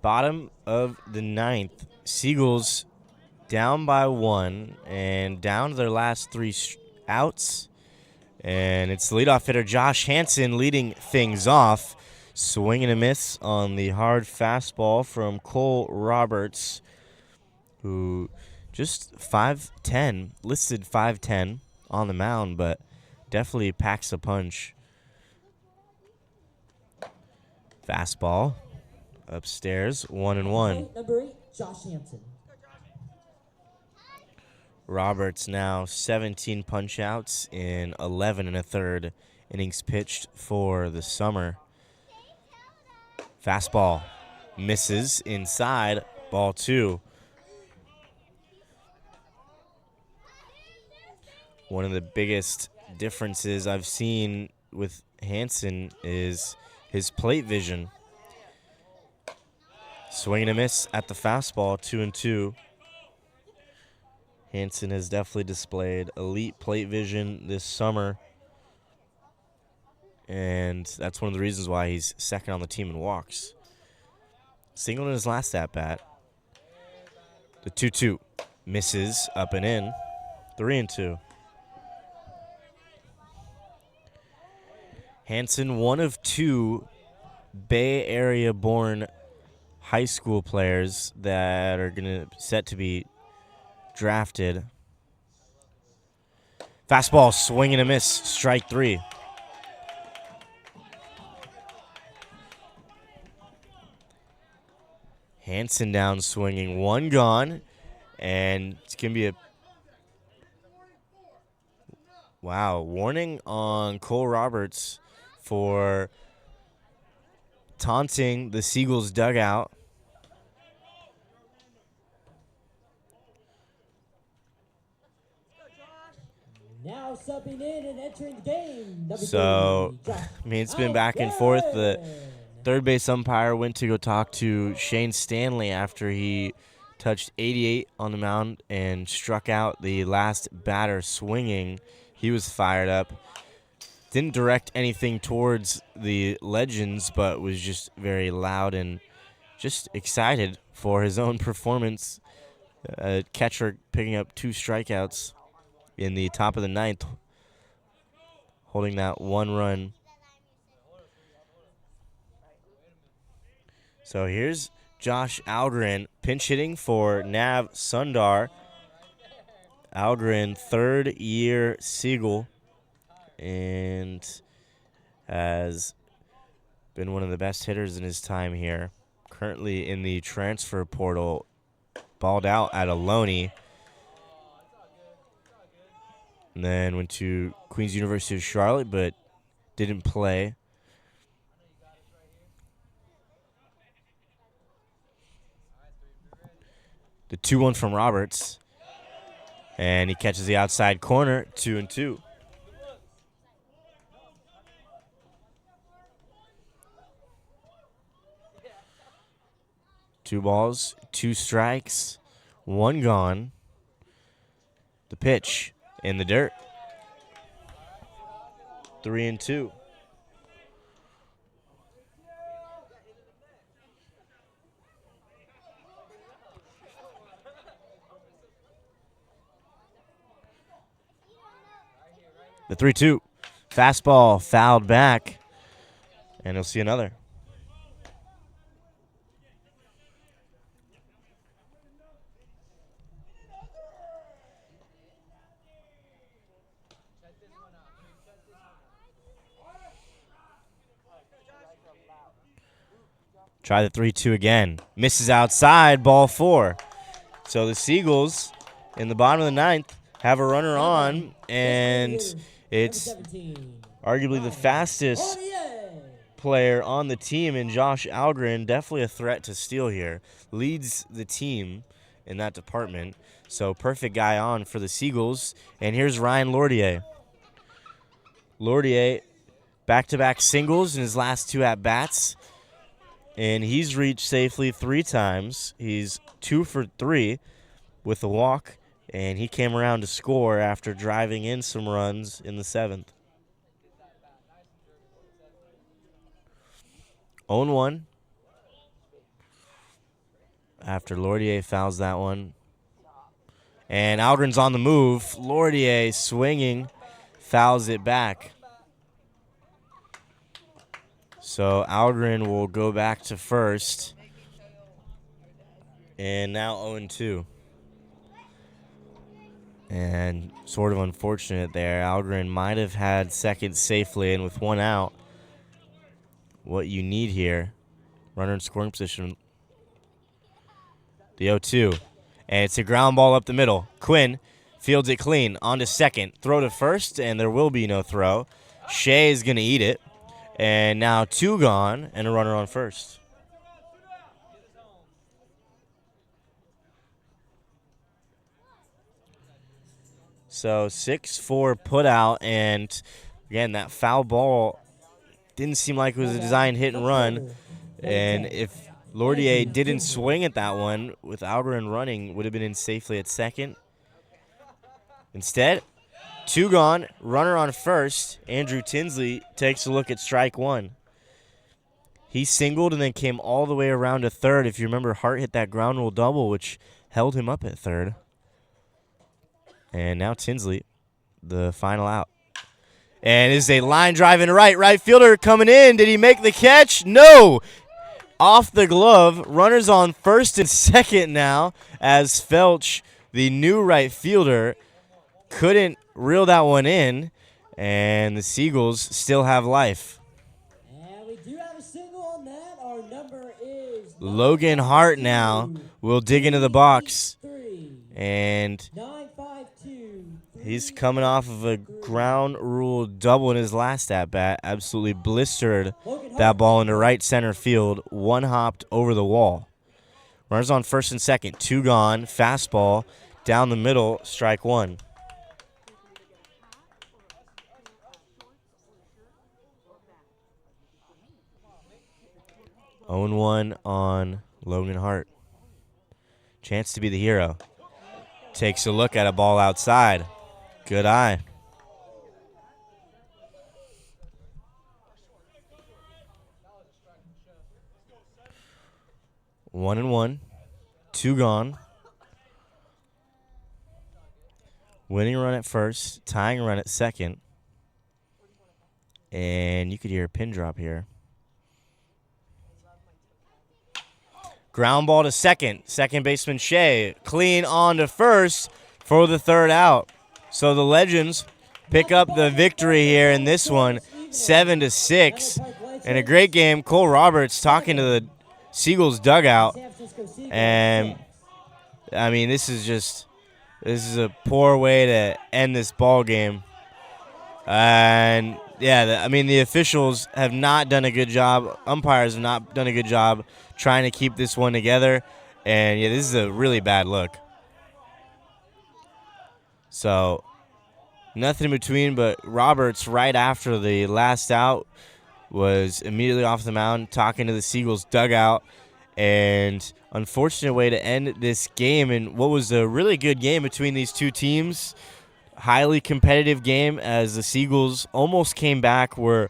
Bottom of the ninth. Seagulls down by 1 and down to their last 3 outs. And it's the leadoff hitter Josh Hansen leading things off. Swing and a miss on the hard fastball from Cole Roberts, who just 5'10", listed 5'10" on the mound, but definitely packs a punch. Fastball upstairs, 1-1. Number 8, Josh Hansen. Roberts now 17 punch outs in 11 1/3 innings pitched for the summer. Fastball misses inside, ball 2. One of the biggest differences I've seen with Hansen is his plate vision. Swing and a miss at the fastball, 2-2. Hansen has definitely displayed elite plate vision this summer, and that's one of the reasons why he's second on the team in walks. Singled in his last at-bat. The 2-2 misses up and in, 3-2. Hansen, one of 2 Bay Area-born high school players that are set to be drafted. Fastball, swing and a miss, strike 3. Hansen down swinging, 1 gone, and it's going to be a warning on Cole Roberts for taunting the Seagulls dugout. Now subbing in and entering the game. Number So, 3, Josh it's been back and forth. The third base umpire went to go talk to Shane Stanley after he touched 88 on the mound and struck out the last batter swinging. He was fired up. Didn't direct anything towards the legends, but was just very loud and just excited for his own performance. Catcher picking up 2 strikeouts in the top of the 9th, holding that 1 run. So here's Josh Algren pinch hitting for Nav Sundar. Algren, 3rd-year Seagull, and has been one of the best hitters in his time here. Currently in the transfer portal, balled out at Ohlone. And then went to Queen's University of Charlotte, but didn't play. The 2-1 from Roberts. And he catches the outside corner, 2-2. Two balls, 2 strikes, 1 gone. The pitch in the dirt. 3-2. The 3-2. Fastball fouled back. And he'll see another. Try the 3-2 again. Misses outside, ball 4. So the Seagulls in the bottom of the 9th have a runner on, and it's arguably the fastest player on the team in Josh Algren. Definitely a threat to steal here. Leads the team in that department. So perfect guy on for the Seagulls. And here's Ryan Lordier. Lordier, back-to-back singles in his last 2 at-bats. And he's reached safely 3 times. He's 2 for 3 with a walk, and he came around to score after driving in some runs in the 7th. 0-1. after Lordier fouls that one. And Algren's on the move. Lordier swinging, fouls it back. So Algren will go back to first. And now 0-2. And sort of unfortunate there. Algren might have had second safely, and with one out, what you need here, runner in scoring position, the 0-2. And it's a ground ball up the middle. Quinn fields it clean, on to second. Throw to first, and there will be no throw. Shea is going to eat it. And now 2 gone, and a runner on first. So 6-4 put out, and again, that foul ball didn't seem like it was a designed hit and run. And if Lordier didn't swing at that one with Algren running, would have been in safely at second. Instead, 2 gone, runner on first. Andrew Tinsley takes a look at strike 1. He singled and then came all the way around to third. If you remember, Hart hit that ground rule double, which held him up at third. And now Tinsley, the final out. And is a line drive in right fielder coming in. Did he make the catch? No. Off the glove. Runners on first and second now as Felch, the new right fielder, couldn't reel that one in. And the Seagulls still have life. And we do have a single on that. Our number is Logan Hart now will dig into the box. And 952. He's coming off of a ground rule double in his last at-bat. Absolutely blistered that ball into right center field. One hopped over the wall. Runners on first and second. 2 gone. Fastball down the middle. Strike 1. Own 1 on Logan Hart. Chance to be the hero. Takes a look at a ball outside. Good eye. One and 1. 2 gone. Winning run at first. Tying run at second. And you could hear a pin drop here. Ground ball to second. Second baseman Shea. Clean on to first for the third out. So the Legends pick up the victory here in this one, 7-6. And a great game. Cole Roberts talking to the Seagulls dugout. And, I mean, this is a poor way to end this ball game. And, yeah, the officials have not done a good job. Umpires have not done a good job trying to keep this one together. And, yeah, this is a really bad look. So, nothing in between, but Roberts, right after the last out, was immediately off the mound talking to the Seagulls dugout. And unfortunate way to end this game, and what was a really good game between these two teams. Highly competitive game as the Seagulls almost came back, were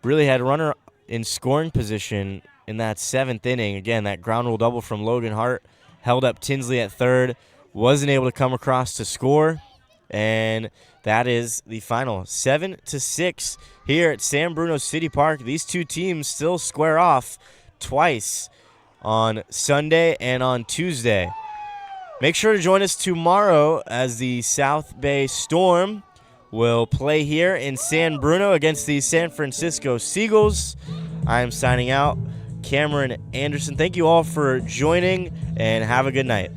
really had a runner in scoring position in that 7th inning. Again, that ground rule double from Logan Hart held up Tinsley at third. Wasn't able to come across to score. And that is the final. 7-6 here at San Bruno City Park. These two teams still square off twice on Sunday and on Tuesday. Make sure to join us tomorrow as the South Bay Storm will play here in San Bruno against the San Francisco Seagulls. I am signing out. Cameron Anderson, thank you all for joining, and have a good night.